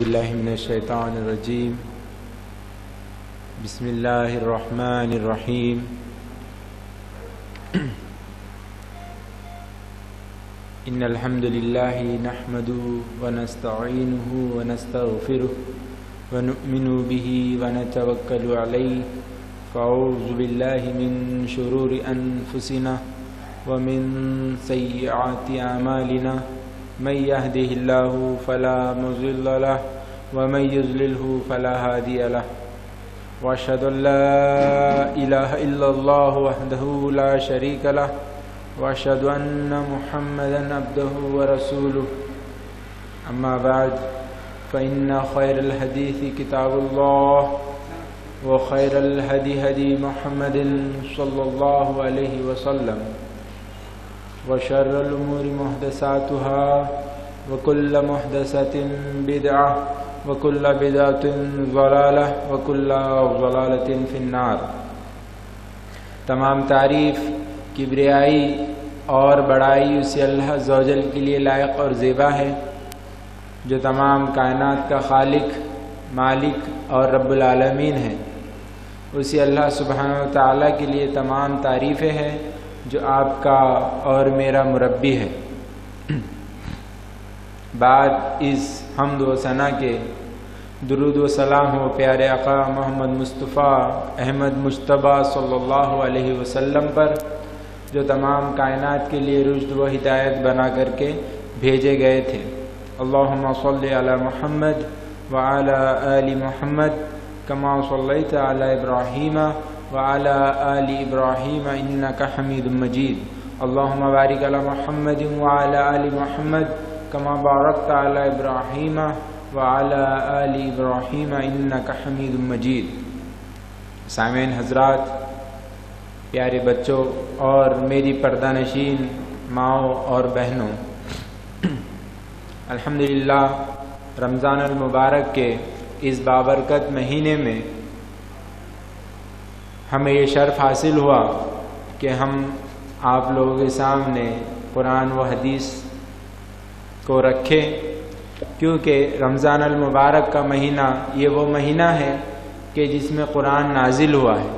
باللہ من الشیطان الرجیم بسم اللہ الرحمن الرحیم ان الحمد للہ نحمده ونستعینه ونستغفره ونؤمن به ونتوکل علیہ فاعوذ باللہ من شرور انفسنا ومن سیئات اعمالنا من يهده الله فلا مضل له ومن يضلله فلا هادي له واشهد ان لا اله الا الله وحده لا شريك له واشهد ان محمدا عبده ورسوله اما بعد فان خير الحديث كتاب الله وخير الهدي هدي محمد صلى الله عليه وسلم وشر الأمور محدثاتها وكل محدثة بدعة وكل بدعة ضلالة وكل ضلالة في النار۔ تمام تعریف کبریائی اور بڑائی اسی اللہ عز و جل کے لیے لائق اور زیبا ہے جو تمام کائنات کا خالق، مالک اور رب العالمین ہے۔ اسی اللہ سبحانہ و تعالیٰ کے لیے تمام تعریفیں ہیں جو آپ کا اور میرا مربی ہے۔ بعد اس حمد و ثنا کے درود و سلام ہو پیارے آقا محمد مصطفیٰ احمد مجتبیٰ صلی اللہ علیہ وسلم پر جو تمام کائنات کے لیے رشد و ہدایت بنا کر کے بھیجے گئے تھے۔ اللہم صلی علی محمد وعلی آل محمد کما صلیت علی ابراہیم وعلى آل إبراهيم إنك حميد مجيد۔ اللهم بارك على محمد وعلى آل محمد كما باركت على إبراهيم وعلى آل إبراهيم إنك حميد مجيد۔ سامعین حضرات، پیارے بچوں اور میری پردہ نشین ماؤں اور بہنوں، الحمدللہ رمضان المبارک کے اس بابرکت مہینے میں ہمیں یہ شرف حاصل ہوا کہ ہم آپ لوگوں کے سامنے قرآن و حدیث کو رکھیں، کیونکہ رمضان المبارک کا مہینہ یہ وہ مہینہ ہے کہ جس میں قرآن نازل ہوا ہے،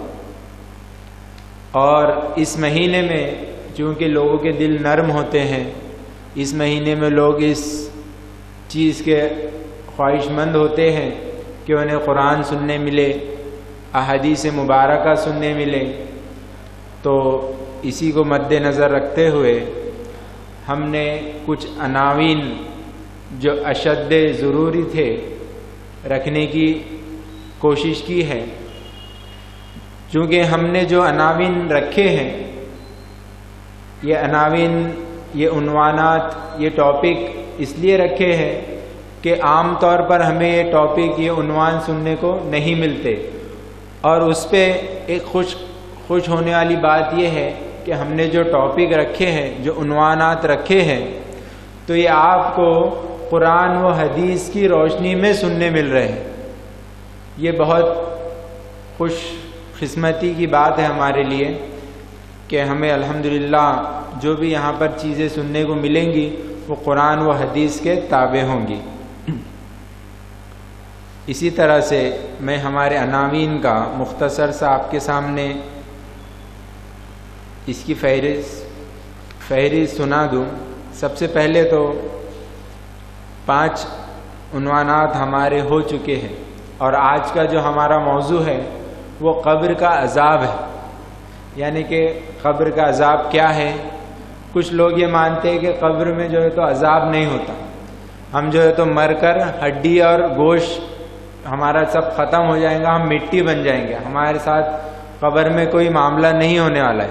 اور اس مہینے میں چونکہ لوگوں کے دل نرم ہوتے ہیں، اس مہینے میں لوگ اس چیز کے خواہش مند ہوتے ہیں کہ انہیں قرآن سننے ملے، احادیث مبارکہ سننے ملے، تو اسی کو مد نظر رکھتے ہوئے ہم نے کچھ عناوین جو اشد ضروری تھے رکھنے کی کوشش کی ہے۔ چونکہ ہم نے جو عناوین رکھے ہیں، یہ عناوین، یہ عنوانات، یہ ٹاپک اس لیے رکھے ہیں کہ عام طور پر ہمیں یہ ٹاپک، یہ عنوان سننے کو نہیں ملتے، اور اس پہ ایک خوش ہونے والی بات یہ ہے کہ ہم نے جو ٹاپک رکھے ہیں، جو عنوانات رکھے ہیں، تو یہ آپ کو قرآن و حدیث کی روشنی میں سننے مل رہے ہیں۔ یہ بہت خوش قسمتی کی بات ہے ہمارے لیے کہ ہمیں الحمدللہ جو بھی یہاں پر چیزیں سننے کو ملیں گی وہ قرآن و حدیث کے تابع ہوں گی۔ اسی طرح سے میں ہمارے عناوین کا مختصر سا آپ کے سامنے اس کی فہرست سنا دوں۔ سب سے پہلے تو 5 عنوانات ہمارے ہو چکے ہیں، اور آج کا جو ہمارا موضوع ہے وہ قبر کا عذاب ہے، یعنی کہ قبر کا عذاب کیا ہے۔ کچھ لوگ یہ مانتے ہیں کہ قبر میں جو ہے تو عذاب نہیں ہوتا، ہم جو ہے تو مر کر ہڈی اور گوشت ہمارا سب ختم ہو جائے گا، ہم مٹی بن جائیں گے، ہمارے ساتھ قبر میں کوئی معاملہ نہیں ہونے والا ہے۔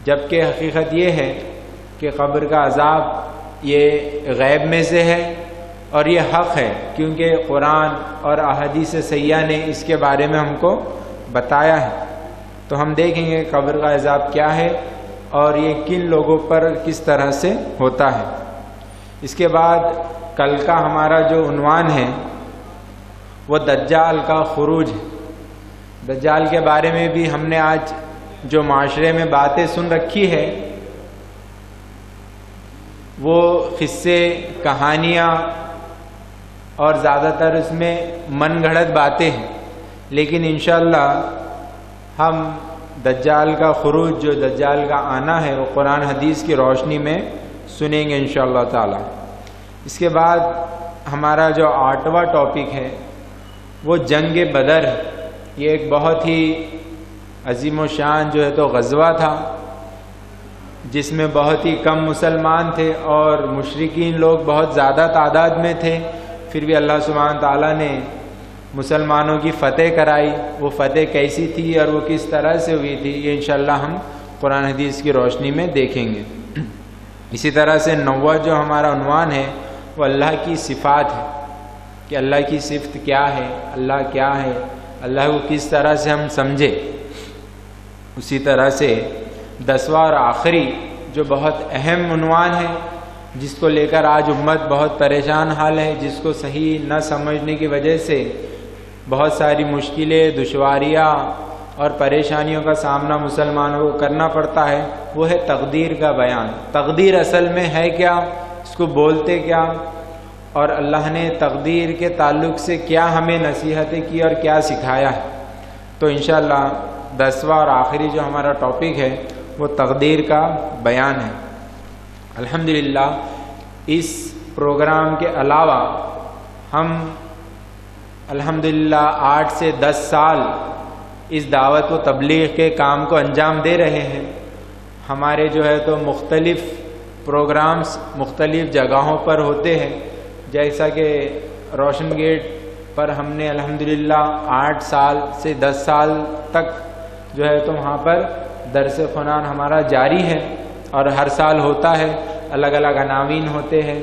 جبکہ حقیقت یہ ہے کہ قبر کا عذاب یہ غیب میں سے ہے اور یہ حق ہے، کیونکہ قرآن اور احادیث صحیحہ نے اس کے بارے میں ہم کو بتایا ہے۔ تو ہم دیکھیں گے قبر کا عذاب کیا ہے اور یہ کن لوگوں پر کس طرح سے ہوتا ہے۔ اس کے بعد کل کا ہمارا جو عنوان ہے وہ دجال کا خروج ہے۔ دجال کے بارے میں بھی ہم نے آج جو معاشرے میں باتیں سن رکھی ہے وہ قصے، کہانیاں اور زیادہ تر اس میں من گھڑت باتیں ہیں، لیکن انشاءاللہ ہم دجال کا خروج، جو دجال کا آنا ہے، وہ قرآن حدیث کی روشنی میں سنیں گے انشاءاللہ تعالی۔ اس کے بعد ہمارا جو 8واں ٹاپک ہے وہ جنگ بدر ہے۔ یہ ایک بہت ہی عظیم و شان جو ہے تو غزوہ تھا، جس میں بہت ہی کم مسلمان تھے اور مشرکین لوگ بہت زیادہ تعداد میں تھے، پھر بھی اللہ سبحانہ تعالیٰ نے مسلمانوں کی فتح کرائی۔ وہ فتح کیسی تھی اور وہ کس طرح سے ہوئی تھی، یہ انشاءاللہ ہم قرآن حدیث کی روشنی میں دیکھیں گے۔ اسی طرح سے 9واں جو ہمارا عنوان ہے وہ اللہ کی صفات ہے، کہ اللہ کی صفت کیا ہے، اللہ کیا ہے، اللہ کو کس طرح سے ہم سمجھے۔ اسی طرح سے 10واں اور آخری جو بہت اہم عنوان ہے، جس کو لے کر آج امت بہت پریشان حال ہے، جس کو صحیح نہ سمجھنے کی وجہ سے بہت ساری مشکلیں، دشواریاں اور پریشانیوں کا سامنا مسلمانوں کو کرنا پڑتا ہے، وہ ہے تقدیر کا بیان۔ تقدیر اصل میں ہے کیا، اس کو بولتے کیا، اور اللہ نے تقدیر کے تعلق سے کیا ہمیں نصیحتیں کی اور کیا سکھایا ہے۔ تو انشاءاللہ 10واں اور آخری جو ہمارا ٹاپک ہے وہ تقدیر کا بیان ہے۔ الحمدللہ اس پروگرام کے علاوہ ہم الحمدللہ 8 سے 10 سال اس دعوت و تبلیغ کے کام کو انجام دے رہے ہیں۔ ہمارے جو ہے تو مختلف پروگرامز مختلف جگہوں پر ہوتے ہیں، جیسا کہ روشن گیٹ پر ہم نے الحمدللہ 8 سال سے 10 سال تک جو ہے تو وہاں پر درس قرآن ہمارا جاری ہے، اور ہر سال ہوتا ہے، الگ الگ عناوین ہوتے ہیں،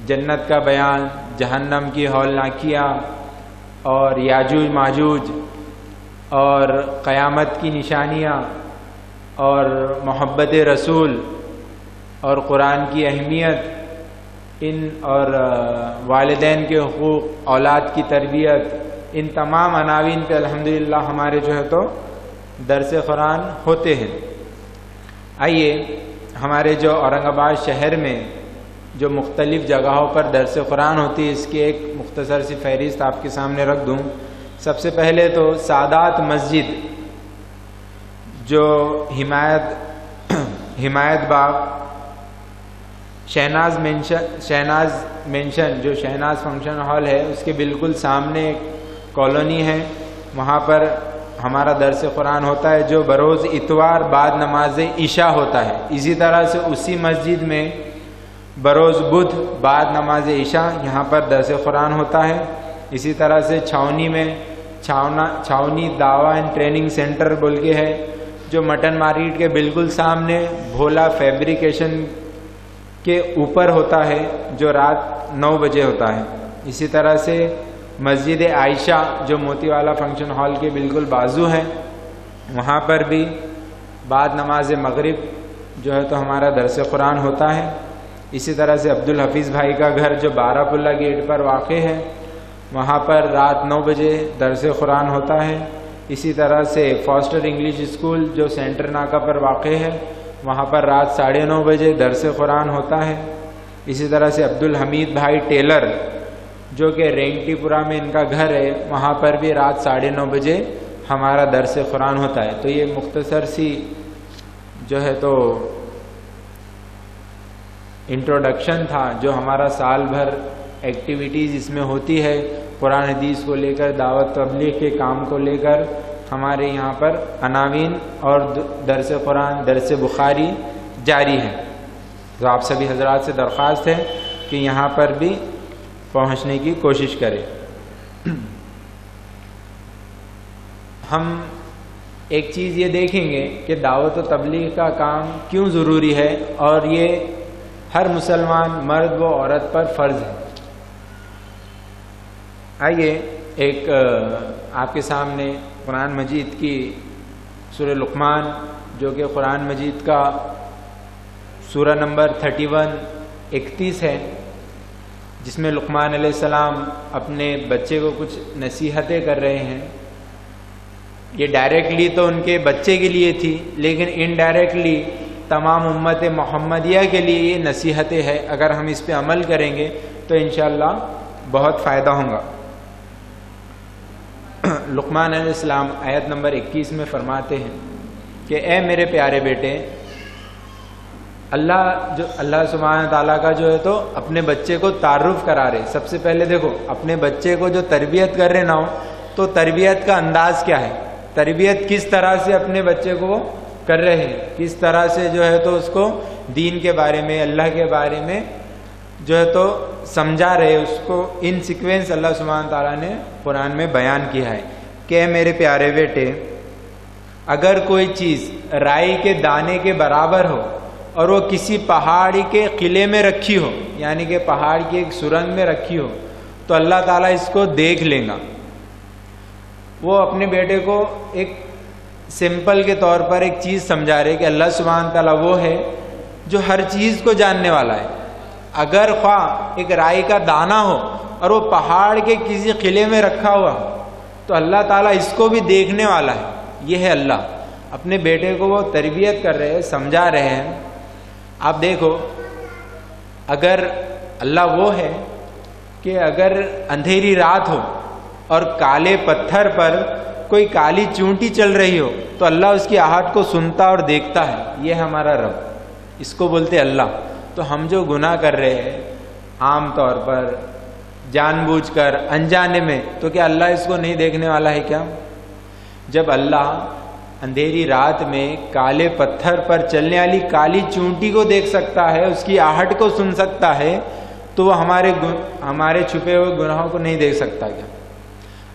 جنت کا بیان، جہنم کی ہولناکیاں، اور یاجوج ماجوج، اور قیامت کی نشانیاں، اور محبت رسول، اور قرآن کی اہمیت، ان اور والدین کے حقوق، اولاد کی تربیت، ان تمام عناوین پہ الحمدللہ ہمارے جو ہے تو درس قرآن ہوتے ہیں۔ آئیے ہمارے جو اورنگ آباد شہر میں جو مختلف جگہوں پر درس قرآن ہوتی ہے، اس کی ایک مختصر سی فہرست آپ کے سامنے رکھ دوں۔ سب سے پہلے تو سادات مسجد جو حمایت باغ شہناز مینشن جو شہناز فنکشن ہال ہے، اس کے بالکل سامنے ایک کالونی ہے، وہاں پر ہمارا درس قرآن ہوتا ہے، جو بروز اتوار بعد نماز عشاء ہوتا ہے۔ اسی طرح سے اسی مسجد میں بروز بدھ بعد نماز عشاء یہاں پر درس قرآن ہوتا ہے۔ اسی طرح سے چھاونی میں چھاونی دعویٰ اینڈ ٹریننگ سینٹر بول کے ہے، جو مٹن مارکیٹ کے بالکل سامنے بھولا فیبریکیشن کے اوپر ہوتا ہے، جو رات 9 بجے ہوتا ہے۔ اسی طرح سے مسجد عائشہ جو موتی والا فنکشن ہال کے بالکل بازو ہے، وہاں پر بھی بعد نماز مغرب جو ہے تو ہمارا درس قرآن ہوتا ہے۔ اسی طرح سے عبدالحفیظ بھائی کا گھر جو بارہ پلہ گیٹ پر واقع ہے، وہاں پر رات 9 بجے درس قرآن ہوتا ہے۔ اسی طرح سے فاسٹر انگلش اسکول جو سینٹر ناکہ پر واقع ہے، وہاں پر رات 9:30 بجے درس قرآن ہوتا ہے۔ اسی طرح سے عبدالحمید بھائی ٹیلر جو کہ رینگٹی پورہ میں ان کا گھر ہے، وہاں پر بھی رات 9:30 بجے ہمارا درس قرآن ہوتا ہے۔ تو یہ مختصر سی جو ہے تو انٹروڈکشن تھا، جو ہمارا سال بھر ایکٹیویٹیز اس میں ہوتی ہے، قرآن حدیث کو لے کر، دعوت تبلیغ کے کام کو لے کر ہمارے یہاں پر عناوین اور درس قرآن، درس بخاری جاری ہے۔ تو آپ سبھی حضرات سے درخواست ہے کہ یہاں پر بھی پہنچنے کی کوشش کریں۔ ہم ایک چیز یہ دیکھیں گے کہ دعوت و تبلیغ کا کام کیوں ضروری ہے، اور یہ ہر مسلمان مرد و عورت پر فرض ہے۔ آئیے ایک آپ کے سامنے قرآن مجید کی سورہ لقمان، جو کہ قرآن مجید کا سورہ نمبر 31 ہے، جس میں لقمان علیہ السلام اپنے بچے کو کچھ نصیحتیں کر رہے ہیں۔ یہ ڈائریکٹلی تو ان کے بچے کے لیے تھی، لیکن انڈائریکٹلی تمام امت محمدیہ کے لیے یہ نصیحتیں ہیں۔ اگر ہم اس پہ عمل کریں گے تو انشاءاللہ بہت فائدہ ہوگا۔ لقمان علیہ السلام آیت نمبر 21 میں فرماتے ہیں کہ اے میرے پیارے بیٹے، اللہ سبحانہ تعالیٰ کا جو ہے تو اپنے بچے کو تعارف کرا رہے۔ سب سے پہلے دیکھو، اپنے بچے کو جو تربیت کر رہے نہ ہو تو تربیت کا انداز کیا ہے، تربیت کس طرح سے اپنے بچے کو کر رہے ہیں، کس طرح سے جو ہے تو اس کو دین کے بارے میں، اللہ کے بارے میں جو ہے تو سمجھا رہے، اس کو ان سیکوینس اللہ سبحانہ تعالیٰ نے قرآن میں بیان کیا ہے کہ اے میرے پیارے بیٹے، اگر کوئی چیز رائی کے دانے کے برابر ہو اور وہ کسی پہاڑی کے قلعے میں رکھی ہو، یعنی کہ پہاڑ کی ایک سرنگ میں رکھی ہو، تو اللہ تعالیٰ اس کو دیکھ لے گا۔ وہ اپنے بیٹے کو ایک سمپل کے طور پر ایک چیز سمجھا رہے کہ اللہ سبحانہ تعالیٰ وہ ہے جو ہر چیز کو جاننے والا ہے۔ اگر خواہ ایک رائی کا دانہ ہو اور وہ پہاڑ کے کسی قلعے میں رکھا ہوا ہو تو اللہ تعالیٰ اس کو بھی دیکھنے والا ہے۔ یہ ہے اللہ، اپنے بیٹے کو وہ تربیت کر رہے ہیں، سمجھا رہے ہیں۔ آپ دیکھو، اگر اللہ وہ ہے کہ اگر اندھیری رات ہو اور کالے پتھر پر کوئی کالی چونٹی چل رہی ہو تو اللہ اس کی آہٹ کو سنتا اور دیکھتا ہے، یہ ہے ہمارا رب، اس کو بولتے اللہ۔ تو ہم جو گناہ کر رہے ہیں عام طور پر جان بوجھ کر انجانے میں، تو کیا اللہ اس کو نہیں دیکھنے والا ہے کیا؟ جب اللہ اندھیری رات میں کالے پتھر پر چلنے والی کالی چونٹی کو دیکھ سکتا ہے، اس کی آہٹ کو سن سکتا ہے، تو وہ ہمارے چھپے ہوئے گناہوں کو نہیں دیکھ سکتا کیا؟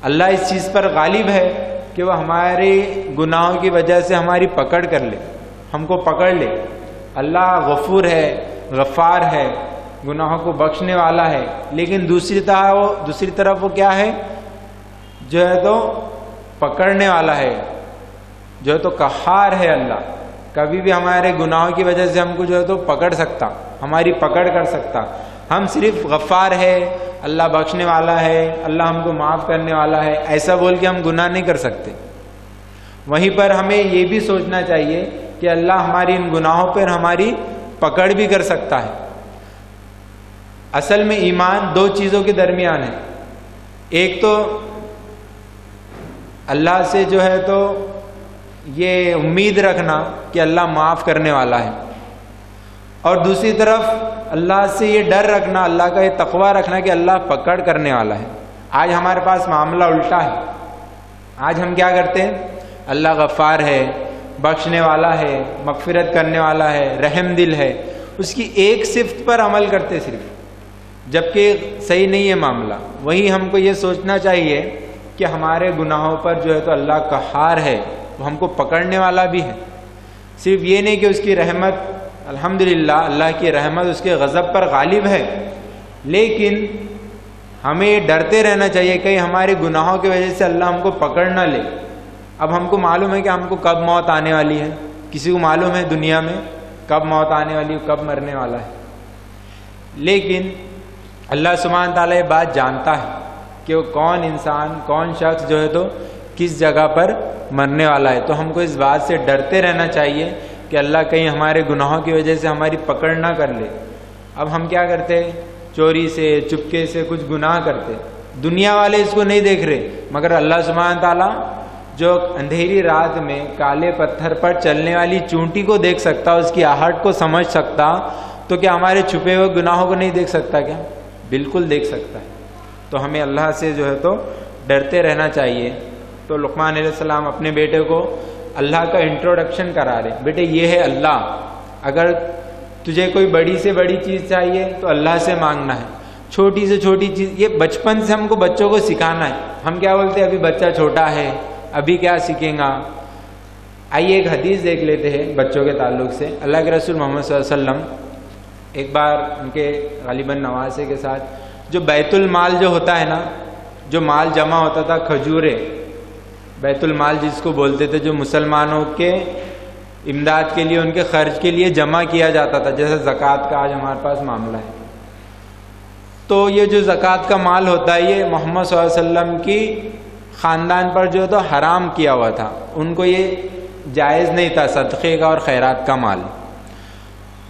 اللہ اس چیز پر غالب ہے کہ وہ ہمارے گناہوں کی وجہ سے ہماری پکڑ کر لے، ہم کو پکڑ لے۔ اللہ غفور ہے، غفار ہے، گناہوں کو بخشنے والا ہے، لیکن دوسری طرف وہ کیا ہے، جو ہے تو پکڑنے والا ہے، جو ہے تو قہار ہے۔ اللہ کبھی بھی ہمارے گناہوں کی وجہ سے ہم کو جو ہے تو پکڑ سکتا، ہماری پکڑ کر سکتا۔ ہم صرف غفار ہے، اللہ بخشنے والا ہے، اللہ ہم کو معاف کرنے والا ہے، ایسا بول کے ہم گناہ نہیں کر سکتے۔ وہیں پر ہمیں یہ بھی سوچنا چاہیے کہ اللہ ہماری ان گناہوں پر ہماری پکڑ بھی کر سکتا ہے۔ اصل میں ایمان دو چیزوں کے درمیان ہے، ایک تو اللہ سے جو ہے تو یہ امید رکھنا کہ اللہ معاف کرنے والا ہے، اور دوسری طرف اللہ سے یہ ڈر رکھنا، اللہ کا یہ تقوی رکھنا کہ اللہ پکڑ کرنے والا ہے۔ آج ہمارے پاس معاملہ الٹا ہے، آج ہم کیا کرتے ہیں، اللہ غفار ہے، بخشنے والا ہے، مغفرت کرنے والا ہے، رحم دل ہے، اس کی ایک صفت پر عمل کرتے صرف، جبکہ صحیح نہیں ہے معاملہ۔ وہی ہم کو یہ سوچنا چاہیے کہ ہمارے گناہوں پر جو ہے تو اللہ قہار ہے، وہ ہم کو پکڑنے والا بھی ہے۔ صرف یہ نہیں کہ اس کی رحمت، الحمدللہ اللہ کی رحمت اس کے غضب پر غالب ہے، لیکن ہمیں یہ ڈرتے رہنا چاہیے کہ ہمارے گناہوں کی وجہ سے اللہ ہم کو پکڑ نہ لے۔ اب ہم کو معلوم ہے کہ ہم کو کب موت آنے والی ہے، کسی کو معلوم ہے دنیا میں کب موت آنے والی ہے، کب مرنے والا ہے، لیکن اللہ سبحانہ تعالیٰ یہ بات جانتا ہے کہ وہ کون انسان، کون شخص جو ہے تو کس جگہ پر مرنے والا ہے۔ تو ہم کو اس بات سے ڈرتے رہنا چاہیے کہ اللہ کہیں ہمارے گناہوں کی وجہ سے ہماری پکڑ نہ کر لے۔ اب ہم کیا کرتے، چوری سے، چپکے سے کچھ گناہ کرتے، دنیا والے اس کو نہیں دیکھ رہے، مگر اللہ سبحانہ تعالیٰ جو اندھیری رات میں کالے پتھر پر چلنے والی چونٹی کو دیکھ سکتا، اس کی آہٹ کو سمجھ سکتا، تو کیا ہمارے چھپے ہوئے گناہوں کو نہیں دیکھ سکتا کیا؟ بالکل دیکھ سکتا ہے۔ تو ہمیں اللہ سے جو ہے تو ڈرتے رہنا چاہیے۔ تو لقمان علیہ السلام اپنے بیٹے کو اللہ کا انٹروڈکشن کرا رہے، بیٹے یہ ہے اللہ، اگر تجھے کوئی بڑی سے بڑی چیز چاہیے تو اللہ سے مانگنا ہے، چھوٹی سے چھوٹی چیز، یہ بچپن سے ہم کو بچوں کو سکھانا ہے۔ ہم کیا بولتے ہیں، ابھی بچہ چھوٹا ہے، ابھی کیا سیکھیں گا۔ آئیے ایک حدیث دیکھ لیتے ہیں بچوں کے تعلق سے۔ اللہ کے رسول محمد صلی اللہ علیہ وسلم ایک بار ان کے غالباً نواسے کے ساتھ جو بیت المال جو ہوتا ہے نا، جو مال جمع ہوتا تھا، کھجورے، بیت المال جس کو بولتے تھے، جو مسلمانوں کے امداد کے لیے، ان کے خرچ کے لیے جمع کیا جاتا تھا، جیسے زکوٰۃ کا آج ہمارے پاس معاملہ ہے۔ تو یہ جو زکوٰۃ کا مال ہوتا ہے، یہ محمد صلی اللہ علیہ وسلم کی خاندان پر جو تو حرام کیا ہوا تھا، ان کو یہ جائز نہیں تھا صدقے کا اور خیرات کا مال۔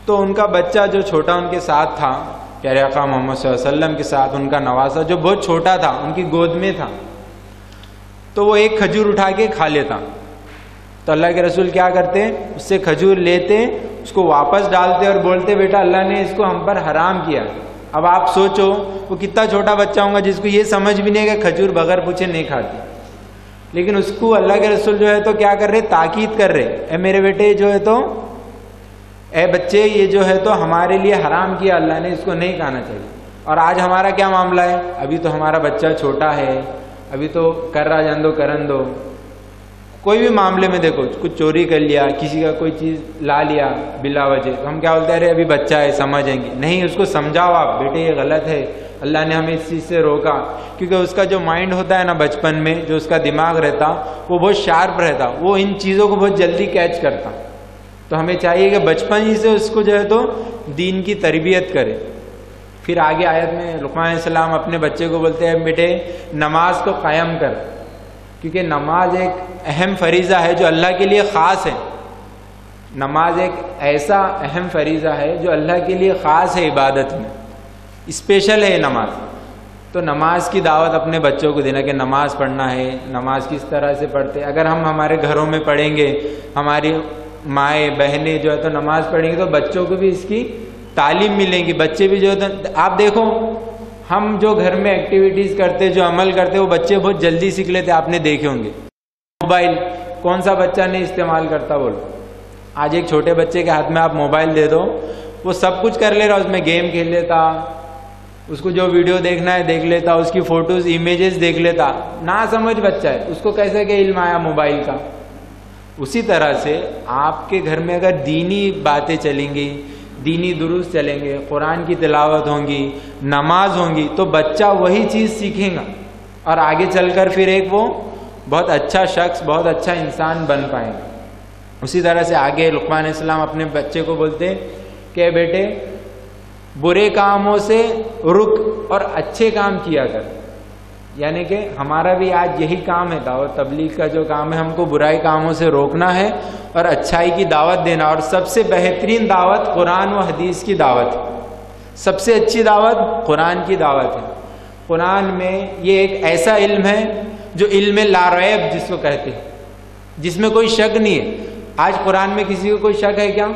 تو ان کا بچہ جو چھوٹا ان کے ساتھ تھا، پیارے آقا محمد صلی اللہ علیہ وسلم کے ساتھ ان کا نواسا جو بہت چھوٹا تھا، ان کی گود میں تھا، تو وہ ایک کھجور اٹھا کے کھا لیتا، تو اللہ کے رسول کیا کرتے، اس سے کھجور لیتے، اس کو واپس ڈالتے اور بولتے بیٹا اللہ نے اس کو ہم پر حرام کیا۔ اب آپ سوچو وہ کتنا چھوٹا بچہ ہوگا جس کو یہ سمجھ بھی نہیں ہے کہ کھجور بغیر پوچھے نہیں کھاتی، لیکن اس کو اللہ کے رسول جو ہے تو کیا کر رہے، تاکید کر رہے، اے میرے بیٹے جو ہے تو، اے بچے یہ جو ہے تو ہمارے لیے حرام کیا اللہ نے، اس کو نہیں کھانا چاہیے۔ اور آج ہمارا کیا معاملہ ہے، ابھی تو ہمارا بچہ چھوٹا ہے، ابھی تو کر رہا جان دو کرن دو، کوئی بھی معاملے میں دیکھو کچھ چوری کر لیا، کسی کا کوئی چیز لا لیا بلا وجہ، تو ہم کیا بولتے ہیں ارے ابھی بچہ ہے سمجھیں گے، نہیں، اس کو سمجھاؤ آپ بیٹے یہ غلط ہے، اللہ نے ہمیں اس چیز سے روکا، کیونکہ اس کا جو مائنڈ ہوتا ہے نا بچپن میں، جو اس کا دماغ رہتا وہ بہت شارپ رہتا، وہ ان چیزوں کو بہت جلدی کیچ کرتا، تو ہمیں چاہیے کہ بچپن ہی سے اس کو جو ہے تو دین کی تربیت کرے۔ پھر آگے آیت میں لقمان علیہ السلام اپنے بچے کو بولتے ہیں بیٹے نماز کو قائم کر، کیونکہ نماز ایک اہم فریضہ ہے جو اللہ کے لیے خاص ہے، نماز ایک ایسا اہم فریضہ ہے جو اللہ کے لیے خاص ہے، عبادت میں اسپیشل ہے نماز، تو نماز کی دعوت اپنے بچوں کو دینا کہ نماز پڑھنا ہے، نماز کس طرح سے پڑھتے، اگر ہم ہمارے گھروں میں پڑھیں گے، ہماری مائیں بہنیں جو ہے تو نماز پڑھیں گے تو بچوں کو بھی اس کی تعلیم ملیں گی، بچے بھی جو ہے تو آپ دیکھو ہم جو گھر میں ایکٹیویٹیز کرتے، جو عمل کرتے، وہ بچے بہت جلدی سیکھ لیتے، آپ نے دیکھے ہوں گے۔ موبائل کون سا بچہ نہیں استعمال کرتا بولو، آج ایک چھوٹے بچے کے ہاتھ میں آپ موبائل دے دو، وہ سب کچھ کر لے رہا، اس میں گیم کھیل لیتا، اس کو جو ویڈیو دیکھنا ہے دیکھ لیتا، اس کی فوٹوز امیجز دیکھ لیتا، نہ سمجھ بچہ ہے، اس کو کیسے کہ علم آیا موبائل کا۔ اسی طرح سے آپ کے گھر میں اگر دینی باتیں چلیں گی، دینی دروس چلیں گے، قرآن کی تلاوت ہوں گی، نماز ہوں گی، تو بچہ وہی چیز سیکھے گا اور آگے چل کر پھر ایک وہ بہت اچھا شخص، بہت اچھا انسان بن پائے گا۔ اسی طرح سے آگے لقمان علیہ السلام اپنے بچے کو بولتے کہ بیٹے برے کاموں سے رک اور اچھے کام کیا کر، یعنی کہ ہمارا بھی آج یہی کام ہے، دعوت تبلیغ کا جو کام ہے، ہم کو برائی کاموں سے روکنا ہے اور اچھائی کی دعوت دینا، اور سب سے بہترین دعوت قرآن و حدیث کی دعوت ہے، سب سے اچھی دعوت قرآن کی دعوت ہے۔ قرآن میں یہ ایک ایسا علم ہے جو علم لا ریب جس کو کہتے ہیں، جس میں کوئی شک نہیں ہے۔ آج قرآن میں کسی کو کوئی شک ہے کیا؟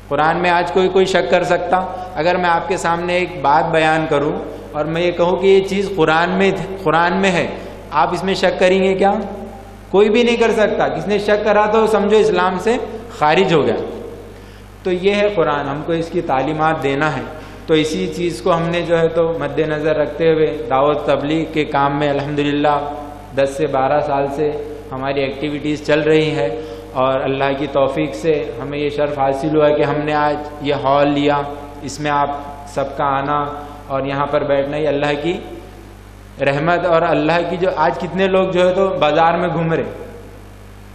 قرآن میں آج کوئی شک کر سکتا؟ اگر میں آپ کے سامنے ایک بات بیان کروں اور میں یہ کہوں کہ یہ چیز قرآن میں ہے، آپ اس میں شک کریں گے کیا؟ کوئی بھی نہیں کر سکتا، کس نے شک کرا تو سمجھو اسلام سے خارج ہو گیا۔ تو یہ ہے قرآن، ہم کو اس کی تعلیمات دینا ہے، تو اسی چیز کو ہم نے جو ہے تو مد نظر رکھتے ہوئے دعوت تبلیغ کے کام میں الحمدللہ 10 سے 12 سال سے ہماری ایکٹیویٹیز چل رہی ہے، اور اللہ کی توفیق سے ہمیں یہ شرف حاصل ہوا کہ ہم نے آج یہ ہال لیا، اس میں آپ سب کا آنا اور یہاں پر بیٹھنا، یہ اللہ کی رحمت اور اللہ کی جو آج کتنے لوگ جو ہے تو بازار میں گھوم رہے،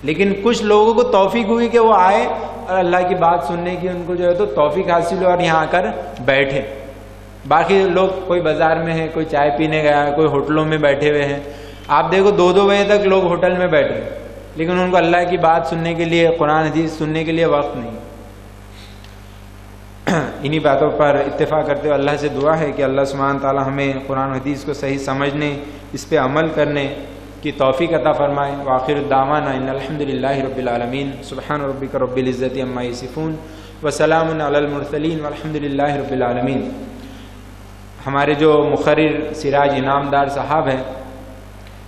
لیکن کچھ لوگوں کو توفیق ہوئی کہ وہ آئے اور اللہ کی بات سننے کی ان کو جو ہے تو توفیق حاصل ہوا اور یہاں آ کر بیٹھے۔ باقی لوگ کوئی بازار میں ہے، کوئی چائے پینے گیا ہے، کوئی ہوٹلوں میں بیٹھے ہوئے ہیں، آپ دیکھو 2-2 بجے تک لوگ ہوٹل میں بیٹھے، لیکن ان کو اللہ کی بات سننے کے لیے، قرآن حدیث سننے کے لیے وقت نہیں۔ انہی باتوں پر اتفاق کرتے ہوئے اللہ سے دعا ہے کہ اللہ سبحانہ تعالی ہمیں قرآن حدیث کو صحیح سمجھنے، اس پہ عمل کرنے کی توفیق عطا فرمائے۔ وآخر الدعوانا ان الحمدللہ رب العالمین، سبحان ربک رب العزۃ عما یصفون وسلام علی المرسلین والحمدللہ رب العالمین۔ ہمارے جو مقرر سراج انعامدار صاحب ہیں،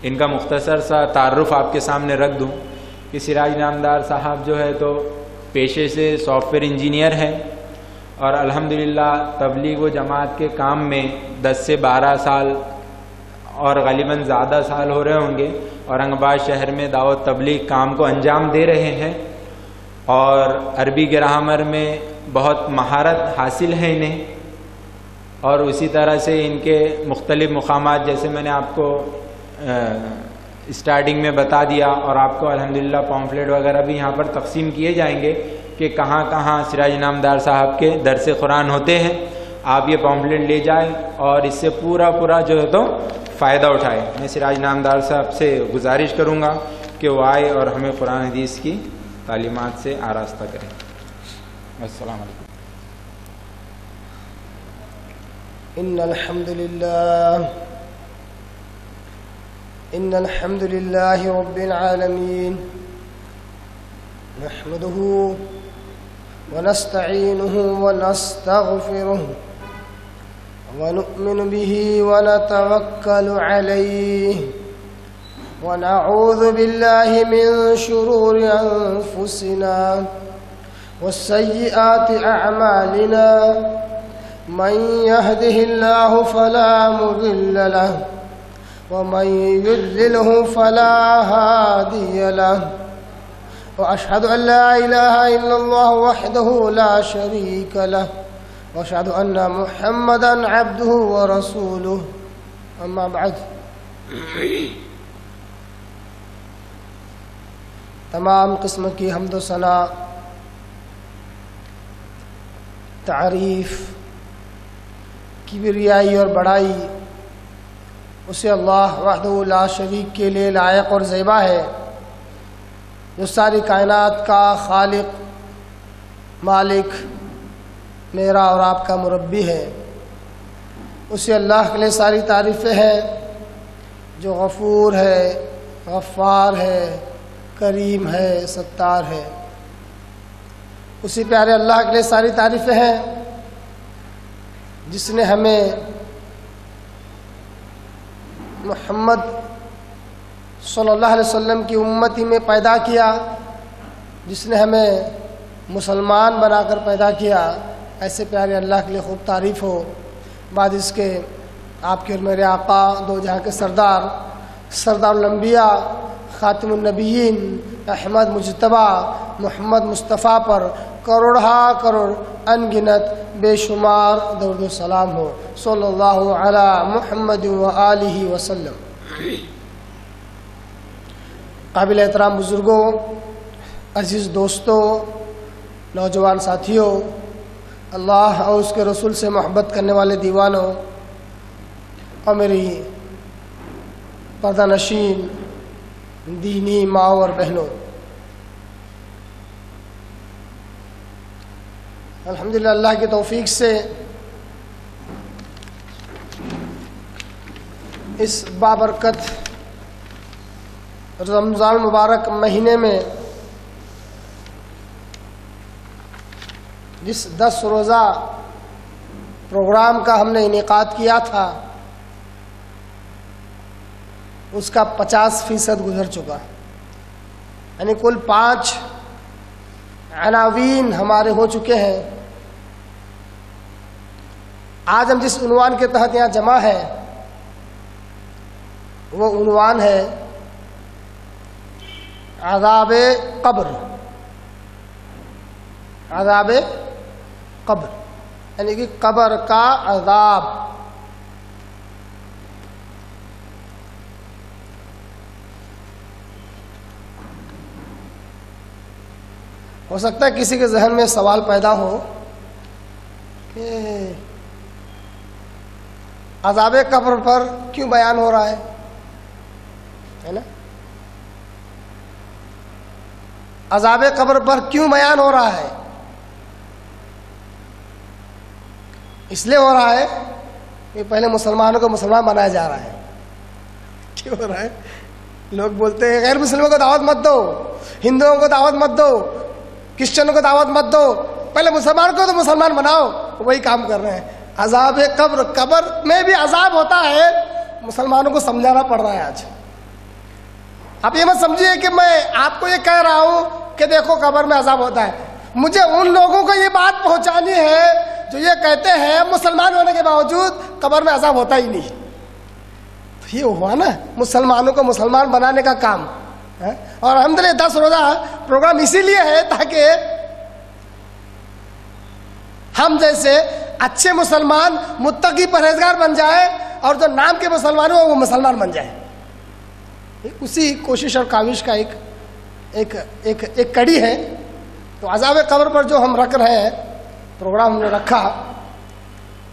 ان کا مختصر سا تعارف آپ کے سامنے رکھ دوں کہ سراج انعامدار صاحب جو ہے تو پیشے سے سافٹ ویئر انجینئر ہیں، اور الحمدللہ تبلیغ و جماعت کے کام میں 10 سے 12 سال اور غالباً زیادہ سال ہو رہے ہوں گے، اورنگ آباد شہر میں دعوت تبلیغ کام کو انجام دے رہے ہیں، اور عربی گرامر میں بہت مہارت حاصل ہے انہیں، اور اسی طرح سے ان کے مختلف مقامات جیسے میں نے آپ کو اسٹارٹنگ میں بتا دیا، اور آپ کو الحمدللہ پامفلیٹ وغیرہ بھی یہاں پر تقسیم کیے جائیں گے کہ کہاں کہاں سراج انعامدار صاحب کے درس قرآن ہوتے ہیں، آپ یہ پامفلیٹ لے جائیں اور اس سے پورا جو ہے تو فائدہ اٹھائے۔ میں سراج انعامدار صاحب سے گزارش کروں گا کہ وہ آئے اور ہمیں قرآن حدیث کی تعلیمات سے آراستہ کریں۔ السلام علیکم۔ إن الحمد لله رب العالمين نحمده ونستعينه ونستغفره ونؤمن به ونتوكل عليه ونعوذ بالله من شرور أنفسنا والسيئات أعمالنا من يهده الله فلا مضل له ومن يضلله فلا هادي له وأشهد أن لا إله إلا الله وحده لا شريك له وأشهد أن محمدا عبده ورسوله أما بعد تمام قسم کی حمد و ثنا تعریف کبریائی اور بڑائی اسے اللہ وحدہ لا شریک کے لیے لائق اور زیبا ہے، جو ساری کائنات کا خالق، مالک، میرا اور آپ کا مربی ہے۔ اسے اللہ کے لیے ساری تعریفیں ہیں، جو غفور ہے، غفار ہے، کریم ہے، ستار ہے۔ اسی پیارے اللہ کے لیے ساری تعریفیں ہیں جس نے ہمیں محمد صلی اللہ علیہ وسلم کی امتی میں پیدا کیا، جس نے ہمیں مسلمان بنا کر پیدا کیا۔ ایسے پیارے اللہ کے لیے خوب تعریف ہو۔ بعد اس کے آپ کے اور میرے آقا، دو جہاں کے سردار، سردار الانبیاء، خاتم النبیین، احمد مجتبیٰ محمد مصطفیٰ پر کروڑہا کروڑ ان گنت بے شمار درود و سلام ہو، صلی اللہ علی محمد و آلہ وسلم۔ قابل احترام بزرگوں، عزیز دوستوں، نوجوان ساتھیوں، اللہ اور اس کے رسول سے محبت کرنے والے دیوانوں اور میری پردہ نشین دینی ماں اور بہنوں، الحمدللہ اللہ کی توفیق سے اس بابرکت رمضان مبارک مہینے میں جس 10 روزہ پروگرام کا ہم نے انعقاد کیا تھا، اس کا 50% گزر چکا، یعنی کل 5 عناوین ہمارے ہو چکے ہیں۔ آج ہم جس عنوان کے تحت یہاں جمع ہیں وہ عنوان ہے عذاب قبر۔ عذاب قبر یعنی کہ قبر کا عذاب۔ ہو سکتا ہے کسی کے ذہن میں سوال پیدا ہو کہ عذاب قبر پر کیوں بیان ہو رہا ہے نا؟ عذاب قبر پر کیوں بیان ہو رہا ہے؟ اس لیے ہو رہا ہے کہ پہلے مسلمانوں کو مسلمان بنایا جا رہا ہے۔ کیوں ہو رہا ہے؟ لوگ بولتے ہیں غیر مسلموں کو دعوت مت دو، ہندوؤں کو دعوت مت دو، کرسچنوں کو دعوت مت دو، پہلے مسلمان کو تو مسلمان بناؤ۔ وہی کام کر رہے ہیں۔ عذاب قبر، قبر میں بھی عذاب ہوتا ہے، مسلمانوں کو سمجھانا پڑ رہا ہے آج۔ آپ یہ مت سمجھیے کہ میں آپ کو یہ کہہ رہا ہوں کہ دیکھو قبر میں عذاب ہوتا ہے، مجھے ان لوگوں کو یہ بات پہنچانی ہے جو یہ کہتے ہیں مسلمان ہونے کے باوجود قبر میں عذاب ہوتا ہی نہیں۔ یہ ہوا نا مسلمانوں کو مسلمان بنانے کا کام۔ اور الحمدللہ 10 روزہ پروگرام اسی لیے ہے تاکہ ہم جیسے اچھے مسلمان متقی پرہیزگار بن جائے اور جو نام کے مسلمان ہو وہ مسلمان بن جائے۔ اسی کوشش اور کاوش کا ایک کڑی ہے۔ تو عذاب قبر پر جو ہم رکھ رہے ہیں پروگرام ہم نے رکھا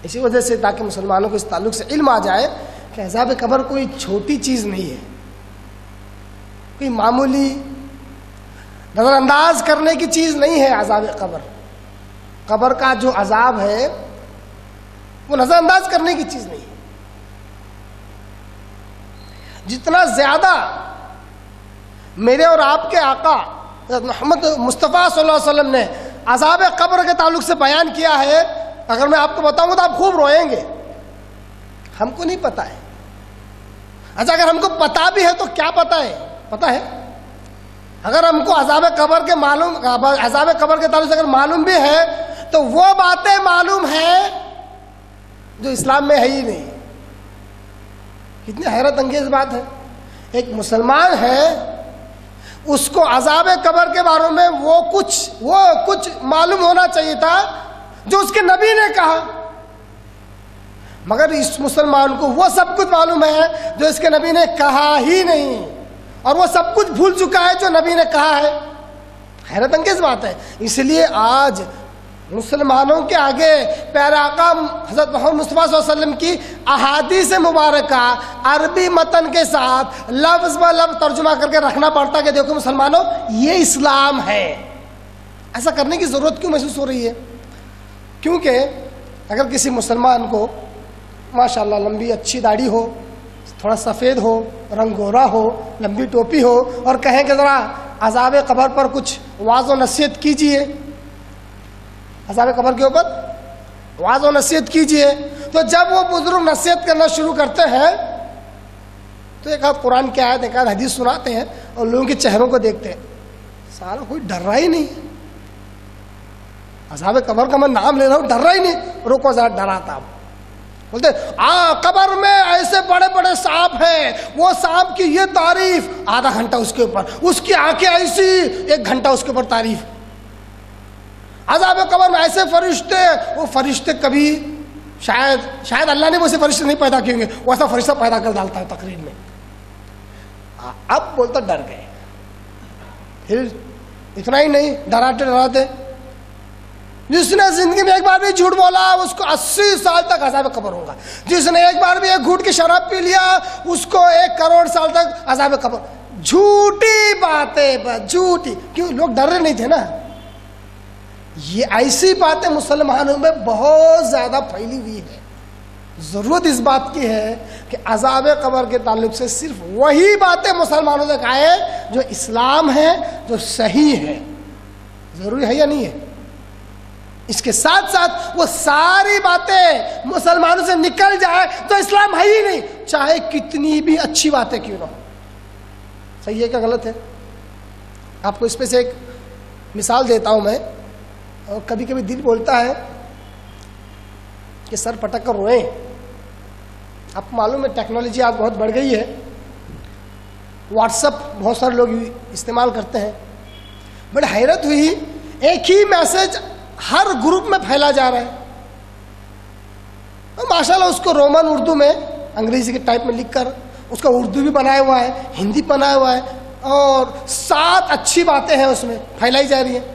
اسی وجہ سے تاکہ مسلمانوں کو اس تعلق سے علم آ جائے کہ عذاب قبر کوئی چھوٹی چیز نہیں ہے، کوئی معمولی نظر انداز کرنے کی چیز نہیں ہے۔ عذاب قبر، قبر کا جو عذاب ہے وہ نظر انداز کرنے کی چیز نہیں ہے. جتنا زیادہ میرے اور آپ کے آقا محمد مصطفیٰ صلی اللہ علیہ وسلم نے عذاب قبر کے تعلق سے بیان کیا ہے، اگر میں آپ کو بتاؤں تو آپ خوب روئیں گے. ہم کو نہیں پتا ہے. اچھا اگر ہم کو پتا بھی ہے تو کیا پتا ہے؟ پتا ہے اگر ہم کو عذاب قبر کے تعلق سے اگر معلوم بھی ہے تو وہ باتیں معلوم ہیں جو اسلام میں ہے ہی نہیں. کتنی حیرت انگیز بات ہے. ایک مسلمان ہے، اس کو عذاب قبر کے بارے میں وہ کچھ معلوم ہونا چاہیے تھا جو اس کے نبی نے کہا، مگر اس مسلمان کو وہ سب کچھ معلوم ہے جو اس کے نبی نے کہا ہی نہیں، اور وہ سب کچھ بھول چکا ہے جو نبی نے کہا ہے. حیرت انگیز بات ہے. اس لیے آج مسلمانوں کے آگے پیارے آقا حضرت محمد مصطفیٰ صلی اللہ علیہ وسلم کی احادیث مبارکہ عربی متن کے ساتھ لفظ بہ لفظ ترجمہ کر کے رکھنا پڑتا ہے کہ دیکھو مسلمانوں یہ اسلام ہے. ایسا کرنے کی ضرورت کیوں محسوس ہو رہی ہے؟ کیونکہ اگر کسی مسلمان کو ماشاءاللہ لمبی اچھی داڑھی ہو، تھوڑا سفید ہو، رنگ گورا ہو، لمبی ٹوپی ہو، اور کہیں کہ ذرا عذاب قبر پر کچھ واعظ و نصیحت کیجئے، عذاب قبر کے اوپر واعظ و نصیحت کیجئے، تو جب وہ بزرگ نصیحت کرنا شروع کرتے ہیں تو ایک آدھ قرآن کی آیت ایک آدھ حدیث سناتے ہیں اور لوگوں کے چہروں کو دیکھتے ہیں، سارا کوئی ڈر رہا ہی نہیں. عذاب قبر کا میں نام لے رہا ہوں، ڈر رہا ہی نہیں. روکو ذرا ڈراتا ہوں. بولتے قبر میں ایسے بڑے بڑے سانپ ہیں، وہ سانپ کی یہ تعریف، آدھا گھنٹہ اس کے اوپر، اس کی آنکھیں ایسی، 1 گھنٹہ اس کے اوپر تعریف. عذاب قبر میں ایسے فرشتے، وہ فرشتے کبھی شاید اللہ نے ویسے فرشتے نہیں پیدا کیے گے، وہ ایسا فرشتہ پیدا کر ڈالتا ہے تقریر میں. اب بولتا ڈر گئے. پھر اتنا ہی نہیں، ڈراتے جس نے زندگی میں ایک بار بھی جھوٹ بولا اس کو 80 سال تک عذاب قبر ہوگا. جس نے ایک بار بھی ایک گھونٹ کی شراب پی لیا اس کو 1 کروڑ سال تک عذاب قبر. جھوٹی باتیں بس جھوٹی. کیوں؟ لوگ ڈر رہے نہیں تھے نا. یہ ایسی باتیں مسلمانوں میں بہت زیادہ پھیلی ہوئی ہے. ضرورت اس بات کی ہے کہ عذاب قبر کے تعلق سے صرف وہی باتیں مسلمانوں تک آئے جو اسلام ہے، جو صحیح ہے. ضروری ہے یا نہیں ہے؟ اس کے ساتھ ساتھ وہ ساری باتیں مسلمانوں سے نکل جائے تو اسلام ہے ہی نہیں، چاہے کتنی بھی اچھی باتیں کیوں نہ ہو. صحیح ہے کہ غلط ہے؟ آپ کو اس پہ سے ایک مثال دیتا ہوں میں. اور کبھی کبھی دل بولتا ہے کہ سر پٹک کر روئیں. آپ کو معلوم ہے ٹیکنالوجی آج بہت بڑھ گئی ہے. واٹس ایپ بہت سارے لوگ استعمال کرتے ہیں. بڑی حیرت ہوئی، ایک ہی میسج ہر گروپ میں پھیلا جا رہا ہے. ماشاءاللہ اس کو رومن اردو میں انگریزی کے ٹائپ میں لکھ کر اس کا اردو بھی بنایا ہوا ہے، ہندی بنایا ہوا ہے، اور 7 اچھی باتیں ہیں اس میں پھیلائی جا رہی ہیں.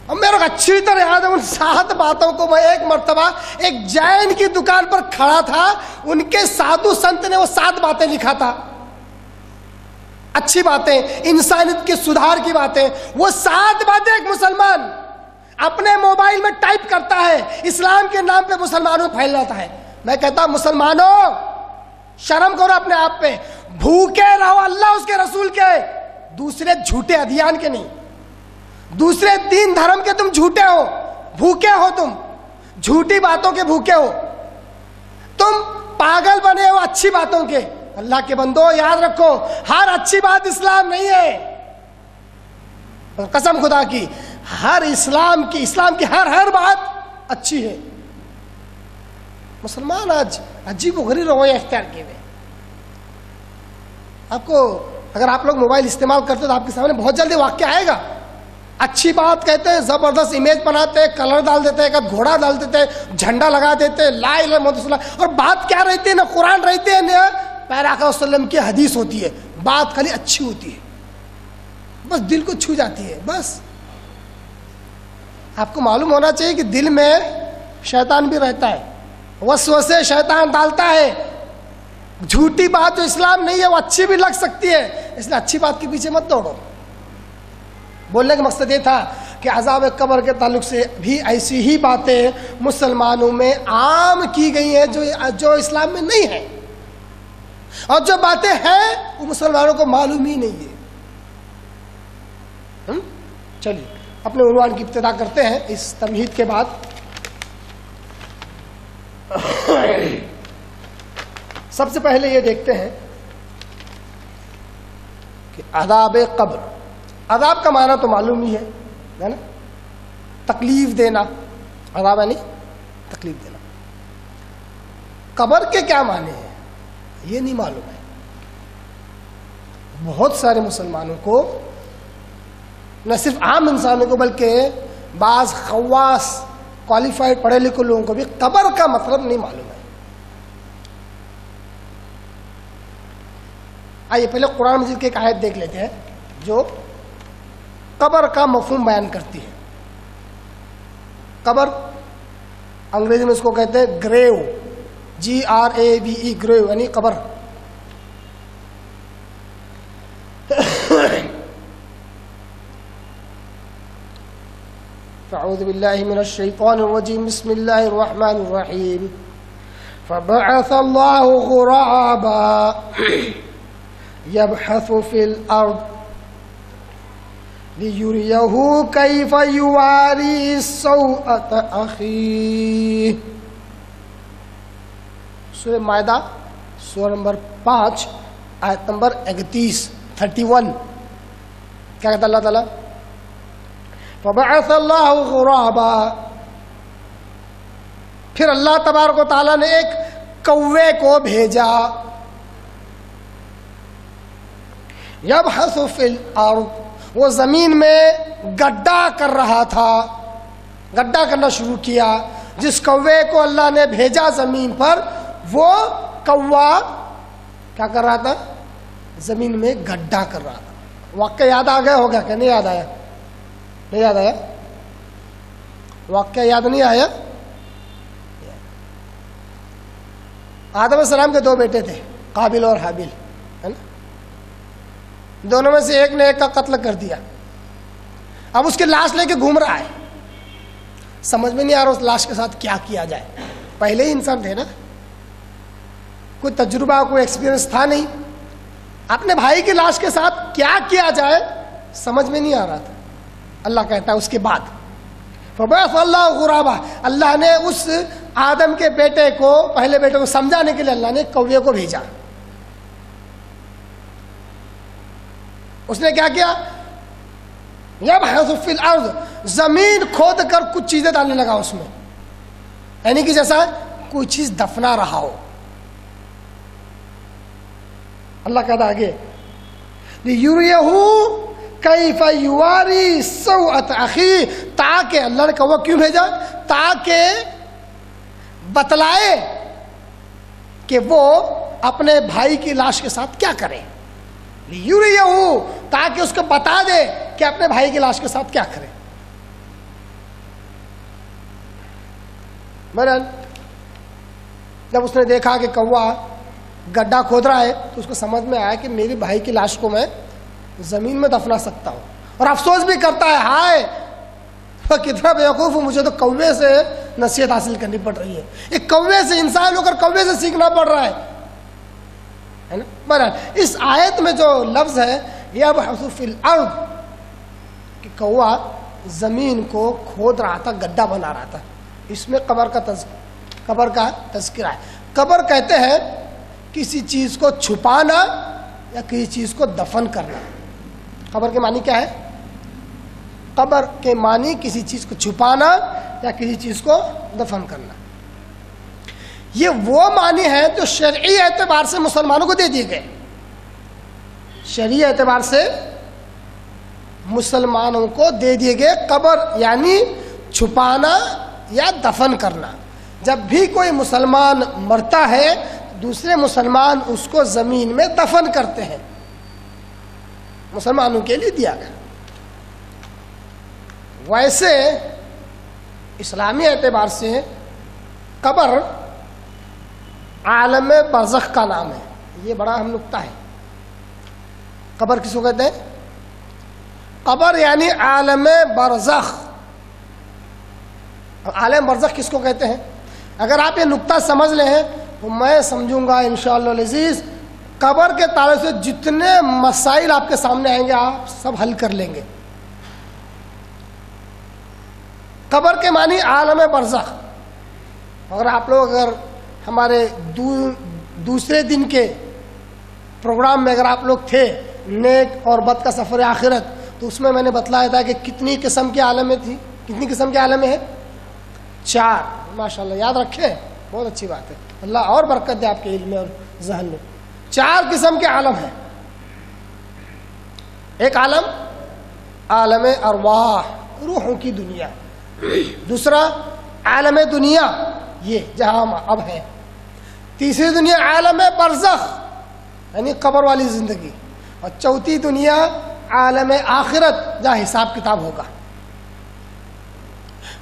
اور میرے کو اچھی طرح یاد ہے ان 7 باتوں کو. میں ایک مرتبہ ایک جین کی دکان پر کھڑا تھا، ان کے سادھو سنت نے وہ 7 باتیں لکھا تھا. اچھی باتیں، انسانیت کے سدھار کی باتیں. وہ 7 باتیں ایک مسلمان اپنے موبائل میں ٹائپ کرتا ہے، اسلام کے نام پہ مسلمانوں میں پھیل جاتا ہے. میں کہتا ہوں مسلمانوں شرم کرو اپنے آپ پہ. بھوکے رہو اللہ اس کے رسول کے، دوسرے جھوٹے ادیان کے نہیں، دوسرے دین دھرم کے. تم جھوٹے ہو، بھوکے ہو، تم جھوٹی باتوں کے بھوکے ہو، تم پاگل بنے ہو اچھی باتوں کے. اللہ کے بندو یاد رکھو ہر اچھی بات اسلام نہیں ہے. قسم خدا کی ہر اسلام کی ہر بات اچھی ہے. مسلمان آج عجیب و غریب رویہ اختیار کیے ہوئے. آپ کو اگر آپ لوگ موبائل استعمال کرتے تو آپ کے سامنے بہت جلدی واقعہ آئے گا. اچھی بات کہتے ہیں، زبردست امیج بناتے ہیں، کلر ڈال دیتے ہیں، ایک گھوڑا ڈال دیتے ہیں، جھنڈا لگا دیتے ہیں، لا الہ الا اللہ محمد رسول اللہ. اور بات کیا رہتی ہے؟ نہ قرآن رہتی ہے نہ پیارے آقا صلی اللہ علیہ وسلم کی حدیث ہوتی ہے. بات خالی اچھی ہوتی ہے، بس دل کو چھو جاتی ہے. بس آپ کو معلوم ہونا چاہیے کہ دل میں شیطان بھی رہتا ہے، وسوسے شیطان ڈالتا ہے. جھوٹی بات جو اسلام نہیں ہے وہ اچھی بھی لگ سکتی ہے، اس لیے اچھی بات کے پیچھے مت دوڑو. بولنے کا مقصد یہ تھا کہ عذاب قبر کے تعلق سے بھی ایسی ہی باتیں مسلمانوں میں عام کی گئی ہیں جو اسلام میں نہیں ہیں، اور جو باتیں ہیں وہ مسلمانوں کو معلوم ہی نہیں ہے۔ چلیے اپنے عنوان کی ابتدا کرتے ہیں اس تمہید کے بعد۔ سب سے پہلے یہ دیکھتے ہیں کہ عذاب قبر، عذاب کا معنی تو معلوم ہی ہے نا، تکلیف دینا، عذاب یعنی تکلیف دینا۔ قبر کے کیا معنی ہیں یہ نہیں معلوم ہے۔ بہت سارے مسلمانوں کو، نہ صرف عام انسانوں کو بلکہ بعض خواص کوالیفائڈ پڑھے لکھے لوگوں کو بھی قبر کا مطلب نہیں معلوم ہے۔ آئیے پہلے قرآن مجید کی ایک آیت دیکھ لیتے ہیں جو قبر کا مفہوم بیان کرتی ہے۔ قبر انگریزی میں اس کو کہتے ہیں گریو، GRAVE، گریو یعنی قبر۔ اعوذ باللہ من الشیطان الرجیم، بسم اللہ الرحمن الرحیم۔ فبعث اللہ غرابا يبحث في الأرض ليريه كيف يواري سوءة أخيه۔ سورہ مائدہ سورہ نمبر 5 آیت نمبر 31 کیا کہتا اللہ تعالیٰ؟ فبعث اللہ غرابا، پھر اللہ تبارک و تعالیٰ نے ایک کوے کو بھیجا، یبحث فی الارض، وہ زمین میں گڈھا کر رہا تھا، گڈھا کرنا شروع کیا۔ جس کوے کو اللہ نے بھیجا زمین پر، وہ کوا کیا کر رہا تھا؟ زمین میں گڈھا کر رہا تھا۔ واقعہ یاد آ گیا ہوگا کہ نہیں یاد آیا؟ نہیں یاد آیا؟ واقعہ یاد نہیں آیا؟ آدم علیہ السلام کے 2 بیٹے تھے، قابل اور حابیل، ہے نا؟ دونوں میں سے ایک نے ایک کا قتل کر دیا۔ اب اس کی لاش لے کے گھوم رہا ہے، سمجھ میں نہیں آ رہا اس لاش کے ساتھ کیا کیا جائے۔ پہلے ہی انسان تھے نا، کوئی تجربہ کوئی ایکسپیرئنس تھا نہیں، اپنے بھائی کی لاش کے ساتھ کیا کیا جائے سمجھ میں نہیں آ رہا تھا۔ اللہ کہتا ہے اس کے بعد فبعث اللہ غرابا، اللہ نے اس آدم کے بیٹے کو، پہلے بیٹے کو سمجھانے کے لیے اللہ نے کوے کو بھیجا۔ اس نے کیا کیا؟ یبحث فی الارض، زمین کھود کر کچھ چیزیں ڈالنے لگا اس میں، یعنی کہ جیسا کوئی چیز دفنا رہا ہو۔ اللہ کہتا آگے لیریہ کیف یواری سوءۃ اخیہ، تاکہ اللہ نے کہا کیوں بھیجا؟ تاکہ بتلائے کہ وہ اپنے بھائی کی لاش کے ساتھ کیا کرے، لیریہ، تاکہ اس کو بتا دے کہ اپنے بھائی کی لاش کے ساتھ کیا کرے۔ بہرحال جب اس نے دیکھا کہ کوا گڈھا کھود رہا ہے تو اس کو سمجھ میں آیا کہ میری بھائی کی لاش کو میں زمین میں دفنا سکتا ہوں، اور افسوس بھی کرتا ہے، ہائے کتنا بیوقوف ہوں، مجھے تو کوے سے نصیحت حاصل کرنی پڑ رہی ہے، ایک کوے سے، انسان ہو کر کوے سے سیکھنا پڑ رہا ہے نا۔ بہرحال اس آیت میں جو لفظ ہے یبحث فی الارض، کہ کوا زمین کو کھود رہا تھا، گڈھا بنا رہا تھا، اس میں قبر کا تذکرہ ہے۔ قبر کہتے ہیں کسی چیز کو چھپانا یا کسی چیز کو دفن کرنا۔ قبر کے معنی کیا ہے؟ قبر کے معنی کسی چیز کو چھپانا یا کسی چیز کو دفن کرنا۔ یہ وہ معنی ہے جو شرعی اعتبار سے مسلمانوں کو دے دیے گئے، شرعی اعتبار سے مسلمانوں کو دے دیے گئے۔ قبر یعنی چھپانا یا دفن کرنا۔ جب بھی کوئی مسلمان مرتا ہے دوسرے مسلمان اس کو زمین میں دفن کرتے ہیں، مسلمانوں کے لیے دیا گیا۔ ویسے اسلامی اعتبار سے قبر عالم برزخ کا نام ہے، یہ بڑا اہم نکتہ ہے۔ قبر کس کو کہتے ہیں؟ قبر یعنی عالم برزخ. عالم برزخ کس کو کہتے ہیں؟ اگر آپ یہ نقطہ سمجھ لیں تو میں سمجھوں گا انشاءاللہ العزیز قبر کے تعلق سے جتنے مسائل آپ کے سامنے آئیں گے آپ سب حل کر لیں گے. قبر کے معنی عالم برزخ. اگر آپ لوگ ہمارے دوسرے دن کے پروگرام میں اگر آپ لوگ تھے نیک اور بد کا سفر آخرت، تو اس میں نے بتلایا تھا کہ کتنی قسم کے عالمیں تھی. کتنی قسم کے عالمیں ہیں؟ 4. ماشاءاللہ یاد رکھیں، بہت اچھی بات ہے. اللہ اور برکت دے آپ کے علم میں اور ذہن میں. 4 قسم کے عالم ہیں. ایک عالم عالم ارواح، روحوں کی دنیا. دوسرا عالم دنیا، یہ جہاں ہم اب ہیں. تیسری دنیا عالم برزخ یعنی قبر والی زندگی. اور چوتھی دنیا عالم آخرت جہاں حساب کتاب ہوگا.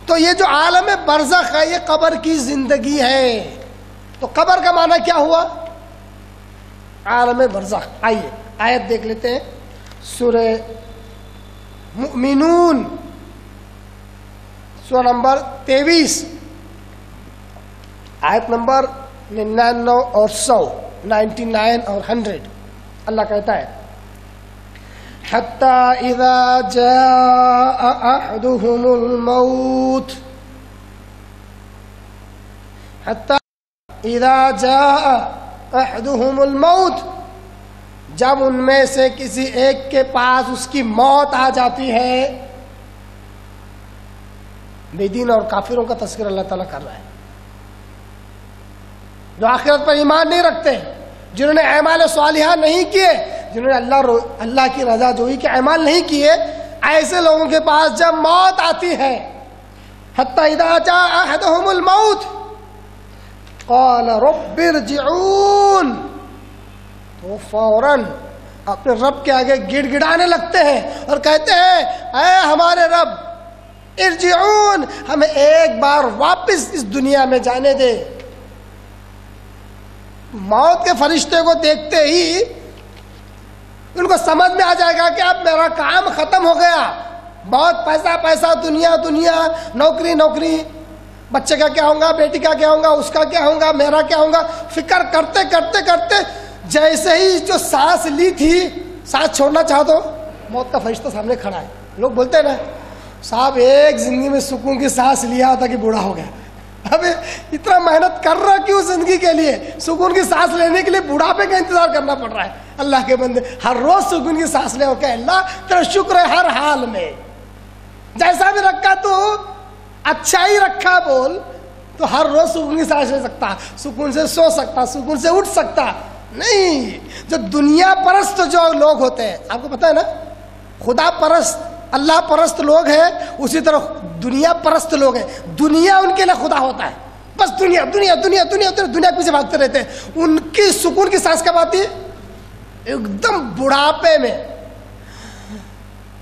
تو یہ جو عالم برزخ ہے یہ قبر کی زندگی ہے. تو قبر کا معنی کیا ہوا؟ عالم برزخ. آئیے آیت دیکھ لیتے ہیں. سورہ مؤمنون سورہ نمبر 23 آیت نمبر 99 اور 100. 99 اور 100 اللہ کہتا ہے حَتَّى إِذَا جَاءَ أَحَدُهُمُ الْمَوْتُ حَتَّى إِذَا جَاءَ أَحَدُهُمُ الْمَوْتُ جب ان میں سے کسی ایک کے پاس اس کی موت آ جاتی ہے. بے دین اور کافروں کا تذکر اللہ تعالیٰ کر رہا ہے جو آخرت پر ایمان نہیں رکھتے، جنہوں نے اعمال صالحہ نہیں کیے، جنہوں نے اللہ کی رضا جوئی کے اعمال نہیں کیے. ایسے لوگوں کے پاس جب موت آتی ہے حتی اذا جاء احدهم الموت قال رب ارجعون، تو فوراً اپنے رب کے آگے گڑ گڑانے لگتے ہیں اور کہتے ہیں اے ہمارے رب ارجعون، ہمیں ایک بار واپس اس دنیا میں جانے دے. موت کے فرشتے کو دیکھتے ہی ان کو سمجھ میں آ جائے گا کہ اب میرا کام ختم ہو گیا. بہت پیسہ پیسہ، دنیا دنیا، نوکری نوکری، بچے کا کیا ہوگا، بیٹی کا کیا ہوگا، اس کا کیا ہوگا، میرا کیا ہوگا، فکر کرتے کرتے کرتے جیسے ہی جو سانس لی تھی سانس چھوڑنا چاہو تو موت کا فرشتہ سامنے کھڑا ہے. لوگ بولتے ہیں نا صاحب ایک زندگی میں سکون کی سانس لیا تھا کہ بوڑھا ہو گیا. اب اتنا محنت کر رہا کیوں زندگی کے لیے؟ سکون کی سانس لینے کے لیے بڑھاپے کا انتظار کرنا پڑ رہا ہے. اللہ کے بندے ہر روز سکون کی سانس لے کہ اللہ تیرا شکر ہے ہر حال میں، جیسا بھی رکھا تو اچھا ہی رکھا بول، تو ہر روز سکون کی سانس لے سکتا، سکون سے سو سکتا، سکون سے اٹھ سکتا. نہیں، جو دنیا پرست جو لوگ ہوتے ہیں، آپ کو پتا ہے نا خدا پرست اللہ پرست لوگ ہیں، اسی طرح دنیا پرست لوگ ہیں. دنیا ان کے لیے خدا ہوتا ہے، بس دنیا دنیا دنیا دنیا دنیا کے پیچھے بھاگتے رہتے ہیں. ان کی سکون کی سانس کب آتی ہے؟ ایک دم بڑھاپے میں.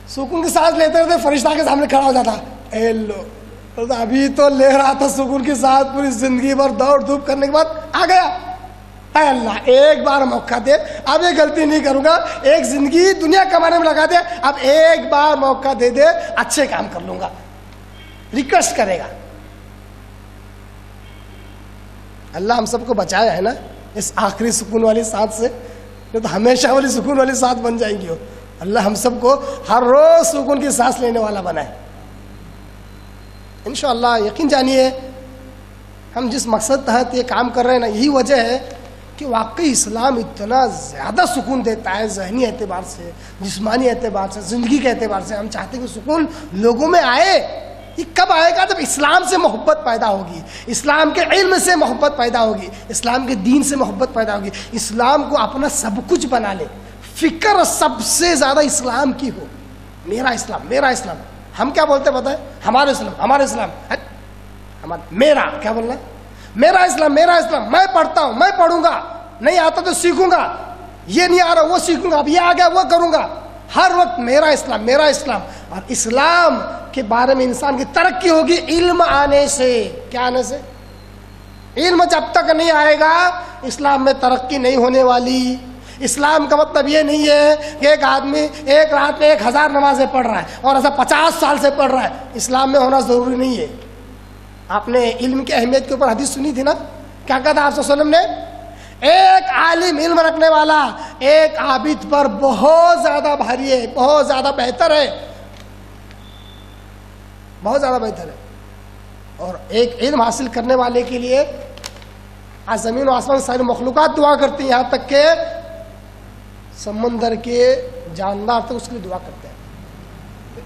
سکون کی سانس لیتے رہتے فرشتہ کے سامنے کھڑا ہو جاتا، اے لو ابھی تو لے رہا تھا سکون کی سانس، پوری زندگی بھر دوڑ دھوپ کرنے کے بعد آ گیا. اے اللہ ایک بار موقع دے، اب یہ غلطی نہیں کروں گا، ایک زندگی دنیا کمانے میں لگا دے، اب ایک بار موقع دے دے، اچھے کام کر لوں گا. ریکویسٹ کرے گا. اللہ ہم سب کو بچایا ہے نا اس آخری سکون والی سانس سے، تو ہمیشہ والی سکون والی سانس بن جائیں گی. اللہ ہم سب کو ہر روز سکون کی سانس لینے والا بنائے انشاءاللہ. یقین جانیے ہم جس مقصد تحت یہ کام کر رہے ہیں نا، یہی وجہ ہے کہ واقعی اسلام اتنا زیادہ سکون دیتا ہے، ذہنی اعتبار سے، جسمانی اعتبار سے، زندگی کے اعتبار سے. ہم چاہتے ہیں کہ سکون لوگوں میں آئے. یہ کب آئے گا؟ جب اسلام سے محبت پیدا ہوگی، اسلام کے علم سے محبت پیدا ہوگی، اسلام کے دین سے محبت پیدا ہوگی، اسلام کو اپنا سب کچھ بنا لے، فکر سب سے زیادہ اسلام کی ہو. میرا اسلام میرا اسلام. ہم کیا بولتے پتہ ہے؟ ہمارے اسلام ہمارے اسلام. میرا کیا بولنا؟ میرا اسلام میرا اسلام. میں پڑھتا ہوں، میں پڑھوں گا، نہیں آتا تو سیکھوں گا، یہ نہیں آ رہا وہ سیکھوں گا، اب یہ آ گیا وہ کروں گا. ہر وقت میرا اسلام میرا اسلام. اور اسلام کے بارے میں انسان کی ترقی ہوگی علم آنے سے. کیا آنے سے؟ علم جب تک نہیں آئے گا اسلام میں ترقی نہیں ہونے والی. اسلام کا مطلب یہ نہیں ہے کہ ایک آدمی ایک رات میں 1000 نمازیں پڑھ رہا ہے اور ایسا 50 سال سے پڑھ رہا ہے. اسلام میں ہونا ضروری نہیں ہے. آپ نے علم کی اہمیت کے اوپر حدیث سنی تھی نا, کیا کہا تھا آپ صلی اللہ علیہ وسلم نے؟ ایک عالم علم رکھنے والا ایک عابد پر بہت زیادہ بھاری ہے, بہت زیادہ بہتر ہے, بہت زیادہ بہتر ہے. اور ایک علم حاصل کرنے والے کے لیے آج زمین و آسمان ساری مخلوقات دعا کرتی ہیں, یہاں تک کہ سمندر کے جاندار تک اس کے لیے دعا کرتے ہیں.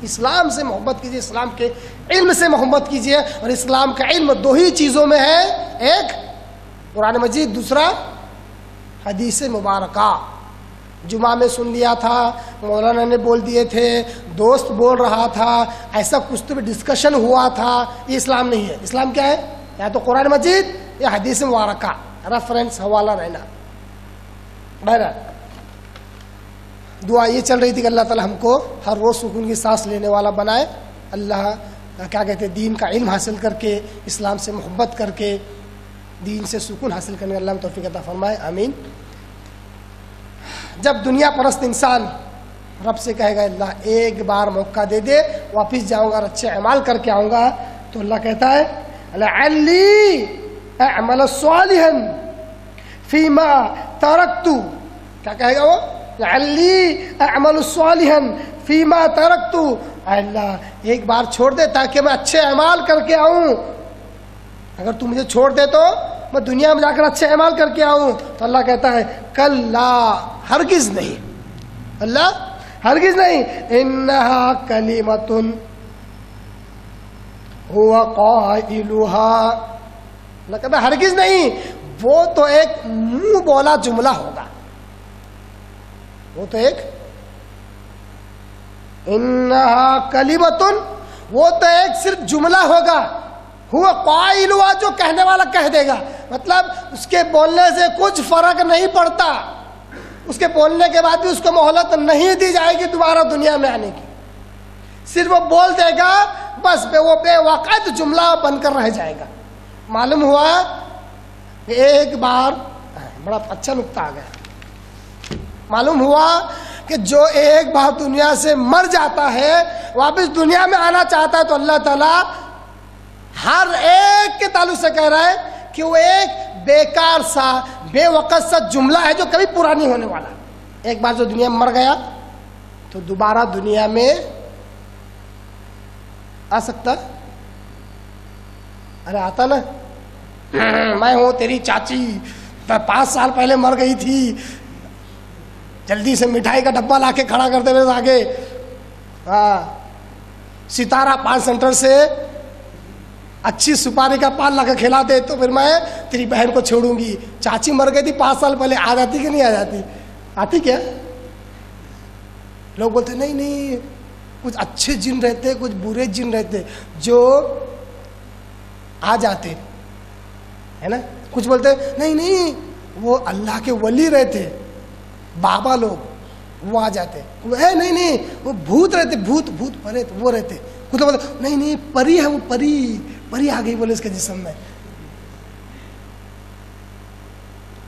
اسلام سے محبت کیجیے, اسلام کے علم سے محبت کیجیے. اور اسلام کا علم 2 ہی چیزوں میں ہے, ایک قرآن مجید, دوسرا حدیث مبارکہ. جمعہ میں سن لیا تھا, مولانا نے بول دیے تھے, دوست بول رہا تھا, ایسا کچھ تو ڈسکشن ہوا تھا, یہ اسلام نہیں ہے. اسلام کیا ہے؟ یا تو قرآن مجید یا حدیث مبارکہ, ریفرنس حوالہ رہنا. بہرحال دعا یہ چل رہی تھی کہ اللہ تعالی ہم کو ہر روز سکون کی سانس لینے والا بنائے. اللہ کیا کہتے ہیں, دین کا علم حاصل کر کے, اسلام سے محبت کر کے, دین سے سکون حاصل کرنے اللہ میں توفیق عطا فرمائے, آمین. جب دنیا پرست انسان رب سے کہے گا اللہ ایک بار موقع دے دے, واپس جاؤں گا اور اچھے اعمال کر کے آؤں گا, تو اللہ کہتا ہے لعلی اعمل صالحا فیما ترکت. کیا کہے گا وہ؟ لعلی اعمل صالحا فیما ترکت. اللہ ایک بار چھوڑ دے تاکہ میں اچھے اعمال کر کے آؤں. اگر تم مجھے چھوڑ دے تو میں دنیا میں جا کر اچھے اعمال کر کے آؤں. تو اللہ کہتا ہے کلا, ہرگز نہیں, اللہ ہرگز نہیں, انہا کلمۃ ہوا قائلها. اللہ کہتا ہے ہرگز نہیں, وہ تو ایک منہ بولا جملہ ہوگا, وہ تو ایک انہا کلمۃ, وہ تو ایک صرف جملہ ہوگا. ہوا قائلها, جو کہنے والا کہہ دے گا, مطلب اس کے بولنے سے کچھ فرق نہیں پڑتا, اس کے بولنے کے بعد بھی اس کو مہلت نہیں دی جائے گی دوبارہ دنیا میں آنے کی. صرف وہ بول دے گا, بس وہ بے وقت جملہ بن کر رہ جائے گا. معلوم ہوا کہ ایک بار, بڑا اچھا نقطہ آ گیا, معلوم ہوا کہ جو ایک بار دنیا سے مر جاتا ہے واپس دنیا میں آنا چاہتا ہے, تو اللہ تعالیٰ ہر ایک کے تعلق سے کہہ رہا ہے کہ وہ ایک بیکار سا, بے وقت سا جملہ ہے جو کبھی پورا نہیں ہونے والا. ایک بار جو دنیا میں مر گیا تو دوبارہ دنیا میں آ سکتا؟ ارے آتا نا, میں ہوں تیری چاچی, 5 سال پہلے مر گئی تھی, جلدی سے مٹھائی کا ڈبہ لا کے کھڑا کرتے میرے آگے, ہاں ستارہ پان سینٹر سے اچھی سپاری کا پان لا کے کھلا دے تو پھر میں تیری بہن کو چھوڑوں گی. چاچی مر گئی تھی 5 سال پہلے, آ جاتی کہ نہیں آ جاتی؟ آتی کیا؟ لوگ بولتے نہیں نہیں, کچھ اچھے جن رہتے, کچھ برے جن رہتے جو آ جاتے ہے نا. کچھ بولتے نہیں نہیں, وہ اللہ کے ولی رہتے, بابا لوگ وہ آ جاتے. نہیں نہیں, وہ بھوت رہتے, بھوت بھوت پرے وہ رہتے. کچھ بولتے نہیں نہیں, پری ہے, وہ پری پری آ گئی بولے اس کے جسم میں.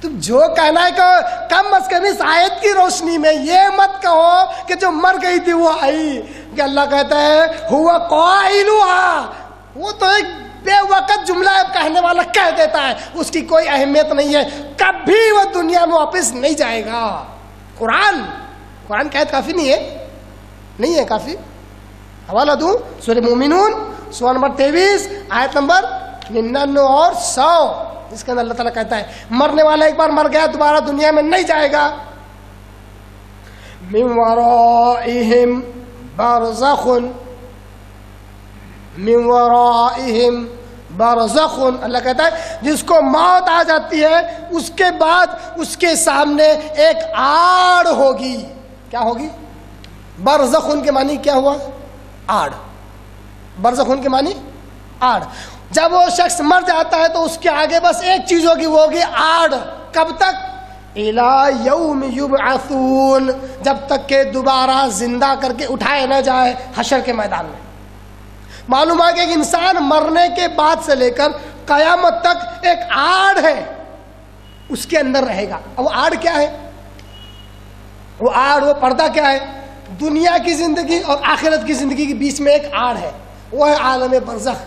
تم جو کہنا ہے کہ کم از کم اس آیت کی روشنی میں یہ مت کہو کہ جو مر گئی تھی وہ آئی. کہ اللہ کہتا ہے ہوا قائلها, وہ تو ایک بے وقت جملہ کہنے والا کہہ دیتا ہے, اس کی کوئی اہمیت نہیں ہے, کبھی وہ دنیا میں واپس نہیں جائے گا. قرآن کی آیت کافی نہیں ہے, نہیں ہے کافی. حوالہ دوں, سورہ مومنون سورہ نمبر 23 آیت نمبر 99 اور 100. اس کے اندر اللہ تعالیٰ کہتا ہے مرنے والا ایک بار مر گیا دوبارہ دنیا میں نہیں جائے گا. من ورائہم برزخ, من ورائہم برزخ, اللہ کہتا ہے جس کو موت آ جاتی ہے اس کے بعد اس کے سامنے ایک آڑ ہوگی. کیا ہوگی؟ برزخ کے معنی کیا ہوا؟ آڑ. برزخ کے معنی آڑ. جب وہ شخص مر جاتا ہے تو اس کے آگے بس ایک چیز ہوگی, وہ ہوگی آڑ. کب تک؟ الی یوم یبعثون, جب تک کہ دوبارہ زندہ کر کے اٹھائے نہ جائے حشر کے میدان میں. معلوم ہے کہ ایک انسان مرنے کے بعد سے لے کر قیامت تک ایک آڑ ہے, اس کے اندر رہے گا. اب وہ آڑ کیا ہے؟ وہ آڑ، وہ پردہ کیا ہے؟ دنیا کی زندگی اور آخرت کی زندگی کے بیچ میں ایک آڑ ہے، وہ ہے عالم برزخ.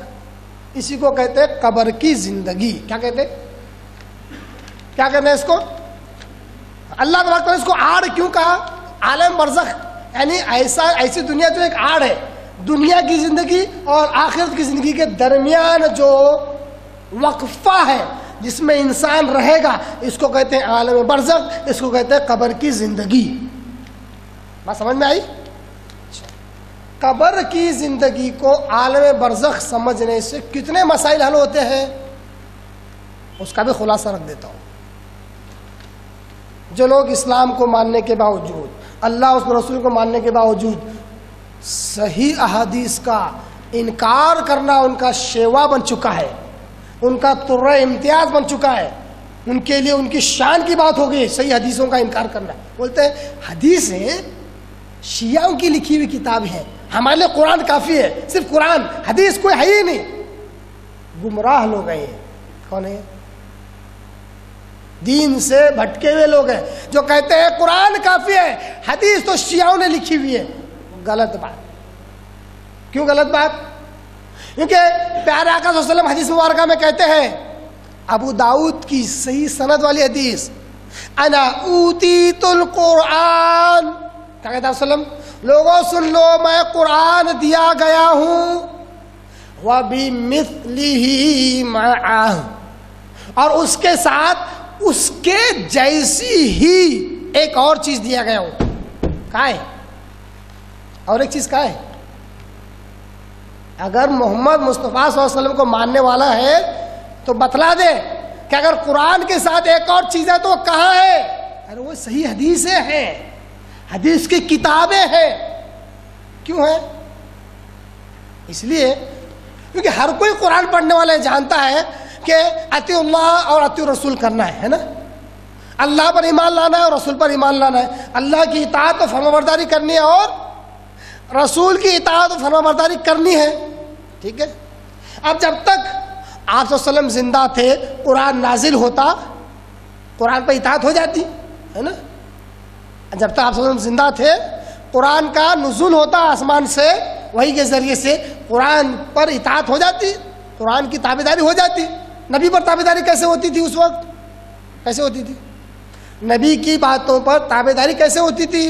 اسی کو کہتے ہیں قبر کی زندگی. کیا کہتے ہیں؟ کیا کہتے ہیں اس کو؟ اللہ تبارک نے اس کو آڑ کیوں کہا؟ عالم برزخ یعنی ایسی دنیا جو ایک آڑ ہے. دنیا کی زندگی اور آخرت کی زندگی کے درمیان جو وقفہ ہے جس میں انسان رہے گا، اس کو کہتے ہیں عالم برزخ، اس کو کہتے ہیں قبر کی زندگی. بات سمجھ میں آئی؟ قبر کی زندگی کو عالم برزخ سمجھنے سے کتنے مسائل حل ہوتے ہیں اس کا بھی خلاصہ رکھ دیتا ہوں. جو لوگ اسلام کو ماننے کے باوجود، اللہ اس کے رسول کو ماننے کے باوجود صحیح احادیث کا انکار کرنا ان کا شیوا بن چکا ہے، ان کا طرہ امتیاز بن چکا ہے، ان کے لیے ان کی شان کی بات ہو گئی صحیح حدیثوں کا انکار کرنا. بولتے ہیں حدیثیں شیعوں کی لکھی ہوئی کتاب ہے، ہمارے لیے قرآن کافی ہے، صرف قرآن، حدیث کوئی ہے ہی نہیں. گمراہ لوگ ہیں. کون ہے؟ دین سے بھٹکے ہوئے لوگ ہیں جو کہتے ہیں قرآن کافی ہے، حدیث تو شیعوں نے لکھی ہوئی ہے. غلط بات. کیوں غلط بات؟ کیونکہ پیارے آقا صلی اللہ علیہ وسلم حدیث مبارکہ میں کہتے ہیں، ابو داؤد کی صحیح سند والی حدیث، انا اوتیت القرآن. کیا کہتا ہے وسلم؟ لوگوں سن لو، میں قرآن دیا گیا ہوں، وَبِمِثْلِهِ مَعَهُ، اور اس کے ساتھ اس کے جیسی ہی ایک اور چیز دیا گیا ہوں. کہاں ہے؟ اور ایک چیز کہاں ہے؟ اگر محمد مصطفیٰ صلی اللہ علیہ وسلم کو ماننے والا ہے تو بتلا دے کہ اگر قرآن کے ساتھ ایک اور چیز ہے تو وہ کہاں ہے؟ ارے وہ صحیح حدیثیں ہیں، حدیث کی کتابیں ہیں. کیوں ہے؟ اس لیے کیونکہ ہر کوئی قرآن پڑھنے والا جانتا ہے کہ اطیع اللہ اور اطیع رسول کرنا ہے نا. اللہ پر ایمان لانا ہے اور رسول پر ایمان لانا ہے. اللہ کی اطاعت و فرمانبرداری کرنی ہے اور رسول کی اطاعت و فرمانبرداری کرنی ہے. ٹھیک ہے. اب جب تک آپ صلی اللہ علیہ وسلم زندہ تھے قرآن نازل ہوتا، قرآن پر اطاعت ہو جاتی ہے نا. جب تک آپ صلی اللہ علیہ وسلم زندہ تھے قرآن کا نزول ہوتا آسمان سے، وحی کے ذریعے سے قرآن پر اطاعت ہو جاتی، قرآن کی تابعداری ہو جاتی. نبی پر تابعداری کیسے ہوتی تھی اس وقت؟ کیسے ہوتی تھی؟ نبی کی باتوں پر تابعداری کیسے ہوتی تھی؟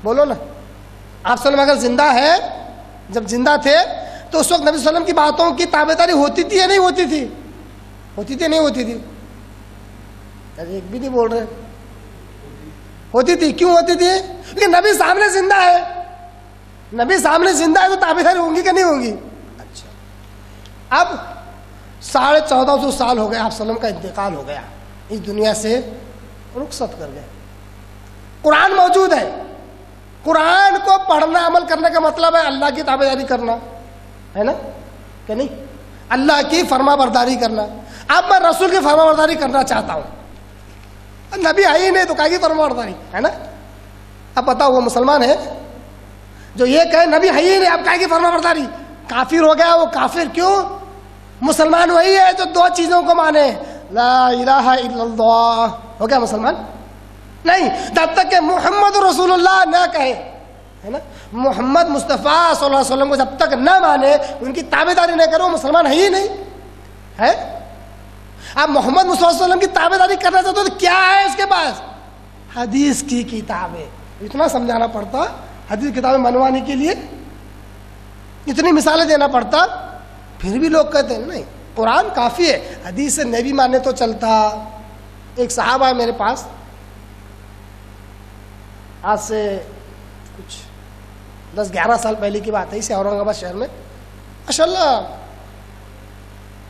بولو نا. آپ صلی اللہ علیہ وسلم اگر زندہ ہے، جب زندہ تھے تو اس وقت نبی صلی اللہ علیہ وسلم کی باتوں کی تابعداری ہوتی تھی یا نہیں ہوتی تھی؟ ہوتی تھی نہیں ہوتی تھی؟ ایک بھی نہیں بول رہے. ہوتی تھی. کیوں ہوتی تھی؟ کیونکہ نبی سامنے زندہ ہے. نبی سامنے زندہ ہے تو تابعداری ہوں گی کہ نہیں ہوں گی؟ اچھا. اب 1450 سال ہو گئے آپ صلی اللہ علیہ وسلم کا انتقال ہو گیا، اس دنیا سے رخصت کر گئے. قرآن موجود ہے. قرآن کو پڑھنا عمل کرنے کا مطلب ہے اللہ کی تابعداری کرنا ہے نا کہ نہیں؟ اللہ کی فرما برداری کرنا. اب میں رسول کی فرما برداری کرنا چاہتا ہوں. نبی ہے ہی نہیں تو کی فرما برداری ہے نا. اب بتاؤ وہ مسلمان ہے جو یہ کہے نبی ہے ہی نہیں اب کی فرما برداری؟ کافر ہو گیا وہ. کافر کیوں؟ مسلمان وہی ہے جو دو چیزوں کو مانے، لا الہ الا اللہ. ہو گیا مسلمان؟ نہیں، جب تک کہ محمد رسول اللہ نہ کہے ہے نا، محمد مصطفیٰ صلی اللہ علیہ وسلم کو جب تک نہ مانے، ان کی تابعداری نہ کرو، مسلمان ہے ہی نہیں ہے. آپ محمد مصطفیٰ صلی اللہ علیہ وسلم کی تابعداری کرنا چاہتے ہو تو کیا ہے اس کے پاس؟ حدیث کی کتابیں. اتنا سمجھانا پڑتا حدیث کتابیں منوانے کے لیے، اتنی مثالیں دینا پڑتا. پھر بھی لوگ کہتے ہیں نہیں قرآن کافی ہے، حدیث سے نبی ماننے تو چلتا. ایک صحابہ ہے میرے پاس، آج سے کچھ 10-11 سال پہلے کی بات ہے، اسے اورنگ آباد شہر میں ماشاء اللہ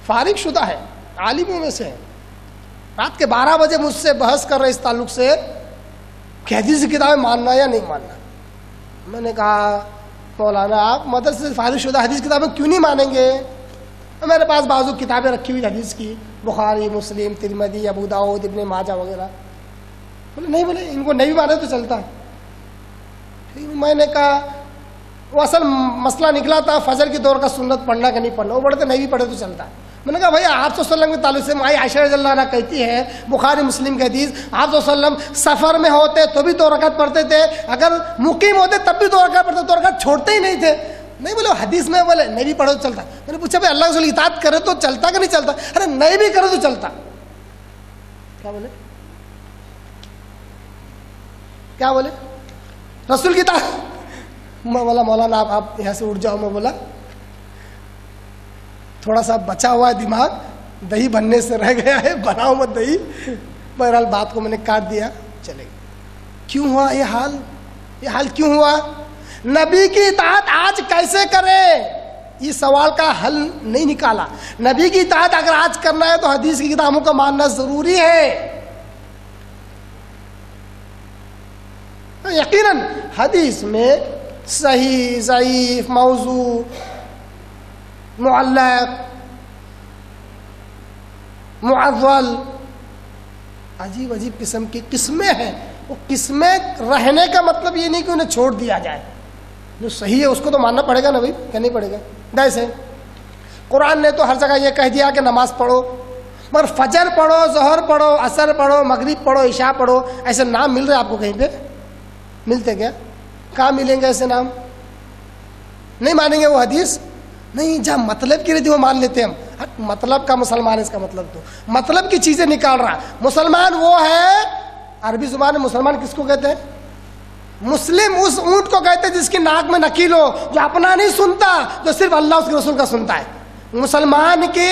فارغ شدہ ہے، عالموں میں سے. رات کے 12 بجے مجھ سے بحث کر رہے اس تعلق سے کہ حدیث کی کتابیں ماننا یا نہیں ماننا. میں نے کہا مولانا آپ مدرسے سے فارغ شدہ حدیث کتابیں کیوں نہیں مانیں گے؟ میرے پاس بعض کتابیں رکھی ہوئی حدیث کی، بخاری، مسلم، ترمذی، ابو داؤد، ابن ماجہ وغیرہ. بولے نہیں، بولے ان کو نہیں مانے تو چلتا. میں نے کہا وہ اصل مسئلہ نکلا تھا فجر کی دور کا سنت پڑھنا کہ نہیں پڑھنا. وہ پڑھتے نہیں بھی پڑھے تو چلتا. میں نے کہا بھائی آپ صلی اللہ علیہ وسلم کے تعلق سے مائی عائشہ رضی اللہ عنہ کہتی ہے، بخاری مسلم کی حدیث، آپ صلی اللہ علیہ وسلم سفر میں ہوتے تو بھی 2 رکعت پڑھتے تھے، اگر مقیم ہوتے تب بھی 2 رکعت پڑھتے، 2 رکعت چھوڑتے ہی نہیں تھے. نہیں بولے حدیث میں بولے نہیں بھی پڑھو تو چلتا. میں نے پوچھا بھائی اللہ کے رسول اطاعت کرے تو چلتا کہ نہیں چلتا؟ ارے نہیں بھی کرے تو چلتا. کیا بولے؟ کیا بولے؟ رسول کی اطاعت. میں بولا مولانا آپ یہاں سے اٹھ جاؤ. میں بولا تھوڑا سا بچا ہوا ہے دماغ، دہی بننے سے رہ گیا ہے، بناؤ مت دہی. بہرحال بات کو میں نے کاٹ دیا، چلے گئے. کیوں ہوا یہ حال؟ یہ حال کیوں ہوا؟ نبی کی اطاعت آج کیسے کریں؟ یہ سوال کا حل نہیں نکالا. نبی کی اطاعت اگر آج کرنا ہے تو حدیث کی کتابوں کا ماننا ضروری ہے. یقیناً حدیث میں صحیح، ضعیف، موضوع، معلق، معول، عجیب عجیب قسم کی قسمیں ہیں. وہ قسمیں رہنے کا مطلب یہ نہیں کہ انہیں چھوڑ دیا جائے. جو صحیح ہے اس کو تو ماننا پڑے گا نا بھائی، کیا نہیں پڑے گا؟ جیسے قرآن نے تو ہر جگہ یہ کہہ دیا کہ نماز پڑھو، مگر فجر پڑھو، ظہر پڑھو، عصر پڑھو، مغرب پڑھو، عشاء پڑھو، ایسے نام مل رہے آپ کو کہیں پہ؟ ملتے کیا؟ کہاں ملیں گے ایسے نام؟ نہیں مانیں گے وہ حدیث؟ نہیں، جہاں مطلب کی رہتی وہ مان لیتے ہم. مطلب کا مسلمان، اس کا مطلب تو مطلب کی چیزیں نکال رہا. مسلمان وہ ہے، عربی زبان میں مسلمان کس کو کہتے ہیں؟ مسلم اس اونٹ کو کہتے ہیں جس کی ناک میں نکیل ہو، جو اپنا نہیں سنتا، جو صرف اللہ اس کے رسول کا سنتا ہے. مسلمان کے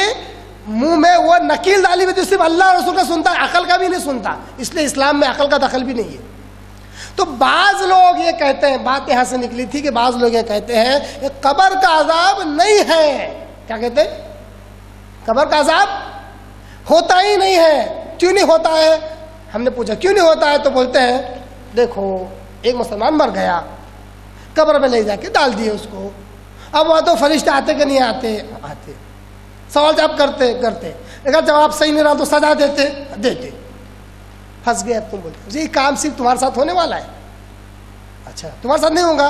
منہ میں وہ نکیل ڈالی ہوئی جو صرف اللہ اور رسول کا سنتا ہے، عقل کا بھی نہیں سنتا. اس لیے اسلام میں عقل کا دخل بھی نہیں ہے. تو بعض لوگ یہ کہتے ہیں، بات یہاں سے نکلی تھی کہ بعض لوگ یہ کہتے ہیں کہ قبر کا عذاب نہیں ہے. کیا کہتے ہیں؟ قبر کا عذاب ہوتا ہی نہیں ہے. کیوں نہیں ہوتا ہے؟ ہم نے پوچھا کیوں نہیں ہوتا ہے تو بولتے ہیں دیکھو ایک مسلمان مر گیا، قبر میں لے جا کے ڈال دیے اس کو، اب وہ تو فرشتے آتے کہ نہیں آتے؟ آتے. سوال جواب کرتے اگر جواب صحیح نہیں رہا تو سزا دیتے. پھنس گئے. اب تم بولتے یہ کام صرف تمہارے ساتھ ہونے والا ہے. اچھا تمہارے ساتھ نہیں ہوگا؟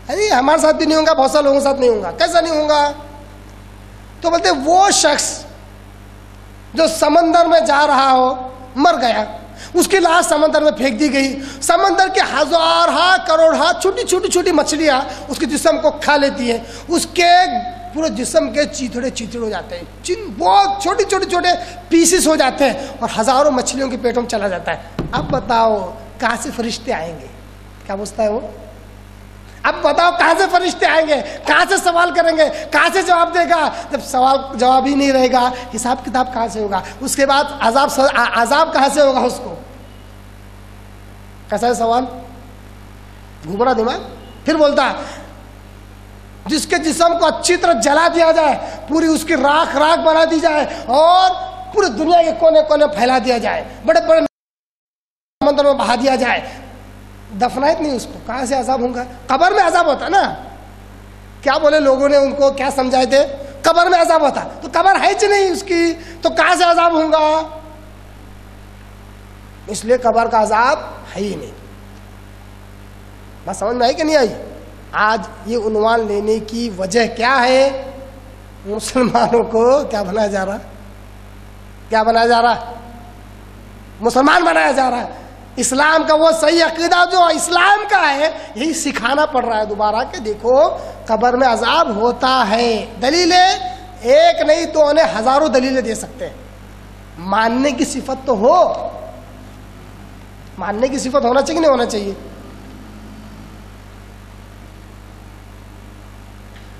ارے ہمارے ساتھ بھی نہیں ہوگا، بہت سارے لوگوں کے ساتھ نہیں ہوگا. کیسا نہیں ہوگا؟ تو بولتے وہ شخص جو سمندر میں جا رہا ہو، مر گیا، اس کی لاش سمندر میں پھینک دی گئی، سمندر کے ہزارہا کروڑہا چھوٹی چھوٹی چھوٹی مچھلیاں اس کے جسم کو کھا لیتی ہیں، اس کے پورے جسم کے چیتڑے ہو جاتے ہیں، بہت چھوٹے چھوٹے پیسز ہو جاتے ہیں اور ہزاروں مچھلیوں کے پیٹوں میں چلا جاتا ہے. اب بتاؤ کہاں سے فرشتے آئیں گے؟ کیا پوچھتا ہے وہ؟ اب بتاؤ کہاں سے فرشتے آئیں گے؟ کہاں سے سوال کریں گے؟ کہاں سے جواب دے گا؟ جب سوال جواب ہی نہیں رہے گا، حساب کتاب کہاں سے ہوگا؟ اس کے بعد عذاب کہاں سے ہوگا اس کو؟ کیسا ہے سوال؟ گھوم رہا دماغ. پھر بولتا جس کے جسم کو اچھی طرح جلا دیا جائے، پوری اس کی راکھ بنا دی جائے اور پورے دنیا کے کونے کونے پھیلا دیا جائے، بڑے بڑے سمندر میں بہا دیا جائے، دفنائت نہیں اس کو، کہاں سے عذاب ہوگا؟ قبر میں عذاب ہوتا نا. کیا بولے لوگوں نے ان کو کیا سمجھائے تھے؟ قبر میں عذاب ہوتا. تو قبر ہے ہی نہیں اس کی، تو کہاں سے عذاب ہوگا؟ اس لیے قبر کا عذاب ہے ہی نہیں. بات سمجھ میں آئی کہ نہیں آئی؟ آج یہ عنوان لینے کی وجہ کیا ہے؟ مسلمانوں کو کیا بنایا جا رہا؟ کیا بنایا جا رہا؟ مسلمان بنایا جا رہا ہے. اسلام کا وہ صحیح عقیدہ جو اسلام کا ہے یہی سکھانا پڑ رہا ہے دوبارہ کہ دیکھو قبر میں عذاب ہوتا ہے. دلیلیں ایک نہیں تو انہیں ہزاروں دلیلیں دے سکتے ہیں. ماننے کی صفت تو ہو، ماننے کی صفت ہونا چاہیے نہیں ہونا چاہیے؟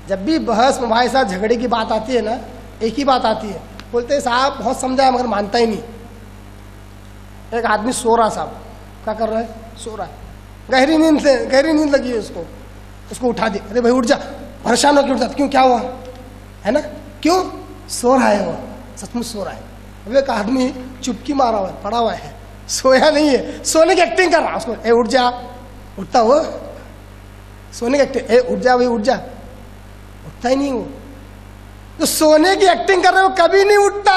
جب بھی بحث مباحثہ جھگڑے کی بات آتی ہے نا، ایک ہی بات آتی ہے، بولتے ہیں صاحب بہت سمجھا مگر مانتا ہی نہیں. ایک آدمی سو رہا، صاحب کیا کر رہا ہے؟ سو رہا ہے، گہری نیند لگی ہے اس کو اٹھا دی. ارے بھائی اٹھ جا، پریشان ہو کے اٹھ جاتا. کیوں؟ کیا ہوا ہے نا؟ کیوں؟ سو رہا ہے، وہ سچ مچ سو رہا ہے. اب ایک آدمی چپکی مارا ہوا ہے، پڑا ہوا ہے، سویا نہیں ہے، سونے کی ایکٹنگ کر رہا. اس کو اے اٹھ جا، اٹھتا وہ سونے کی ایکٹنگ، اے اٹھ جا بھائی اٹھ جا، اٹھتا ہی نہیں. وہ جو سونے کی ایکٹنگ کر رہے وہ کبھی نہیں اٹھتا.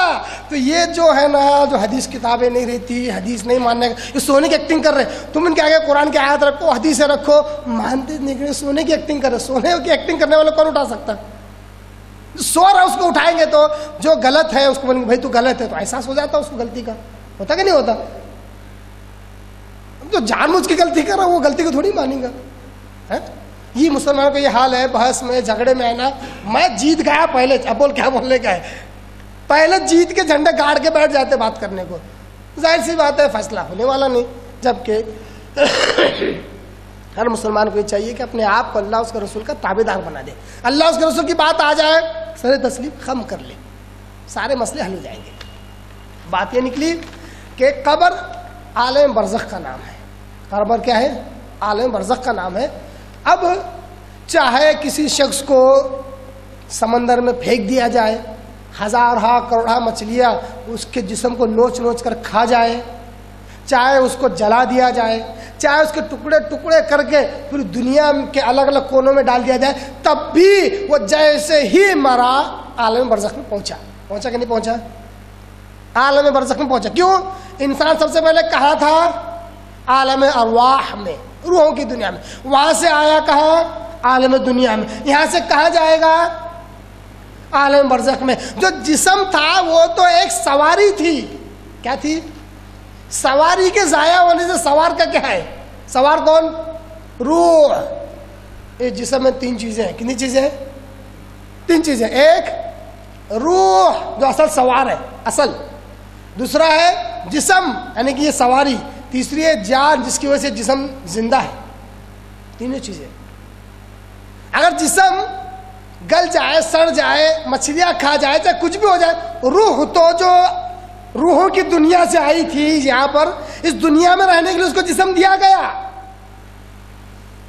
تو یہ جو ہے نا، جو حدیث کتابیں نہیں رہتی، حدیث نہیں ماننے کا، یہ سونے کی ایکٹنگ کر رہے. تم ان کے آگے قرآن کی آیت رکھو، حدیثیں رکھو، مانتے نہیں، سونے کی ایکٹنگ کر رہے. سونے کی ایکٹنگ کرنے والا کون اٹھا سکتا؟ سو رہا اس کو اٹھائیں گے تو جو غلط ہے اس کو بولیں گے بھائی تو غلط ہے، تو احساس ہو جاتا اس کو غلطی کا، ہوتا کہ نہیں ہوتا؟ جو جان مجھ کی غلطی کر رہا وہ غلطی کو تھوڑی مانیں گا. یہ مسلمانوں کا یہ حال ہے، بحث میں جھگڑے میں ہے نا، میں جیت گیا پہلے، اب بول کیا بولنے کا ہے، پہلے جیت کے جھنڈے گاڑ کے بیٹھ جاتے بات کرنے کو. ظاہر سی بات ہے فیصلہ ہونے والا نہیں. جبکہ ہر مسلمان کو یہ چاہیے کہ اپنے آپ کو اللہ اس کے رسول کا تابع دار بنا دے. اللہ اس کے رسول کی بات آ جائے سر تسلیم خم کر لے، سارے مسئلے حل ہو جائیں گے. بات یہ نکلی کہ قبر عالم برزخ کا نام ہے. قبر کیا ہے؟ عالم برزخ کا نام ہے. اب چاہے کسی شخص کو سمندر میں پھینک دیا جائے، ہزارہ کروڑہ مچھلیاں اس کے جسم کو نوچ نوچ کر کھا جائے، چاہے اس کو جلا دیا جائے، چاہے اس کے ٹکڑے ٹکڑے کر کے پوری دنیا کے الگ الگ کونوں میں ڈال دیا جائے، تب بھی وہ جیسے ہی مرا عالم برزخ میں پہنچا کہ نہیں پہنچا؟ عالم برزخ میں پہنچا. کیوں؟ انسان سب سے پہلے کہاں تھا؟ عالم ارواح میں، روحوں کی دنیا میں. وہاں سے آیا کہاں؟ عالم دنیا میں. یہاں سے کہاں جائے گا؟ عالم برزخ میں. جو جسم تھا وہ تو ایک سواری تھی. کیا تھی؟ سواری کے ضائع ہونے سے سوار کا کیا ہے؟ سوار کون؟ روح. اس جسم میں تین چیزیں ہیں. کتنی چیزیں ہیں؟ تین چیزیں. ایک روح جو اصل سوار ہے، اصل. دوسرا ہے جسم یعنی کہ یہ سواری. تیسری ہے جان جس کی وجہ سے جسم زندہ ہے. تینوں چیزیں. اگر جسم گل جائے، سڑ جائے، مچھلیاں کھا جائے، چاہے کچھ بھی ہو جائے، روح تو جو روحوں کی دنیا سے آئی تھی یہاں پر اس دنیا میں رہنے کے لیے اس کو جسم دیا گیا.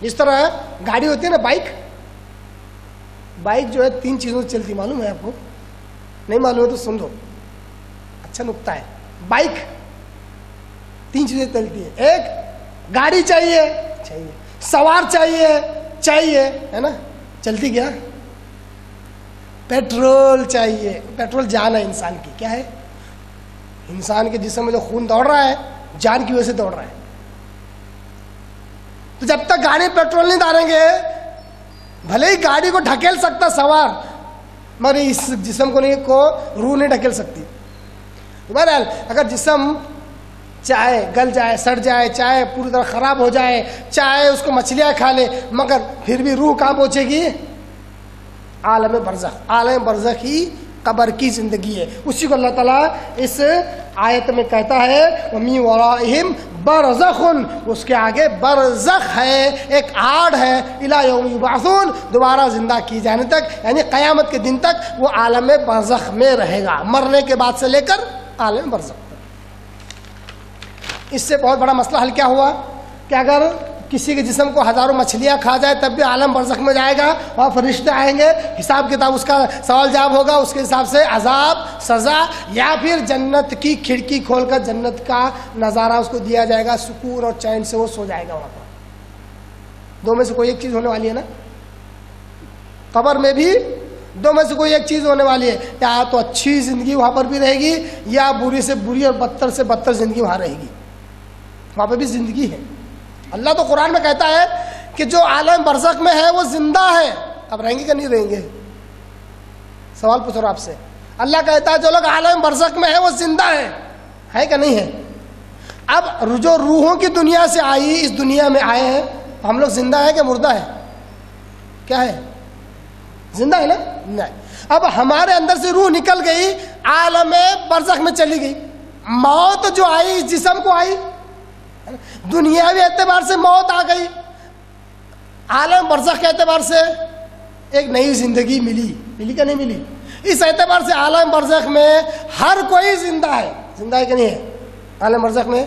جس طرح گاڑی ہوتی ہے نا، بائک جو ہے تین چیزوں سے چلتی. معلوم ہے آپ کو؟ نہیں معلوم ہے تو سن لو، اچھا نکتہ ہے. بائک تین چیزیں چلتی ہے. ایک گاڑی چاہیے، سوار چاہیے ہے نا. چلتی کیا؟ پیٹرول چاہیے. پیٹرول جان ہے انسان کی. کیا ہے؟ انسان کے جسم میں جو خون دوڑ رہا ہے جان کی وجہ سے دوڑ رہا ہے. تو جب تک گاڑی پیٹرول نہیں ڈالیں گے، بھلے ہی گاڑی کو ڈھکیل سکتا سوار، مگر اس جسم کو نہیں، کو روح نہیں ڈھکیل سکتی. بہرحال اگر جسم چاہے گل جائے، سڑ جائے، چاہے پوری طرح خراب ہو جائے، چاہے اس کو مچھلیاں کھا لے، مگر پھر بھی روح کہاں پہنچے گی؟ عالم برزخ. عالم برزخ ہی قبر کی زندگی ہے. اسی کو اللہ تعالیٰ اس آیت میں کہتا ہے وَمِن وَرَائِهِمْ بَرْزَخٌ، اس کے آگے برزخ ہے، ایک آڑ ہے، اِلَىٰ يَوْمِ يُبْعَثُونَ، دوبارہ زندہ کی جانے تک، یعنی قیامت کے دن تک وہ عالم برزخ میں رہے گا، مرنے کے بعد سے لے کر عالم برزخ. اس سے بہت بڑا مسئلہ حل کیا ہوا کہ اگر کسی کے جسم کو ہزاروں مچھلیاں کھا جائے تب بھی عالم برزخ میں جائے گا، وہاں فرشتے آئیں گے، حساب کتاب اس کا سوال جواب ہوگا، اس کے حساب سے عذاب سزا، یا پھر جنت کی کھڑکی کھول کر جنت کا نظارہ اس کو دیا جائے گا، سکون اور چین سے وہ سو جائے گا وہاں پر. دو میں سے کوئی ایک چیز ہونے والی ہے نا. قبر میں بھی دو میں سے کوئی ایک چیز ہونے والی ہے، یا تو اچھی زندگی وہاں پر بھی رہے گی، یا بری سے بری اور بدتر سے بدتر زندگی وہاں رہے گی. وہاں پہ بھی زندگی ہے. اللہ تو قرآن میں کہتا ہے کہ جو عالم برزخ میں ہے وہ زندہ ہے. اب رہیں گے کہ نہیں رہیں گے؟ سوال پوچھ رہا آپ سے. اللہ کہتا ہے جو لوگ عالم برزخ میں ہے وہ زندہ ہے کہ نہیں ہے؟ اب جو روحوں کی دنیا سے آئی اس دنیا میں آئے ہیں، ہم لوگ زندہ ہیں کہ مردہ ہے؟ کیا ہے؟ زندہ ہے نا؟ نہیں. اب ہمارے اندر سے روح نکل گئی، عالم برزخ میں چلی گئی. موت جو آئی اس جسم کو آئی، دنیاوی اعتبار سے موت آ گئی، عالم برزخ کے اعتبار سے ایک نئی زندگی ملی کہ نہیں ملی؟ اس اعتبار سے عالم برزخ میں ہر کوئی زندہ ہے. زندہ ہے کہ نہیں ہے عالم برزخ میں؟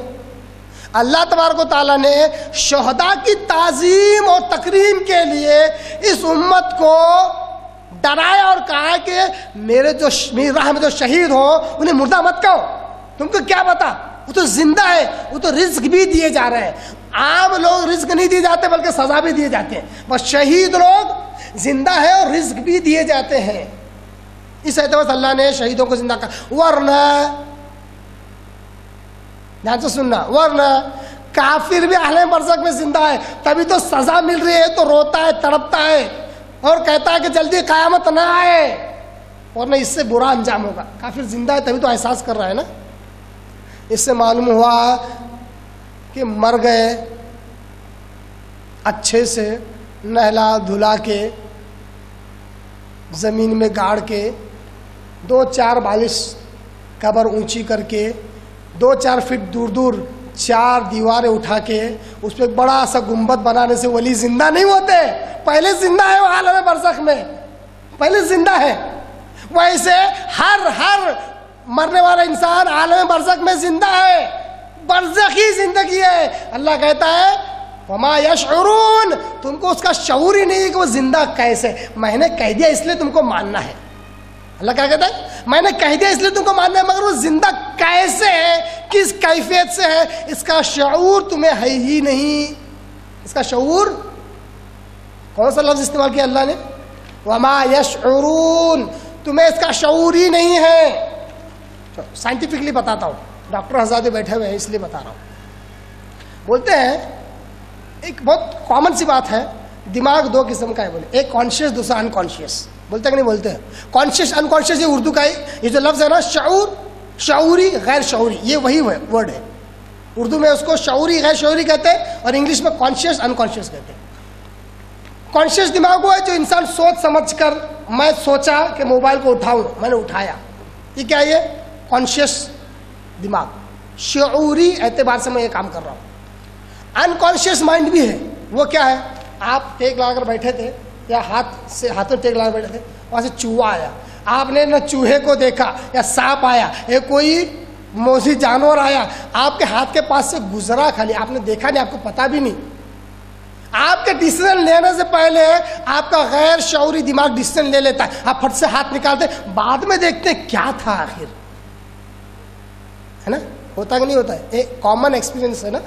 اللہ تبارک و تعالیٰ نے شہداء کی تعظیم اور تکریم کے لیے اس امت کو ڈرایا اور کہا کہ میری راہ میں جو شہید ہو انہیں مردہ مت کہو. تم کو کیا پتا، وہ تو زندہ ہے، وہ تو رزق بھی دیے جا رہے ہیں. عام لوگ رزق نہیں دیے جاتے بلکہ سزا بھی دیے جاتے ہیں، بس شہید لوگ زندہ ہے اور رزق بھی دیے جاتے ہیں. اس اعتبار سے اللہ نے شہیدوں کو زندہ کہا. ورنہ دھیان سے سننا، ورنہ کافر بھی عالم برزخ میں زندہ ہے، تبھی تو سزا مل رہی ہے تو روتا ہے، تڑپتا ہے اور کہتا ہے کہ جلدی قیامت نہ آئے. ورنہ اس سے برا انجام ہوگا. کافر زندہ ہے تبھی تو احساس کر رہا ہے نا. اس سے معلوم ہوا کہ مر گئے, اچھے سے نہلا دھلا کے زمین میں گاڑ کے 2-4 بالش قبر اونچی کر کے 2-4 فٹ دور دور 4 دیواریں اٹھا کے اس پہ ایک بڑا سا گنبد بنانے سے ولی زندہ نہیں ہوتے. پہلے زندہ ہے وہ عالم برزخ میں, پہلے زندہ ہے. ویسے ہر مرنے والا انسان عالم برزخ میں زندہ ہے, برزخی زندگی ہے. اللہ کہتا ہے وما یشعرون, تم کو اس کا شعور ہی نہیں ہے کہ وہ زندہ کیسے. میں نے کہہ دیا اس لیے تم کو ماننا ہے. اللہ کیا کہتا ہے, میں نے کہہ دیا اس لیے تم کو ماننا ہے, مگر وہ زندہ کیسے ہے, کس کیفیت سے ہے, اس کا شعور تمہیں ہے ہی نہیں. اس کا شعور, کون سا لفظ استعمال کیا اللہ نے, وما یشعرون, تمہیں اس کا شعور ہی نہیں ہے. سائنٹیفکلی بتاتا ہوں, ڈاکٹر حضرات بیٹھے ہوئے ہیں اس لیے بتا رہا ہوں. بولتے ہیں ایک بہت کامن سی بات ہے, دماغ 2 قسم کا ہے. بولے ایک کانشیس, دوسرا انکانشیس. بولتے کہ نہیں بولتے ہیں کانشیس انکانشیس, یہ اردو کا ہے. یہ جو لفظ ہے نا شعور, شعوری غیر شعوری, یہ وہی ورڈ ہے. اردو میں اس کو شعوری غیر شعوری کہتے ہیں اور انگلش میں کانشیس انکانشیس کہتے ہیں. کانشیس دماغ وہ ہے جو انسان سوچ سمجھ کر, میں سوچا کہ موبائل کو اٹھاؤں, میں نے اٹھایا, یہ کیا ہے, یہ کانشیس دماغ. شعوری اعتبار سے میں یہ کام کر رہا ہوں. انکانشیس مائنڈ بھی ہے, وہ کیا ہے, آپ ٹیک لگا کر بیٹھے تھے یا ہاتھ میں ٹیک لگا کر بیٹھے تھے, وہاں سے چوہا آیا, آپ نے نہ چوہے کو دیکھا, یا سانپ آیا, یا کوئی موذی جانور آیا, آپ کے ہاتھ کے پاس سے گزرا, خالی آپ نے دیکھا نہیں, آپ کو پتا بھی نہیں. آپ کے ڈیسیزن لینے سے پہلے آپ کا غیر شعوری دماغ ڈیسیزن لے لیتا ہے. آپ پھٹ سے ہاتھ نکالتے, بعد میں دیکھتے کیا تھا آخر, ہے نا. ہوتا کہ نہیں ہوتا ہے, ایک کامن ایکسپیرینس ہے نا.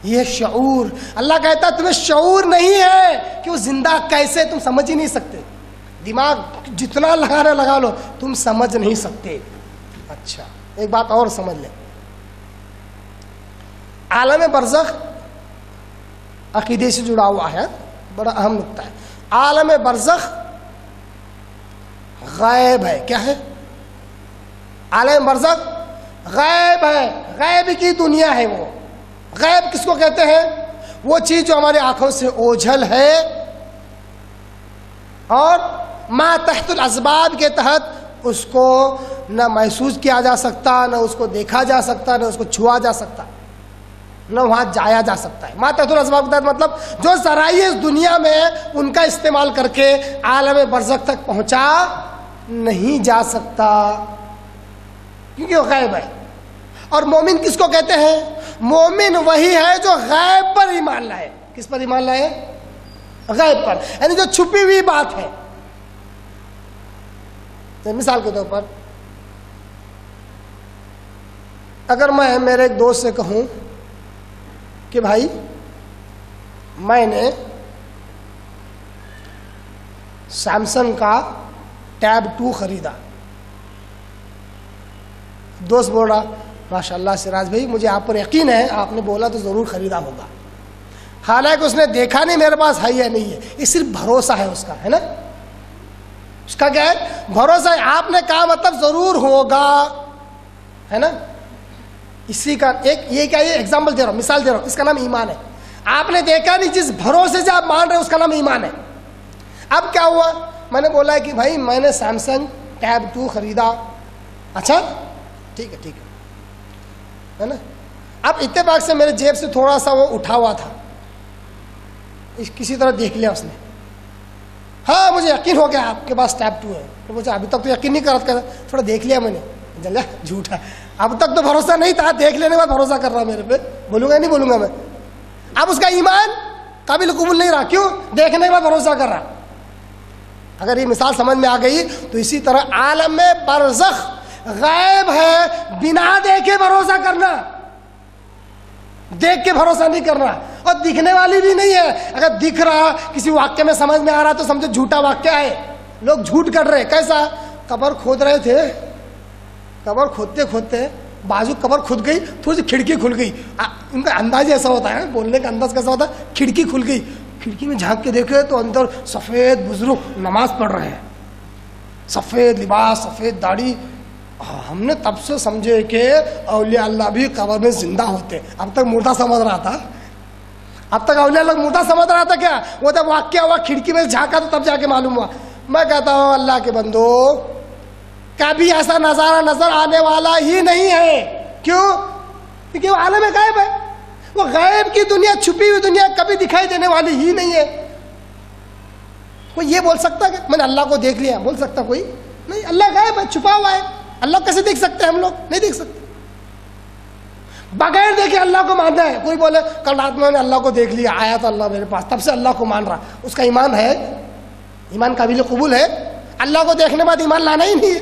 یہ شعور, اللہ کہتا تمہیں شعور نہیں ہے کہ وہ زندہ کیسے, تم سمجھ ہی نہیں سکتے. دماغ جتنا لگانا لگا لو, تم سمجھ نہیں سکتے. اچھا ایک بات اور سمجھ لیں, عالم برزخ عقیدے سے جڑا ہوا ہے, بڑا اہم نقطہ ہے. عالم برزخ غیب ہے. کیا ہے عالم برزخ؟ غیب ہے, غیب کی دنیا ہے. وہ غیب کس کو کہتے ہیں, وہ چیز جو ہماری آنکھوں سے اوجھل ہے اور ما تحت الاسباب کے تحت اس کو نہ محسوس کیا جا سکتا, نہ اس کو دیکھا جا سکتا, نہ اس کو چھوا جا سکتا, نہ وہاں جایا جا سکتا ہے. ما تحت الاسباب کے تحت مطلب جو ذرائع اس دنیا میں ان کا استعمال کر کے عالم برزخ تک پہنچا نہیں جا سکتا, کیونکہ وہ غیب ہے. اور مومن کس کو کہتے ہیں, مومن وہی ہے جو غیب پر ایمان لائے. کس پر ایمان لائے, غیب پر, یعنی جو چھپی ہوئی بات ہے. مثال کے طور پر اگر میں میرے ایک دوست سے کہوں کہ بھائی میں نے سیمسنگ کا ٹیب 2 خریدا, دوست بول رہا ماشاء اللہ سراج بھائی مجھے آپ پر یقین ہے, آپ نے بولا تو ضرور خریدا ہوگا. حالانکہ اس نے دیکھا نہیں میرے پاس ہے یا نہیں ہے, یہ صرف بھروسہ ہے اس کا, ہے نا. اس کا کیا ہے, بھروسہ ہے. آپ نے کہا مطلب ضرور ہوگا, ہے نا. اسی کا ایک یہ کیا, یہ ایگزامپل دے رہا ہوں, مثال دے رہا ہوں, اس کا نام ایمان ہے. آپ نے دیکھا نہیں, جس بھروسے سے آپ مان رہے اس کا نام ایمان ہے. اب کیا ہوا, میں نے بولا کہ بھائی میں نے سیمسنگ ٹیب 2 خریدا. اچھا ٹھیک ہے, ٹھیک ہے نا. اب اتفاق سے میرے جیب سے تھوڑا سا وہ اٹھا ہوا تھا, کسی طرح دیکھ لیا اس نے, ہاں مجھے یقین ہو گیا آپ کے پاس ٹیب 2 ہے. تو مجھے ابھی تک تو یقین نہیں کر رہا, تھوڑا دیکھ لیا میں نے, جلا جھوٹا, اب تک تو بھروسہ نہیں تھا, دیکھ لینے کے بعد بھروسہ کر رہا میرے پہ, بولوں گا نہیں بولوں گا میں. اب اس کا ایمان قابل قبول نہیں رہا, کیوں, دیکھنے کے بعد بھروسہ کر رہا. اگر یہ مثال سمجھ میں آ گئی تو اسی طرح عالم میں برزخ غیب ہے, بنا دیکھے بھروسہ کرنا, دیکھ کے بھروسہ نہیں کرنا, اور دکھنے والی بھی نہیں ہے. اگر دکھ رہا کسی واقعے میں سمجھ میں آ رہا تو سمجھو جھوٹا واقعہ ہے, لوگ جھوٹ کر رہے. کیسا, قبر کھود رہے تھے, قبر کھودتے کھودتے بازو قبر کھد گئی, تھوڑی سی کھڑکی کھل گئی. ان کا انداز ایسا ہوتا ہے, بولنے کا انداز کیسا ہوتا ہے, کھڑکی کھل گئی, کھڑکی میں جھانک کے دیکھے تو اندر سفید بزرگ نماز پڑھ رہے ہیں. سفید لباس سفید داڑھی. ہم نے تب سے سمجھے کہ اولیاء اللہ بھی قبر میں زندہ ہوتے. اب تک مردہ سمجھ رہا تھا, اب تک اولیاء اللہ مردہ سمجھ رہا تھا. کیا وہ جب واقعہ ہوا کھڑکی میں جھانکا تو تب جا کے معلوم ہوا. میں کہتا ہوں اللہ کے بندو کبھی ایسا نظارہ نظر آنے والا ہی نہیں ہے. کیوں؟ کیونکہ وہ عالم غیب ہے. وہ غیب کی دنیا, چھپی ہوئی دنیا کبھی دکھائی دینے والی ہی نہیں ہے. کوئی یہ بول سکتا کہ میں نے اللہ کو دیکھ لیا؟ بول سکتا کوئی نہیں. اللہ غیب ہے, چھپا ہوا ہے. اللہ کیسے دیکھ سکتے ہیں؟ ہم لوگ نہیں دیکھ سکتے. بغیر دیکھے اللہ کو ماننا ہے. کوئی بولے کل رات میں نے اللہ کو دیکھ لیا, آیا تو اللہ میرے پاس, تب سے اللہ کو مان رہا, اس کا ایمان ہے؟ ایمان قابل قبول ہے؟ اللہ کو دیکھنے بعد ایمان لانا ہی نہیں ہے,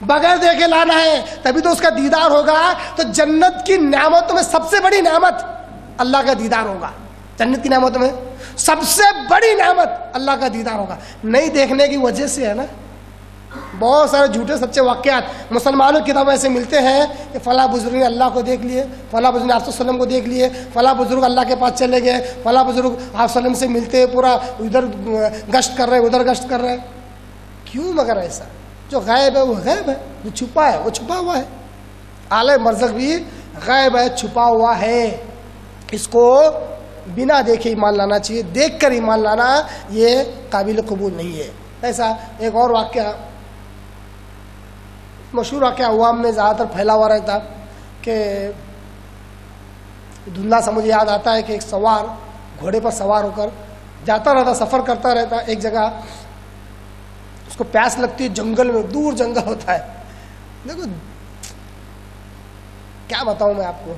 بغیر دیکھے لانا ہے, تبھی تو اس کا دیدار ہوگا. تو جنت کی نعمتوں میں سب سے بڑی نعمت اللہ کا دیدار ہوگا. جنت کی نعمتوں میں سب سے بڑی نعمت اللہ کا دیدار ہوگا. نہیں دیکھنے کی وجہ سے ہے نا بہت سارے جھوٹے سچے واقعات مسلمانوں کی کتابوں ایسے ملتے ہیں کہ فلاں بزرگ نے اللہ کو دیکھ لیے, فلاں بزرگ نے آپ وسلم کو دیکھ لیے, فلاں بزرگ اللہ کے پاس چلے گئے, فلاں بزرگ آپ وسلم سے ملتے, پورا ادھر گشت کر رہے ادھر گشت کر رہے. کیوں؟ مگر ایسا جو غائب ہے وہ غائب ہے, جو چھپا ہے وہ چھپا ہوا ہے. عالم برزخ بھی غائب ہے, چھپا ہوا ہے. اس کو بنا دیکھے ایمان لانا چاہیے, دیکھ کر ایمان لانا یہ قابل قبول نہیں ہے. ایسا ایک اور واقعہ مشہور واقعہ عوام میں زیادہ تر پھیلا ہوا رہتا کہ دھندلا سا مجھے یاد آتا ہے کہ ایک سوار گھوڑے پر سوار ہو کر جاتا رہتا, سفر کرتا رہتا. ایک جگہ اس کو پیاس لگتی ہے, جنگل میں, دور جنگل ہوتا ہے. دیکھو کیا بتاؤں میں آپ کو,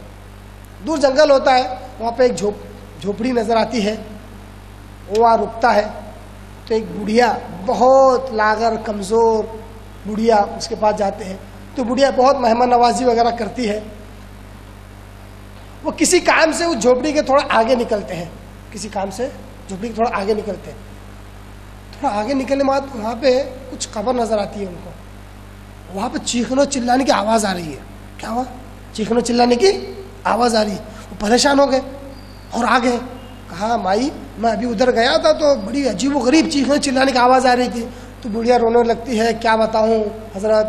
دور جنگل ہوتا ہے, وہاں پہ ایک جھوپڑی نظر آتی ہے. وہ وہاں رکتا ہے تو ایک بڑھیا بہت لاغر کمزور بڑھیا اس کے پاس جاتے ہیں. تو بڑھیا بہت مہمان نوازی وغیرہ کرتی ہے. وہ کسی کام سے اس جھوپڑی کے تھوڑا آگے نکلتے ہیں, کسی کام سے جھوپڑی کے تھوڑا آگے نکلتے ہیں. تھوڑا آگے نکلنے کے بعد وہاں پہ کچھ خبر نظر آتی ہے ان کو. وہاں پہ چیخنے چلانے کی آواز آ رہی ہے. کیا ہوا؟ چیخنے چلانے کی آواز آ رہی ہے. وہ پریشان ہو گئے اور آ گئے. کہا مائی میں ابھی ادھر گیا تھا تو بڑی عجیب و غریب چیخنے چلانے کی آواز آ رہی تھی. تو بڑھیا رونے لگتی ہے. کیا بتاؤں حضرت,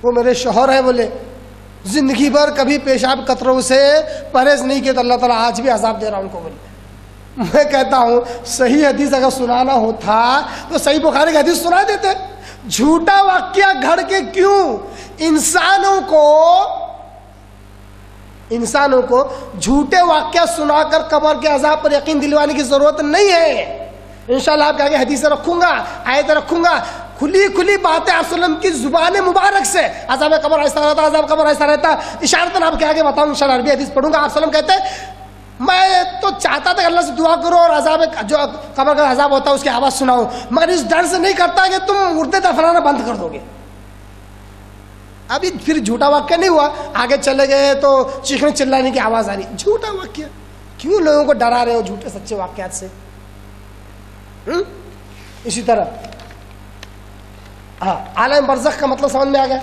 وہ میرے شوہر ہے. بولے زندگی بھر کبھی پیشاب قطروں سے پرہیز نہیں کیا تو اللہ تعالیٰ آج بھی عذاب دے رہا ان کو. بولے میں کہتا ہوں صحیح حدیث اگر سنانا ہوتا تو صحیح بخاری کی حدیث سنا دیتے. جھوٹا واقعہ گھڑ کے کیوں انسانوں کو جھوٹے واقعہ سنا کر قبر کے عذاب پر یقین دلوانے کی ضرورت نہیں ہے. انشاءاللہ آپ کے آگے حدیثیں رکھوں گا, آیتیں رکھوں گا, کھلی باتیں آپ وسلم کی زبان مبارک سے. عذاب قبر ایسا رہتا, عذاب قبر ایسا رہتا, اشارتاً آپ کے آگے بتاؤں انشاءاللہ. عربی حدیث پڑھوں گا. آپ وسلم کہتے ہیں میں تو چاہتا تھا کہ اللہ سے دعا کرو اور عذاب جو قبر کا عذاب ہوتا ہے اس کی آواز سناؤں, مگر اس ڈر سے نہیں کرتا کہ تم مردے دفنانا بند کر دو گے. ابھی پھر جھوٹا واقعہ نہیں ہوا, آگے چلے گئے تو چیخنے چلانے کی آواز آ رہی. جھوٹا واقعہ کیوں لوگوں کو ڈرا رہے ہو جھوٹے سچے واقعات سے؟ اسی طرح عالم برزخ کا مطلب سمجھ میں آ گیا.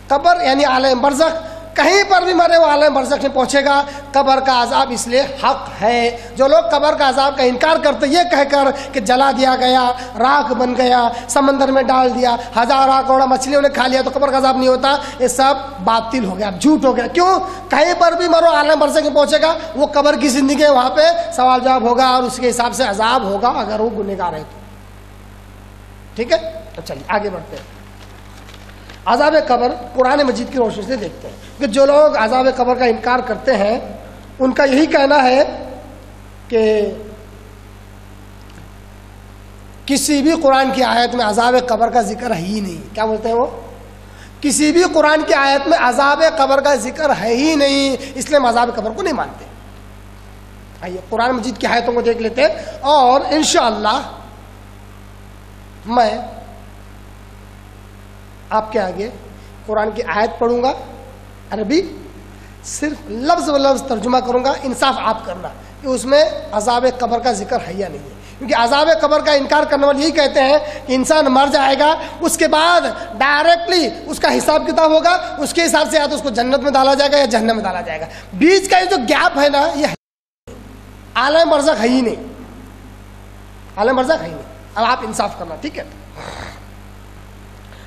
قبر یعنی عالم برزخ, کہیں پر بھی مرے وہ عالم برزخ نہیں پہنچے گا. قبر کا عذاب اس لیے حق ہے. جو لوگ قبر کا عذاب کا انکار کرتے یہ کہہ کر کہ جلا دیا گیا, راکھ بن گیا, سمندر میں ڈال دیا, ہزاروں کروڑوں مچھلیوں نے کھا لیا تو قبر کا عذاب نہیں ہوتا, یہ سب باطل ہو گیا, جھوٹ ہو گیا. کیوں؟ کہیں پر بھی مرو عالم برزخ نہیں پہنچے گا. وہ قبر کی زندگی ہے, وہاں پہ سوال جواب ہوگا اور اس کے حساب سے عذاب ہوگا اگر وہ گنہگار ہے تو. ٹھیک ہے, تو چلیے آگے بڑھتے ہیں. عذاب قبر قرآن مجید کی روشنی سے دیکھتے ہیں کہ جو لوگ عذاب قبر کا انکار کرتے ہیں ان کا یہی کہنا ہے کہ کسی بھی قرآن کی آیت میں عذاب قبر کا ذکر ہے ہی نہیں. کیا بولتے ہیں وہ؟ کسی بھی قرآن کی آیت میں عذاب قبر کا ذکر ہے ہی نہیں, اس لیے ہم عذاب قبر کو نہیں مانتے. آئیے قرآن مجید کی آیتوں کو دیکھ لیتے ہیں اور انشاءاللہ میں آپ کے آگے قرآن کی آیت پڑھوں گا, عربی صرف لفظ و لفظ ترجمہ کروں گا. انصاف آپ کرنا کہ اس میں عذاب قبر کا ذکر ہے یا نہیں ہے, کیونکہ عذاب قبر کا انکار کرنے والے یہی کہتے ہیں کہ انسان مر جائے گا, اس کے بعد ڈائریکٹلی اس کا حساب کتاب ہوگا, اس کے حساب سے یا تو اس کو جنت میں ڈالا جائے گا یا جہنم میں ڈالا جائے گا. بیچ کا یہ جو گیپ ہے نا, یہ عالم برزخ ہے ہی نہیں, عالم برزخ ہے ہی نہیں. اب آپ انصاف کرنا, ٹھیک ہے.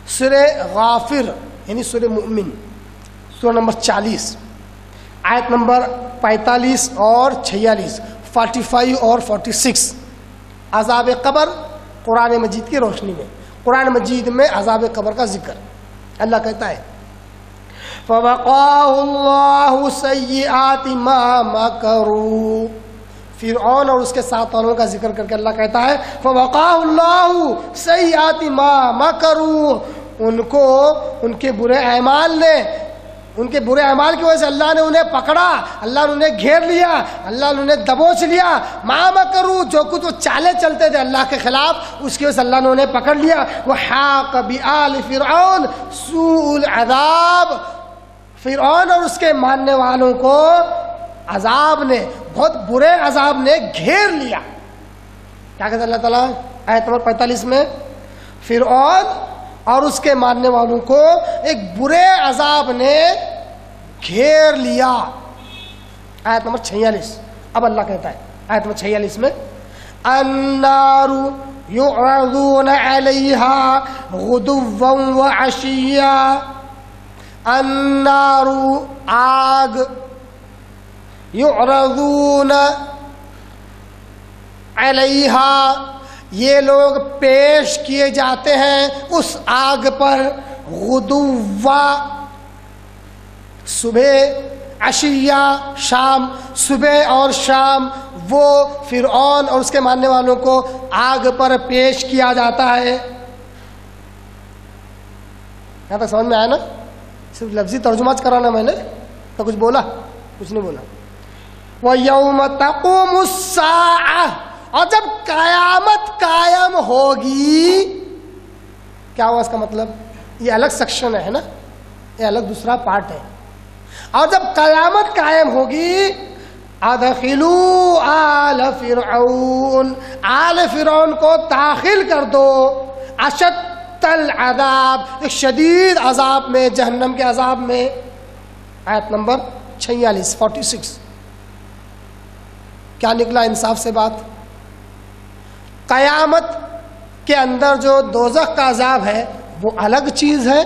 سورہ غافر یعنی سورہ مومن، سورہ نمبر 40 آیت نمبر 45 اور 46، 45 اور 46، عذاب قبر قرآن مجید کی روشنی میں، قرآن مجید میں عذاب قبر کا ذکر۔ اللہ کہتا ہے فَوَقَاهُ اللَّهُ سَيِّئَاتِ مَا مَكَرُوا، فرعون اور اس کے ساتھ والوں کا ذکر کر کے اللہ کہتا ہے فَوَقَاهُ اللَّهُ سَيِّئَاتِ مَا مَكَرُوا، ان کو ان کے برے اعمال نے، ان کے برے اعمال کی وجہ سے اللہ نے انہیں پکڑا، اللہ نے انہیں گھیر لیا، اللہ نے انہیں دبوچ لیا۔ ما مکروا، جو کچھ وہ چالیں چلتے تھے اللہ کے خلاف، اس کی وجہ سے اللہ نے انہیں پکڑ لیا۔ وحاق بآل فرعون سوء العذاب، فرعون اور اس کے ماننے والوں کو عذاب نے، بہت برے عذاب نے گھیر لیا۔ کیا کہتا اللہ تعالیٰ آیت نمبر 45 میں؟ فرعون اور اس کے ماننے والوں کو ایک برے عذاب نے گھیر لیا۔ آیت نمبر 46 اب اللہ کہتا ہے آیت نمبر 46 میں النار یعرضون علیہا غدوا وعشیا، النار آگ، یعرضون علیہا یہ لوگ پیش کیے جاتے ہیں اس آگ پر، غدوا صبح، عشیہ شام، صبح اور شام وہ فرعون اور اس کے ماننے والوں کو آگ پر پیش کیا جاتا ہے۔ یہاں تک سمجھ میں آیا نا؟ صرف لفظی ترجمہ کرانا میں نے تو کچھ بولا؟ کچھ نہیں بولا۔ وَيَوْمَ تَقُومُ السَّاعَةُ، اور جب قیامت قائم ہوگی، کیا ہوا اس کا مطلب؟ یہ الگ سیکشن ہے نا، یہ الگ دوسرا پارٹ ہے۔ اور جب قیامت قائم ہوگی ادخلوا آل فرعون، آل فرعون کو داخل کر دو، اشد العذاب، ایک شدید عذاب میں، جہنم کے عذاب میں۔ آیت نمبر 46 46 کیا نکلا انصاف سے بات؟ قیامت کے اندر جو دوزخ کا عذاب ہے وہ الگ چیز ہے،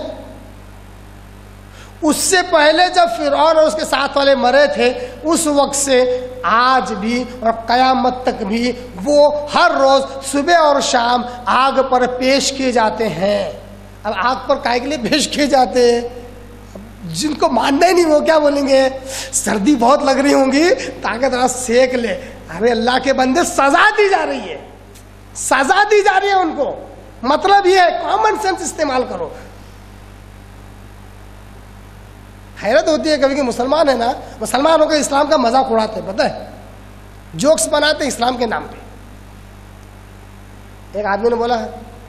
اس سے پہلے جب فرعون اور اس کے ساتھ والے مرے تھے اس وقت سے آج بھی اور قیامت تک بھی وہ ہر روز صبح اور شام آگ پر پیش کیے جاتے ہیں۔ اب آگ پر کائے کے لیے پیش کیے جاتے ہیں؟ جن کو ماننا ہی نہیں وہ کیا بولیں گے؟ سردی بہت لگ رہی ہوں گی تاکہ ذرا سیک لے۔ ارے اللہ کے بندے، سزا دی جا رہی ہے، سزا دی جا رہی ہے ان کو۔ مطلب یہ ہے کامن سینس استعمال کرو۔ حیرت ہوتی ہے کبھی کہ مسلمان ہے نا، مسلمانوں کے اسلام کا مذاق اڑاتے ہیں، پتہ ہے، جوکس بناتے ہیں اسلام کے نام پہ۔ ایک آدمی نے بولا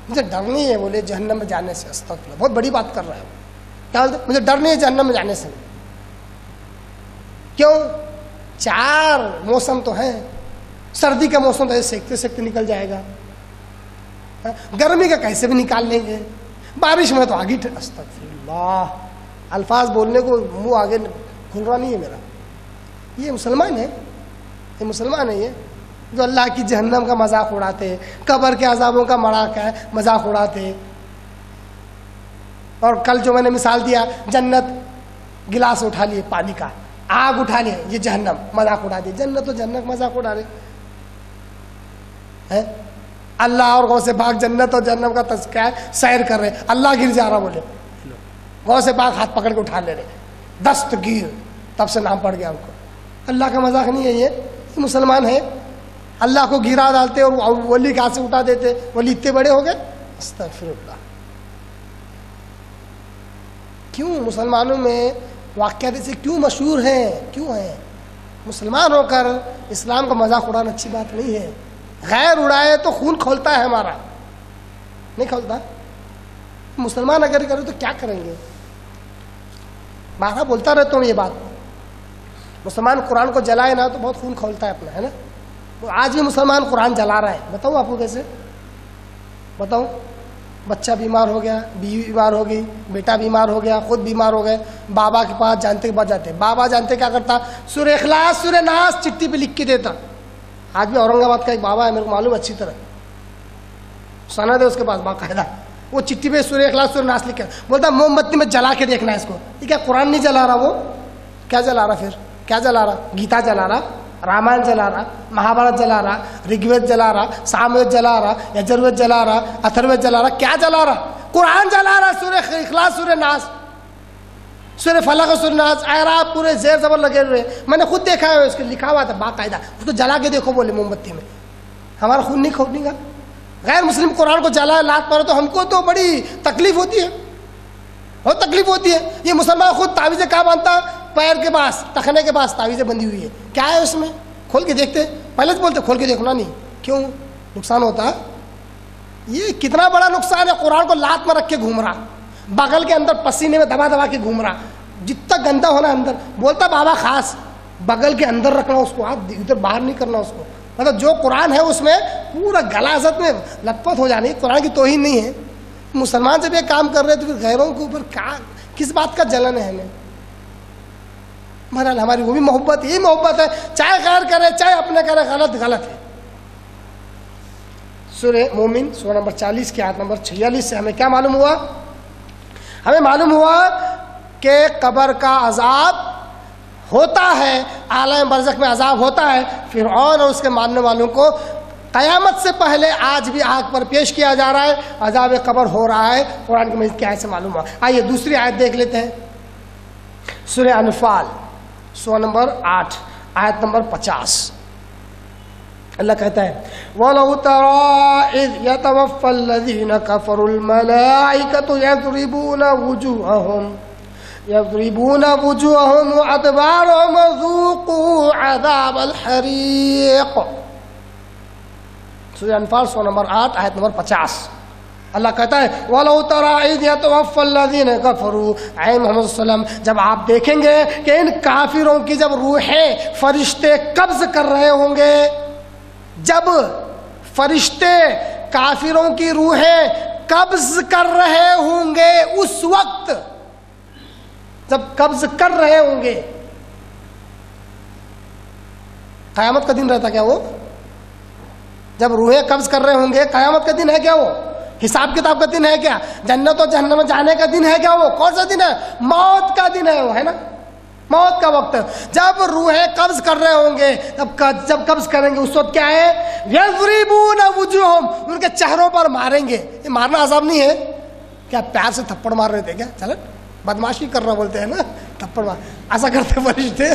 مجھے ڈر نہیں ہے بولے جہنم میں جانے سے، استغفر اللہ، بہت بڑی بات کر رہا ہے۔ کیا بولتے؟ مجھے ڈر نہیں ہے جہنم میں جانے سے۔ کیوں؟ 4 موسم تو ہیں، سردی کا موسم تو سیکتے سیکتے نکل جائے گا، گرمی کا کیسے بھی نکال لیں گے، بارش میں تو آگے استغفر اللہ، الفاظ بولنے کو منہ آگے کھل رہا نہیں ہے میرا۔ یہ مسلمان ہے، یہ مسلمان ہے یہ جو اللہ کی جہنم کا مذاق اڑاتے، قبر کے عذابوں کا مذاق اڑاتے۔ اور کل جو میں نے مثال دیا، جنت گلاس اٹھا لیے پانی کا، آگ اٹھا لیے، یہ جہنم مذاق اڑا دی۔ جنت تو جنت مذاق اڑا رہے ہیں، اللہ اور غوث پاک جنت اور جہنم کا تذکرہ سیر کر رہے، اللہ گر جا رہا بولے، غوث پاک ہاتھ پکڑ کے اٹھا لے رہے، دستگیر، تب سے نام پڑ گیا ان کو۔ اللہ کا مذاق نہیں ہے یہ مسلمان ہے، اللہ کو گرا ڈالتے اور ولی کے ہاتھ سے اٹھا دیتے، ولی اتنے بڑے ہو گئے، استغفر اللہ۔ کیوں مسلمانوں میں واقعات ایسے کیوں مشہور ہیں؟ کیوں ہیں؟ مسلمان ہو کر اسلام کا مذاق اڑانا اچھی بات نہیں ہے۔ غیر اڑائے تو خون کھولتا ہے ہمارا، نہیں کھولتا؟ مسلمان اگر کرے تو کیا کریں گے؟ میں بولتا رہتا ہوں یہ بات، مسلمان قرآن کو جلائے نا تو بہت خون کھولتا ہے اپنا، ہے نا؟ آج بھی مسلمان قرآن جلا رہا ہے، بتاؤں آپ کو کیسے بتاؤں؟ بچہ بیمار ہو گیا، بیوی بیمار ہو گئی، بیٹا بیمار ہو گیا، خود بیمار ہو گئے، بابا کے پاس جانتے کے پاس جاتے، بابا جانتے کیا کرتا؟ سورہ اخلاص سورہ ناس چٹھی پہ لکھ کے دیتا۔ آج بھی اورنگ آباد کا ایک بابا ہے، میرے کو معلوم اچھی طرح، سند ہے اس کے پاس باقاعدہ، وہ چٹھی پہ سورہ اخلاص سورہ ناس لکھا، بولتا موم بتی میں جلا کے دیکھنا ہے اس کو. یہ کیا قرآن نہیں جلا رہا؟ وہ کیا جلا رہا؟ پھر کیا جلا رہا؟ گیتا جلا رہا، رامائن جلا رہا، مہابھارت جلا رہا، رگوید جلا رہا، ساموید جلا رہا، یجروید جلا رہا، اتھروید جلا رہا. کیا جلا رہا؟ قرآن جلا رہا. سورہ اخلاص سورہ ناس سورہ فلق سورہ ناس اعراف پورے زیر زبر لگے ہوئے. میں نے خود دیکھا ہے، اس کے لکھا ہوا تھا باقاعدہ، اس کو جلا کے دیکھو بولے موم بتی میں. ہمارا خون نہیں کھولنے گا. غیر مسلم قرآن کو جلا لات مارو تو ہم کو تو بڑی تکلیف ہوتی ہے، بہت تکلیف ہوتی ہے. یہ مسلمان خود تعویذیں کہاں باندھتا؟ پیر کے پاس، ٹخنے کے پاس تعویذیں بندھی ہوئی ہے. کیا ہے اس میں؟ کھول کے دیکھتے، پہلے تو بولتے کھول کے دیکھنا نہیں. کیوں؟ نقصان ہوتا ہے. یہ کتنا بڑا نقصان ہے. قرآن کو لات میں رکھ کے گھوم رہا، بغل کے اندر پسینے میں دبا دبا کے گھوم رہا، جتنا گندا ہونا اندر. بولتا بابا خاص بغل کے اندر رکھنا اس کو، ادھر باہر نہیں کرنا اس کو. مطلب جو قرآن ہے اس میں پورا گلا حضرت میں لت پت ہو جانی. قرآن کی توہین نہیں ہے. مسلمان جب یہ کام کر رہے تو پھر غیروں کے اوپر کیا کس بات کا جلن ہے ہمیں؟ بہرحال ہماری وہ بھی محبت، یہی محبت ہے، چاہے غیر کرے چاہے اپنے کرے، غلط غلط ہے. سورہ مومن سورہ نمبر 40 کی آیت نمبر 46 سے ہمیں کیا معلوم ہوا؟ ہمیں معلوم ہوا کہ قبر کا عذاب ہوتا ہے، عالم برزخ میں عذاب ہوتا ہے. فرعون اور اس کے ماننے والوں کو قیامت سے پہلے آج بھی آگ پر پیش کیا جا رہا ہے، عذاب قبر ہو رہا ہے. قرآن کی مجید کی آیت سے معلوم ہوا. آئیے دوسری آیت دیکھ لیتے ہیں. سورہ انفال سورہ نمبر 8 آیت نمبر 50. اللہ کہتا ہے وَلَوْ تَرَىٰ إِذْ يَتَوَفَّى الَّذِينَ كَفَرُوا الْمَلَائِكَةُ يَضْرِبُونَ وُجُوهَهُمْ وَأَدْبَارَهُمْ وَذُوقُوا عَذَابَ الْحَرِيقِ. سورہ انفال سورہ نمبر 8 آیت نمبر 50. اللہ کہتا ہے وَلَوْ تَرَىٰ إِذْ يَتَوَفَّى الَّذِينَ كَفَرُوا. اے محمد صلی اللہ علیہ وسلم جب آپ دیکھیں گے کہ ان کافروں کی جب روحیں فرشتے قبض کر رہے ہوں گے، جب فرشتے کافروں کی روحیں قبض کر رہے ہوں گے، اس وقت جب قبض کر رہے ہوں گے. قیامت کا دن رہتا کیا وہ؟ جب روحیں قبض کر رہے ہوں گے قیامت کا دن ہے کیا وہ؟ حساب کتاب کا دن ہے کیا؟ جنت و جہنم میں جانے کا دن ہے کیا وہ؟ کون سا دن ہے؟ موت کا دن ہے وہ، ہے نا؟ موت کا وقت جب روحیں قبض کر رہے ہوں گے، جب قبض کریں گے اس وقت کیا ہے؟ یضربون وجوہہم، ان کے چہروں پر ماریں گے. یہ مارنا عذاب نہیں ہے کیا؟ پیار سے تھپڑ مار رہے تھے کیا؟ چلو بدماشی کر رہا بولتے ہیں نا، تھپڑ مار. ایسا کرتے فرشتے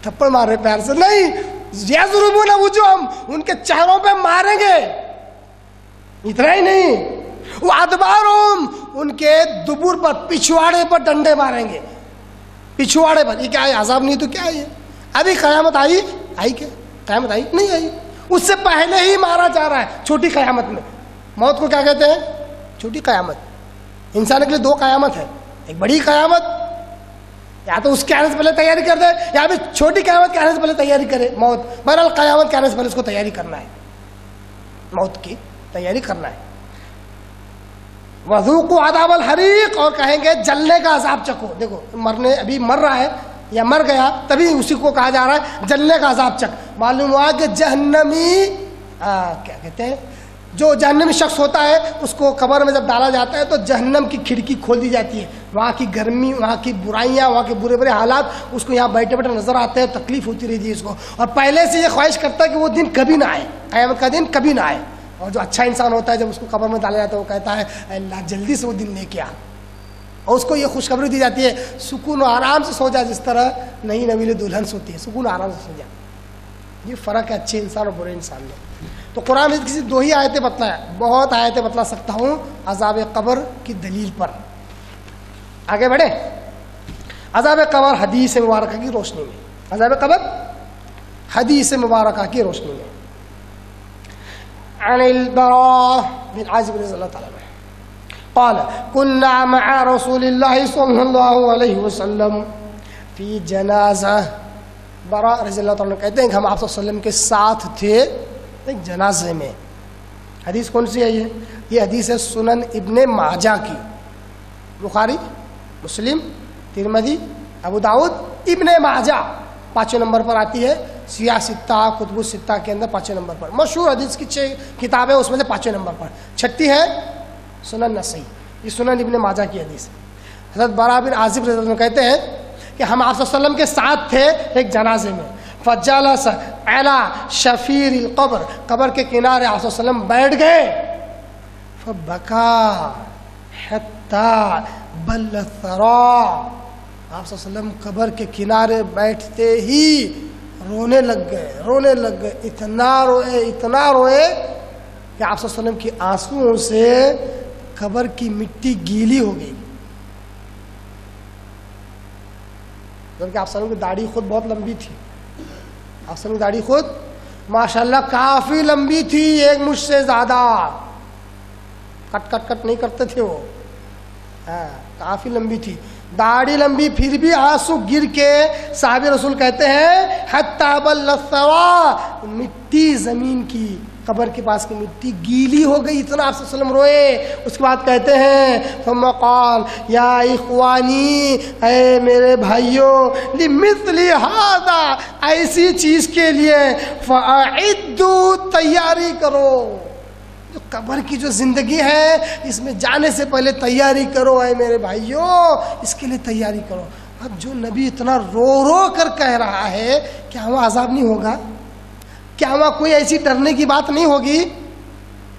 تھپڑ مار رہے پیار سے نہیں. یضربون وجوہہم، ان کے چہروں پہ ماریں گے. اتنا ہی نہیں، وہ ادبارہم، ان کے دبر پر، پچھواڑے پر ڈنڈے ماریں گے. پچھواڑے پر. یہ کیا ہے؟ عذاب نہیں تو کیا ہے یہ؟ ابھی قیامت آئی کیا؟ قیامت آئی نہیں آئی، اس سے پہلے ہی مارا جا رہا ہے. چھوٹی قیامت میں موت کو کیا کہتے ہیں؟ چھوٹی قیامت. انسان کے لیے دو قیامت ہے، ایک بڑی قیامت، یا تو اس کے آنے سے پہلے تیاری کر دے، یا پھر چھوٹی قیامت کے آنے سے پہلے تیاری کرے. موت بہرحال قیامت کے آنے سے پہلے اس کو تیاری کرنا ہے، موت کی تیاری کرنا ہے. وذوقوا عذاب الحریق، اور کہیں گے جلنے کا عذاب چکھو. دیکھو مرنے ابھی مر رہا ہے یا مر گیا تبھی اسی کو کہا جا رہا ہے جلنے کا عذاب چکھ. معلوم ہوا کہ جہنمی کیا کہتے ہیں، جو جہنمی شخص ہوتا ہے اس کو قبر میں جب ڈالا جاتا ہے تو جہنم کی کھڑکی کھول دی جاتی ہے. وہاں کی گرمی، وہاں کی برائیاں، وہاں کے برے برے حالات اس کو یہاں بیٹھے بیٹھے نظر آتے ہیں. تکلیف ہوتی رہتی ہے اس کو، اور پہلے سے یہ خواہش کرتا ہے کہ وہ دن کبھی نہ آئے، قیامت کا دن کبھی نہ آئے. اور جو اچھا انسان ہوتا ہے جب اس کو قبر میں ڈالا جاتا ہے وہ کہتا ہے اللہ جلدی سے وہ دن لے کے آ. اور اس کو یہ خوشخبری دی جاتی ہے سکون و آرام سے سو جا، جس طرح نئی نویل دلہن سوتی ہے، سکون و آرام سے سو جا. یہ فرق ہے اچھے انسان اور برے انسان میں. تو قرآن میں کسی دو ہی آیتیں بتلایا، بہت آیتیں بتلا سکتا ہوں عذاب قبر کی دلیل پر. آگے بڑھے. عذاب قبر حدیث مبارکہ کی روشنی میں، عذاب قبر حدیث مبارکہ کی روشنی میں. عن البراء بن عازب رضی اللہ تعالیٰ عنہ قال كنا مع رسول الله صلی اللہ علیہ وسلم فی جنازہ. براء رضی اللہ تعالیٰ عنہ کہتے ہیں کہ ہم آپ صلی اللہ علیہ وسلم کے ساتھ تھے ایک جنازے میں. حدیث کون سی ہے یہ حدیث ہے سنن ابن ماجہ کی. بخاری، مسلم، ترمذی، ابو داؤد، ابن ماجہ 5 نمبر پر آتی ہے. سیاہ ستہ کتب الستہ کے اندر 5 نمبر پر، مشہور حدیث کی 6 کتابیں اس میں سے 5 نمبر پر، 6 ہے سنن نسائی، یہ سنن ابن ماجہ کی حدیث ہے۔ حضرت براء بن عازب رضی اللہ عنہ کہتے ہیں کہ ہم آپ صلی اللہ علیہ وسلم کے ساتھ تھے ایک جنازے میں، فجلس علی شفیر القبر، قبر کے کنارے آپ صلی اللہ علیہ وسلم بیٹھ گئے، فبکا حتی بل الثرا، آپ صلی اللہ علیہ وسلم قبر کے کنارے بیٹھتے ہی رونے لگ گئے، اتنا روئے کہ آپ صلی اللہ علیہ وسلم کی آنسوؤں سے قبر کی مٹی گیلی ہو گئی، جبکہ آپ صلی اللہ علیہ وسلم کی داڑھی خود بہت لمبی تھی، آپ صلی اللہ علیہ وسلم کی داڑھی خود ماشاءاللہ کافی لمبی تھی، ایک مجھ سے زیادہ، کٹ نہیں کرتے تھے وہ، کافی لمبی تھی، داڑھی لمبی، پھر بھی آنسو گر کے صحابی رسول کہتے ہیں حتی بل الثرا، مٹی زمین کی قبر کے پاس کی مٹی گیلی ہو گئی، اتنا آپ صلی اللہ علیہ وسلم روئے۔ اس کے بعد کہتے ہیں ثم قال یا اخوانی، اے میرے بھائیوں، لمثل ھذا، ایسی چیز کے لیے فاعدوا، تیاری کرو، جو قبر کی جو زندگی ہے اس میں جانے سے پہلے تیاری کرو، اے میرے بھائیوں اس کے لیے تیاری کرو۔ اب جو نبی اتنا رو کر کہہ رہا ہے، کیا وہاں عذاب نہیں ہوگا؟ کیا وہاں کوئی ایسی ڈرنے کی بات نہیں ہوگی؟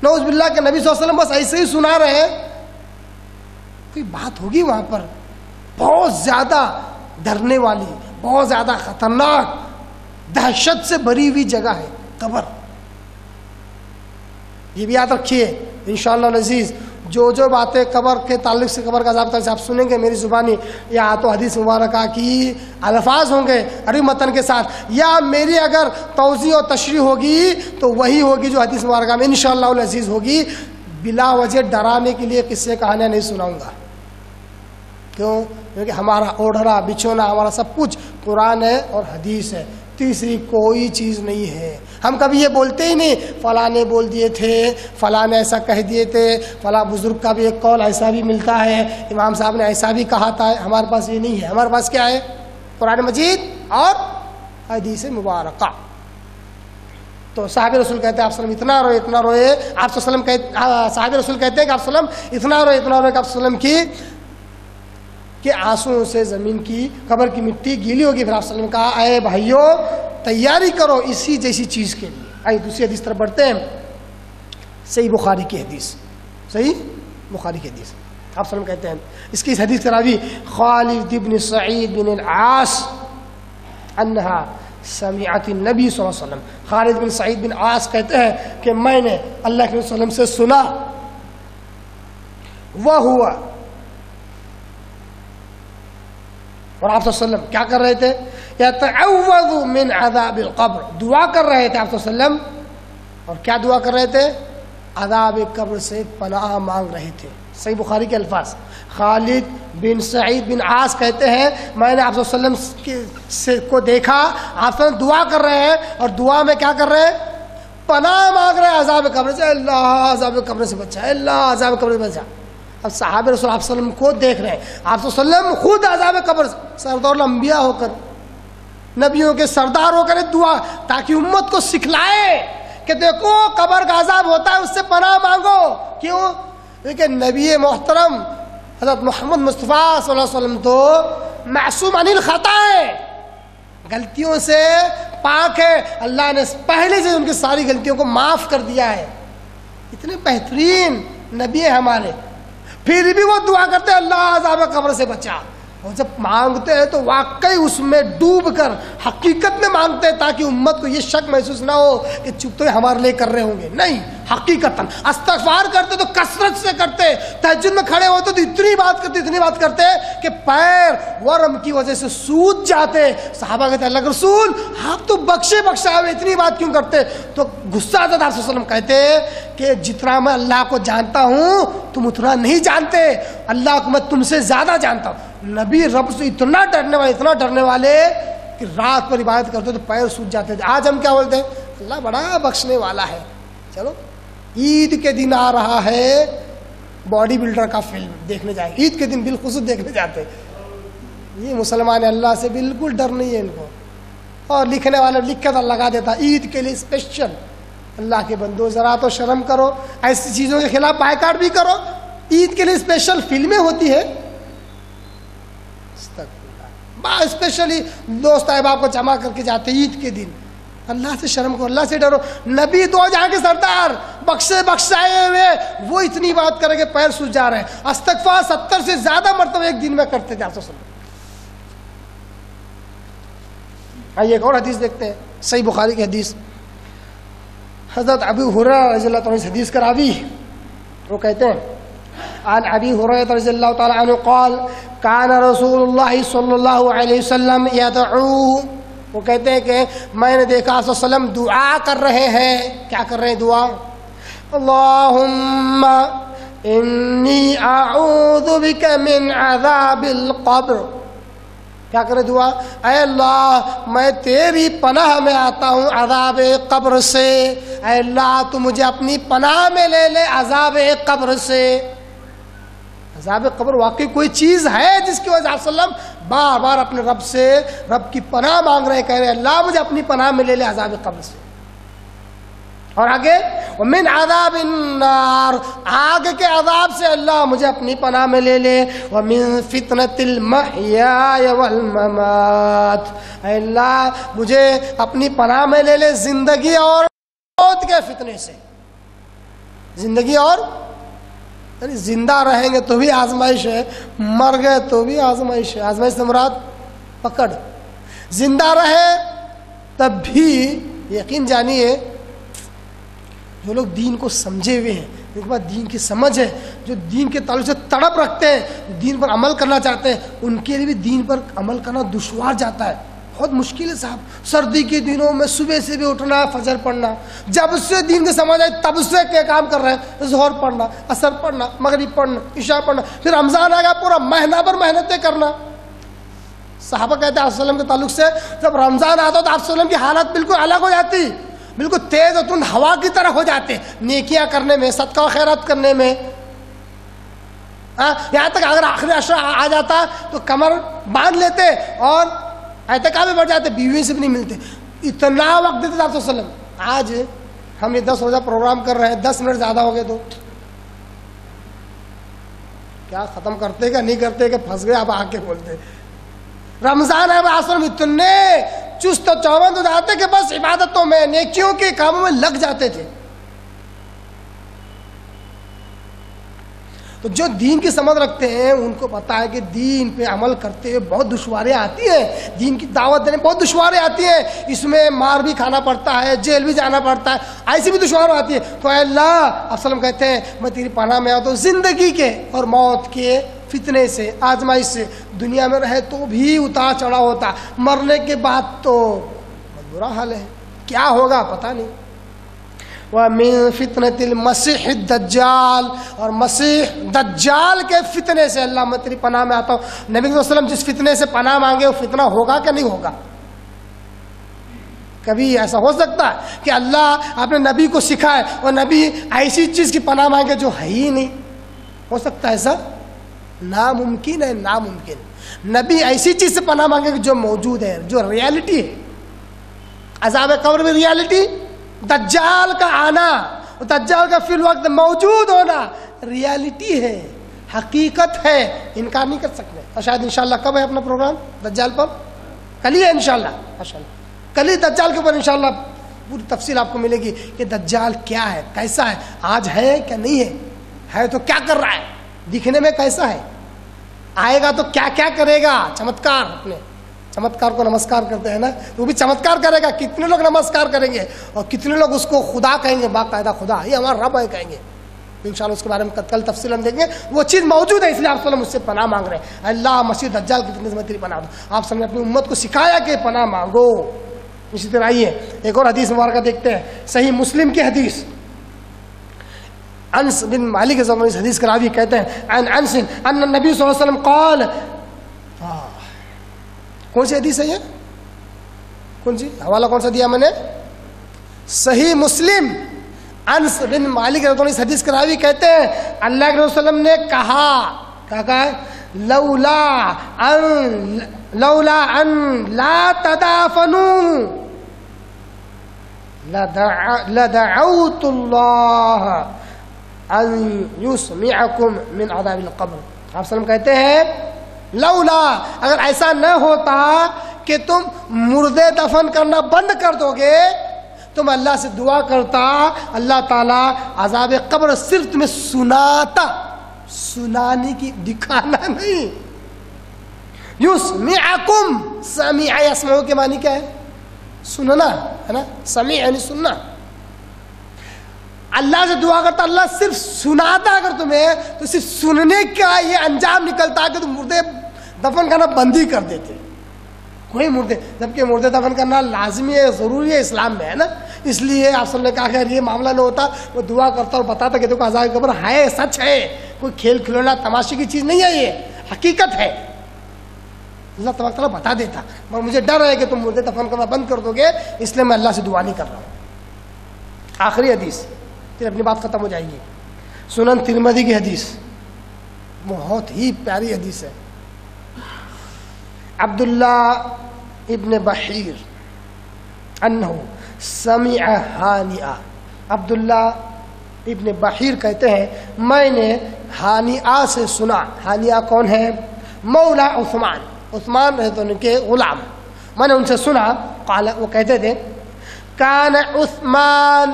نعوذ باللہ کہ نبی صلی اللہ علیہ وسلم بس ایسے ہی سنا رہے ہیں، کوئی بات ہوگی وہاں پر بہت زیادہ ڈرنے والی، بہت زیادہ خطرناک، دہشت سے بھری ہوئی جگہ ہے قبر۔ یہ بھی یاد رکھیے انشاءاللہ العزیز، جو باتیں قبر کے تعلق سے، قبر کا عذاب سے آپ سنیں گے میری زبانی، یا تو حدیث مبارکہ کی الفاظ ہوں گے عربی متن کے ساتھ، یا میری اگر توضیح اور تشریح ہوگی تو وہی ہوگی جو حدیث مبارکہ میں انشاءاللہ العزیز ہوگی، بلا وجہ ڈرانے کے لیے قصے کہانیاں نہیں سناؤں گا۔ کیوں؟ کیونکہ ہمارا اوڑھنا بچھونا، ہمارا سب کچھ قرآن ہے اور حدیث ہے، تیسری کوئی چیز نہیں ہے۔ ہم کبھی یہ بولتے ہی نہیں فلاں نے بول دیے تھے، فلاں نے ایسا کہہ دیے تھے، فلاں بزرگ کا بھی ایک قول ایسا بھی ملتا ہے، امام صاحب نے ایسا بھی کہا تھا، ہمارے پاس یہ نہیں ہے۔ ہمارے پاس کیا ہے؟ قرآن مجید اور حدیث مبارکہ۔ تو صحابی رسول کہتے ہیں آپ صلی اللہ علیہ وسلم اتنا روئے، آپ صلی اللہ علیہ وسلم صحابی رسول کہتے ہیں کہ آپ صلی اللہ علیہ وسلم اتنا روئے کہ آپ صلی اللہ علیہ وسلم کی کہ آنسوؤں سے زمین کی قبر کی مٹی گیلی ہوگی۔ پھر آپ صلی اللہ علیہ وسلم کہا اے بھائیوں تیاری کرو اسی جیسی چیز کے لیے۔ آئیے دوسری حدیث طرف بڑھتے ہیں، صحیح بخاری کی حدیث، صحیح بخاری کی حدیث۔ آپ صلی اللہ علیہ وسلم کہتے ہیں، اس کی اس حدیث کا راوی خالد بن سعید بن العاص انہا سمعت النبی صلی اللہ علیہ وسلم، خالد بن سعید بن عاص کہتے ہیں کہ میں نے اللہ کے رسول صلی اللہ علیہ وسلم سے سنا، وہ ہوا، اور آپ صلی اللہ علیہ وسلم کیا کر رہے تھے؟ یتعوذ من عذاب القبر، دعا کر رہے تھے آپ صلی اللہ علیہ وسلم، اور کیا دعا کر رہے تھے؟ عذاب قبر سے پناہ مانگ رہے تھے۔ صحیح بخاری کے الفاظ، خالد بن سعید بن عاص کہتے ہیں میں نے آپ صلی اللہ علیہ وسلم کو دیکھا، آپ صلی اللہ علیہ وسلم دعا کر رہے ہیں، اور دعا میں کیا کر رہے ہیں؟ پناہ مانگ رہے ہیں عذاب قبر سے، اللہ عذاب قبر سے بچا، اللہ عذاب قبر سے بچا۔ اب صحابہ رسول آپ صلی اللہ علیہ وسلم کو دیکھ رہے ہیں، آپ صلی اللہ علیہ وسلم خود عذاب قبر سے، سردار الانبیاء ہو کر، نبیوں کے سردار ہو کر دعا، تاکہ امت کو سکھلائے کہ دیکھو قبر کا عذاب ہوتا ہے، اس سے پناہ مانگو۔ کیوں؟ کیونکہ نبی محترم حضرت محمد مصطفیٰ صلی اللہ علیہ وسلم تو معصوم عن الخطا ہے، غلطیوں سے پاک ہے، اللہ نے پہلے سے ان کی ساری غلطیوں کو معاف کر دیا ہے، اتنے بہترین نبی ہیں ہمارے، پھر بھی وہ دعا کرتے ہیں اللہ عذاب قبر سے بچا۔ اور جب مانگتے ہیں تو واقعی اس میں ڈوب کر حقیقت میں مانگتے ہیں، تاکہ امت کو یہ شک محسوس نہ ہو کہ چپ تو ہمارے لیے کر رہے ہوں گے، نہیں، حقیقتاً استغفار کرتے تو کثرت سے کرتے، تہجد میں کھڑے ہوتے تو اتنی بات کرتے کہ پیر ورم کی وجہ سے سوج جاتے۔ صحابہ کہتے ہیں اللہ کے رسول آپ تو بخشے ہوئے اتنی بات کیوں کرتے؟ تو غصہ آتا تھا۔ آپ صلی اللہ علیہ وسلم کہتے کہ جتنا میں اللہ کو جانتا ہوں تم اتنا نہیں جانتے، اللہ کو میں تم سے زیادہ جانتا ہوں۔ نبی رب سے اتنا ڈرنے والے کہ رات پر عبادت کرتے تو پیر سوج جاتے تھے۔ آج ہم کیا بولتے ہیں؟ اللہ بڑا بخشنے والا ہے، چلو عید کے دن آ رہا ہے باڈی بلڈر کا فلم دیکھنے جائیں، عید کے دن بالخصوص دیکھنے جاتے۔ یہ مسلمان اللہ سے بالکل ڈر نہیں ہے ان کو، اور لکھنے والے لکھ کے لگا دیتا عید کے لیے اسپیشل. اللہ کے بندو ذرا تو شرم کرو, ایسی چیزوں کے خلاف بائیکاٹ بھی کرو. عید کے لیے اسپیشل فلمیں ہوتی ہے, اسپیشلی دوست احباب کو جمع کر کے جاتے عید کے دن. اللہ سے شرم کرو, اللہ سے ڈرو. نبی دو جہاں کے سردار بخشائے ہوئے وہ اتنی بات کریں کہ پیر سوج جا رہے ہیں. استغفار 70 سے زیادہ مرتبہ ایک دن میں کرتے تھے آپ صلی اللہ علیہ وسلم. آئیے ایک اور حدیث دیکھتے ہیں, صحیح بخاری کی حدیث. حضرت ابو ہریرہ رضی اللہ تعالیٰ عنہ حدیث کراوی, وہ کہتے ہیں عن ابی ہریرہ رضی اللہ تعالیٰ عنہ قال کان رسول اللہ صلی اللہ علیہ وسلم یدعو, وہ کہتے ہیں کہ میں نے دیکھا صلی اللہ علیہ وسلم دعا کر رہے ہیں. کیا کر رہے ہیں دعا؟ اللہم انی اعوذ بک من عذاب القبر. کیا کرے دعا؟ اے اللہ میں تیری پناہ میں آتا ہوں عذاب قبر سے. اے اللہ تو مجھے اپنی پناہ میں لے لے عذاب قبر سے. عذاب قبر واقعی کوئی چیز ہے جس کی وجہ سے وسلم بار بار اپنے رب سے رب کی پناہ مانگ رہے, کہہ رہے اللہ مجھے اپنی پناہ میں لے لے عذاب قبر سے. اور آگے ومن عذاب النار, آگ کے عذاب سے اللہ مجھے اپنی پناہ میں لے لے. ومن فتنة المحیا والممات, اے اللہ مجھے اپنی پناہ میں لے لے زندگی اور موت کے فتنے سے. زندگی اور یعنی زندہ رہیں گے تو بھی آزمائش ہے, مر گئے تو بھی آزمائش ہے. آزمائش سے مراد پکڑ. زندہ رہے تب بھی یقین جانیے جو لوگ دین کو سمجھے ہوئے ہیں, ان کے بعد دین کی سمجھ ہے, جو دین کے تعلق سے تڑپ رکھتے ہیں, دین پر عمل کرنا چاہتے ہیں, ان کے لیے بھی دین پر عمل کرنا دشوار جاتا ہے, بہت مشکل ہے صاحب. سردی کے دنوں میں صبح سے بھی اٹھنا, فجر پڑھنا, جب سے دین کی سمجھ آئی تب سے کیا کام کر رہے ہیں, ظہر پڑھنا, عصر پڑھنا, مغرب پڑھنا, عشاء پڑھنا, پھر رمضان آ گیا پورا مہینہ بھر محنتیں کرنا. صحابہ کہتے ہیں آپ وسلم کے تعلق سے جب رمضان آتا تو آپ وسلم کی حالت بالکل الگ ہو جاتی, بالکل تیز اور تند ہوا کی طرح ہو جاتے, نیکیاں کرنے میں, صدقہ و خیرات کرنے میں. یہاں تک اگر آخری عشرہ آ جاتا تو کمر باندھ لیتے اور اعتکاف میں بڑھ جاتے, بیوی سے بھی نہیں ملتے, اتنا وقت دیتے آپ صلی اللہ علیہ وسلم. آج ہم یہ 10 روزہ پروگرام کر رہے ہیں, 10 منٹ زیادہ ہو گئے تو کیا ختم کرتے کہ نہیں کرتے کہ پھنس گئے, اب آ کے بولتے. رمضان ہے آسر میں اتنے چست و چوبند ہو جاتے کہ بس عبادتوں میں, نیکیوں کے کاموں میں لگ جاتے تھے. تو جو دین کی سمجھ رکھتے ہیں ان کو پتا ہے کہ دین پہ عمل کرتے ہوئے بہت دشواریاں آتی ہیں, دین کی دعوت دینے بہت دشواریاں آتی ہیں, اس میں مار بھی کھانا پڑتا ہے, جیل بھی جانا پڑتا ہے, ایسی بھی دشوار آتی ہے. تو اے اللہ آپ وسلم کہتے ہیں میں تیری پناہ میں آتا ہوں زندگی کے اور موت کے فتنے سے, آزمائش سے. دنیا میں رہے تو بھی اتار چڑھا ہوتا, مرنے کے بعد تو بہت برا حال ہے, کیا ہوگا پتہ نہیں. وَمِن فِتْنَةِ الْمَسِيحِ الدَّجَّالِ, اور مسیح دجال کے فتنے سے اللہ میں تیری پناہ میں آتا ہوں. نبی صلی اللہ علیہ وسلم جس فتنے سے پناہ مانگے وہ فتنہ ہوگا کہ نہیں ہوگا؟ کبھی ایسا ہو سکتا ہے کہ اللہ اپنے نبی کو سکھائے اور نبی ایسی چیز کی پناہ مانگے جو ہے ہی نہیں؟ ہو سکتا ہے ایسا؟ ناممکن ہے, ناممکن. نبی ایسی چیز سے پناہ مانگے جو موجود ہے, جو ریالٹی ہے. عذاب قبر میں ریالٹی, دجال کا آنا, دجال کا فی الوقت موجود ہونا ریالٹی ہے, حقیقت ہے, انکار نہیں کر سکتے. اور شاید انشاءاللہ کب ہے اپنا پروگرام دجال پر؟ کل ہی ہے انشاءاللہ, ماشاءاللہ کل ہی دجال کے اوپر انشاءاللہ پوری تفصیل آپ کو ملے گی کہ دجال کیا ہے, کیسا ہے, آج ہے کیا نہیں ہے تو کیا کر رہا ہے, دکھنے میں کیسا ہے, آئے گا تو کیا کیا کرے گا. چمتکار, اپنے چمتکار کو نمسکار کرتے ہیں نا, وہ بھی چمتکار کرے گا. کتنے لوگ نمسکار کریں گے اور کتنے لوگ اس کو خدا کہیں گے, باقاعدہ خدا, یہ ہمارا رب ہے کہیں گے. انشاءاللہ اس کے بارے میں کل تفصیل ہم دیکھیں گے. وہ چیز موجود ہے, اس لیے آپ صلی اللہ مجھ سے پناہ مانگ رہے ہیں. اللہ مسیح دجال کی فتنے سے میں تیری پناہ دوں. آپ سب نے اپنی امت کو سکھایا کہ پناہ مانگو. اسی طرح آئیے ایک اور حدیث مبارکہ دیکھتے ہیں, صحیح مسلم کی حدیث. انس بن مالک رضی اللہ عنہ اس حدیث کا راوی کہتے ہیں عن انس ان النبی صلی اللہ علیہ وسلم قال, کون سی حدیث ہے یہ, کون سی حوالہ کون سا دیا میں نے؟ صحیح مسلم. انس بن مالک رضی اللہ عنہ اس حدیث کے راوی کہتے ہیں اللہ کے رسول صلی اللہ علیہ وسلم نے کہا, کہا لولا ان لولا ان لا تدافنوا لدعوت الله ان يسمعكم من عذاب القبر. آپ وسلم کہتے ہیں لولا، اگر ایسا نہ ہوتا کہ تم مردے دفن کرنا بند کر دو گے تو میں اللہ سے دعا کرتا اللہ تعالیٰ عذاب قبر صرف تمہیں سناتا، سنانے کی، دکھانا نہیں. یسمعکم، سمع یسمع کے معنی کیا ہے؟ سننا ہے نا، سمع یعنی سننا. اللہ سے دعا کرتا اللہ صرف سناتا اگر تمہیں، تو صرف سننے کا یہ انجام نکلتا کہ تم مردے دفن کرنا بند ہی کر دیتے. کوئی مردے، جبکہ مردے دفن کرنا لازمی ہے، ضروری ہے اسلام میں، ہے نا. اس لیے آپ سب نے کہا کہ اگر یہ معاملہ نہ ہوتا وہ دعا کرتا اور بتاتا کہ دیکھو عذاب قبر ہے، سچ ہے، کوئی کھیل کھلونا تماشے کی چیز نہیں ہے، یہ حقیقت ہے. اللہ تبارک تعالیٰ بتا دیتا، مگر مجھے ڈر ہے کہ تم مردے دفن کرنا بند کر دو گے، اس لیے میں اللہ سے دعا نہیں کر رہا ہوں. آخری حدیث، پھر اپنی بات ختم ہو جائے گی. سنن ترمذی کی حدیث، بہت ہی پیاری حدیث ہے. عبداللہ ابن بحیر انہ سمع ہانیہ، عبداللہ ابن بحیر کہتے ہیں میں نے ہانیہ سے سنا. ہانیہ کون ہے؟ مولا عثمان، عثمان رضی اللہ عنہ کے غلام. میں نے ان سے سنا، قال، وہ کہتے تھے کان عثمان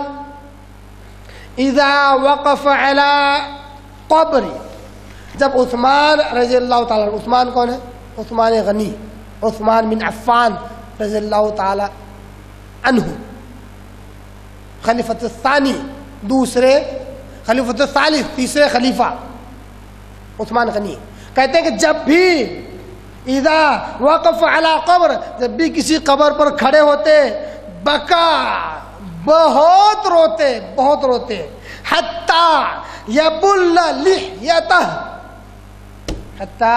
اذا وقف علی قبر، جب عثمان رضی اللہ تعالیٰ، عثمان کون ہے؟ عثمان غنی، عثمان بن عفان رضی اللہ تعالی عنہ، خلیفۃ الثانی، دوسرے خلیفۃ الثالث، تیسرے خلیفہ عثمان غنی، کہتے ہیں کہ جب بھی اذا وقف علی قبر، جب بھی کسی قبر پر کھڑے ہوتے، بکا، بہت روتے، بہت روتے، حتی یبل لحیتہ، حتی،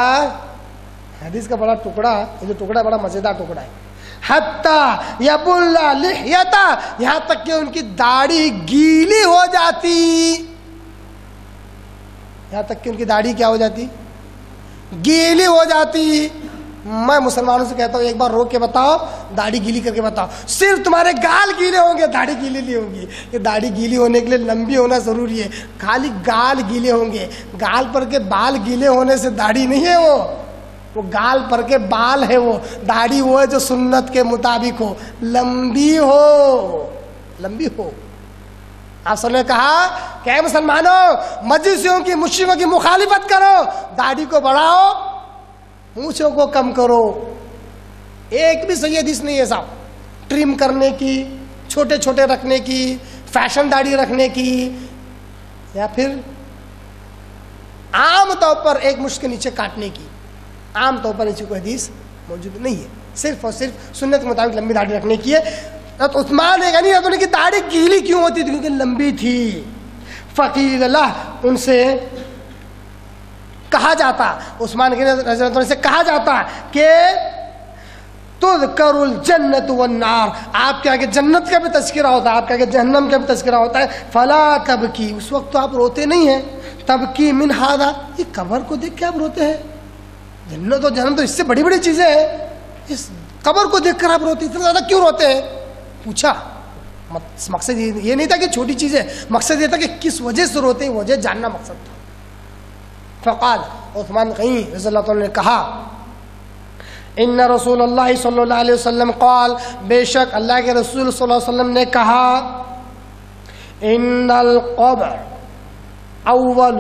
حدیث کا بڑا ٹکڑا، یہ جو ٹکڑا بڑا مزیدار ٹکڑا ہے، حتی یبل لحیتہ، یہاں تک کہ ان کی داڑھی گیلی ہو جاتی، یہاں تک کہ ان کی داڑھی کیا ہو جاتی؟ گیلی ہو جاتی. میں مسلمانوں سے کہتا ہوں ایک بار رو کے بتاؤ، داڑھی گیلی کر کے بتاؤ. صرف تمہارے گال گیلے ہوں گے، داڑھی گیلی نہیں ہوگی. کہ داڑھی گیلی ہونے کے لیے لمبی ہونا ضروری ہے، خالی گال گیلے ہوں گے. گال پر کے بال گیلے ہونے سے داڑھی نہیں ہے، وہ گال پر کے بال ہے. وہ داڑھی وہ ہے جو سنت کے مطابق ہو، لمبی ہو، لمبی ہو. آپ سب نے کہا کہ اے مسلمانوں، مجوسیوں کی، مشرکوں کی مخالفت کرو، داڑھی کو بڑھاؤ، مونچھوں کو کم کرو. ایک بھی صحیح حدیث نہیں ہے صاحب ٹرم کرنے کی، چھوٹے چھوٹے رکھنے کی، فیشن داڑھی رکھنے کی، یا پھر عام طور پر ایک مشت کے نیچے کاٹنے کی. عام طور پر ایسی کوئی حدیث موجود نہیں ہے، صرف اور صرف سنت کے مطابق لمبی داڑھی رکھنے کی ہے. تو عثمان غنی کی داڑھی گیلی کیوں ہوتی تھی؟ کیونکہ لمبی تھی. فقیل اللہ، ان سے کہا جاتا، عثمان غنی رضی اللہ عنہ سے کہا جاتا کہ تذکر الجنت والنار، آپ کے آگے جنت کا بھی تذکرہ ہوتا ہے، آپ کے آگے جہنم کا بھی تذکرہ ہوتا ہے. فلا تبکی، اس وقت تو آپ روتے نہیں ہیں. تبکی من ھذا، یہ قبر کو دیکھ کے آپ روتے ہیں؟ جنت و جہنم تو اس سے بڑی بڑی چیزیں ہیں، اس قبر کو دیکھ کر آپ روتے، اتنا زیادہ کیوں روتے ہیں؟ پوچھا. مقصد یہ نہیں تھا کہ چھوٹی چیزیں، مقصد یہ تھا کہ کس وجہ سے روتے ہیں، وجہ جاننا مقصد تھا. فقال، عثمان غنی رضی اللہ عنہ نے کہا ان رسول اللہ صلی اللہ علیہ وسلم قال، بے شک اللہ کے رسول صلی اللہ علیہ وسلم نے کہا ان القبر اول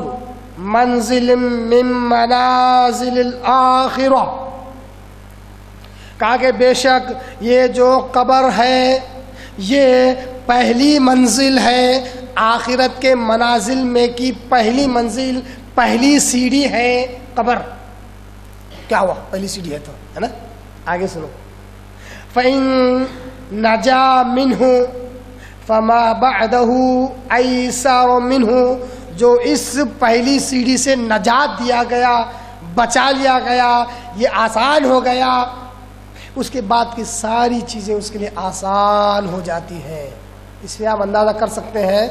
منزل من منازل الآخرہ، کہا کہ بے شک یہ جو قبر ہے یہ پہلی منزل ہے آخرت کے منازل میں کی پہلی منزل، پہلی سیڑھی ہے قبر. کیا ہوا؟ پہلی سیڑھی ہے تو، ہے نا. آگے سنو. فَإِن نَجَا مِنْهُ فَمَا بَعْدَهُ أَيْسَرُ مِنْهُ، جو اس پہلی سیڑھی سے نجات دیا گیا، بچا لیا گیا، یہ آسان ہو گیا، اس کے بعد کی ساری چیزیں اس کے لیے آسان ہو جاتی ہیں. اس لیے آپ اندازہ کر سکتے ہیں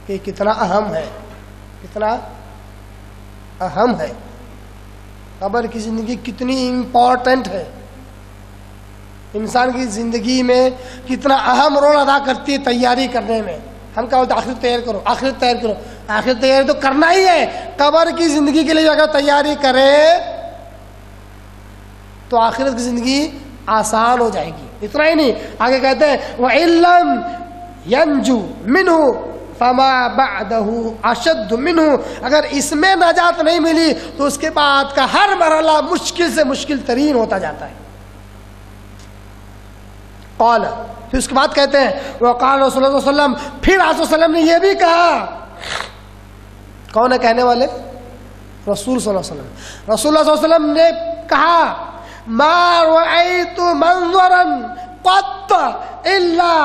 کہ کتنا اہم ہے، کتنا اہم ہے. قبر کی زندگی کتنی امپورٹنٹ ہے، انسان کی زندگی میں کتنا اہم رول ادا کرتی ہے تیاری کرنے میں. ہم کیا بولتے ہیں آخرت تیار کرو، آخرت تیار کرو. آخرت تیاری تو کرنا ہی ہے. قبر کی زندگی کے لیے اگر تیاری کرے تو آخرت کی زندگی آسان ہو جائے گی. اتنا ہی نہیں، آگے کہتے ہیں وَإِلَّمْ يَنْجُو مِنْهُ فَمَا بَعْدَهُ أَشَدُّ مِنْهُ. اگر اس میں نجات نہیں ملی تو اس کے بعد کا ہر مرحلہ مشکل سے مشکل ترین ہوتا جاتا ہے. قال، پھر اس کے بعد کہتے ہیں وقال رسول اللہ صلی اللہ علیہ وسلم، پھر آپ صلی اللہ علیہ وسلم نے یہ بھی کہا. کون ہے کہنے والے؟ رسول صلی اللہ علیہ وسلم. رسول اللہ صلی اللہ علیہ وسلم نے کہا ما رأيت منظرا قط الا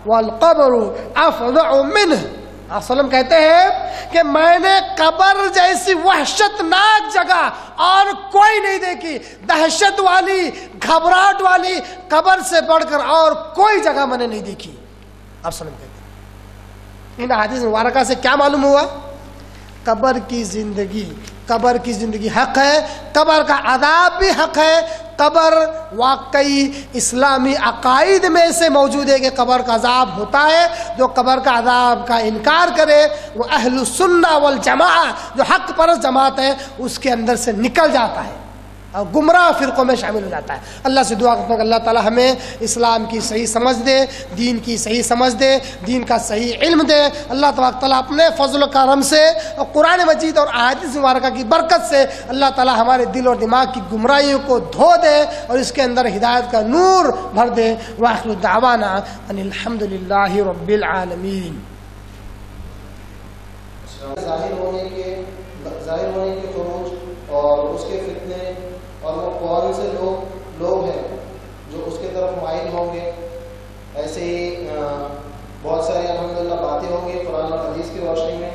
والقبر افظع منه. آپ وسلم کہتے ہیں کہ میں نے قبر جیسی وحشت ناک جگہ اور کوئی نہیں دیکھی. دہشت والی، گھبراہٹ والی قبر سے بڑھ کر اور کوئی جگہ میں نے نہیں دیکھی. آپ وسلم کہتے ہیں. ان حدیث مبارکہ سے کیا معلوم ہوا؟ قبر کی زندگی حق ہے، قبر کا عذاب بھی حق ہے. قبر واقعی اسلامی عقائد میں سے موجود ہے کہ قبر کا عذاب ہوتا ہے. جو قبر کا عذاب کا انکار کرے وہ اہل السنہ والجماعہ جو حق پرست جماعت ہے اس کے اندر سے نکل جاتا ہے اور گمراہ فرقوں میں شامل ہو جاتا ہے. اللہ سے دعا کرتا ہوں کہ اللہ تعالی ہمیں اسلام کی صحیح سمجھ دے، دین کی صحیح سمجھ دے، دین کا صحیح علم دے. اللہ تبارک تعالیٰ اپنے فضل و کرم سے اور قرآن مجید اور احادیث مبارکہ کی برکت سے اللہ تعالیٰ ہمارے دل اور دماغ کی گمراہیوں کو دھو دے اور اس کے اندر ہدایت کا نور بھر دے. وآخر دعوانا ان الحمد للہ رب العالمین. ظاہر ہونے کے خروج اور اس کے فتنے اور وہ کون سے لوگ ہیں جو اس کے طرف مائل ہوں گے، ایسے ہی بہت ساری الحمدللہ باتیں ہوں گی قرآن اور حدیث کی روشنی میں.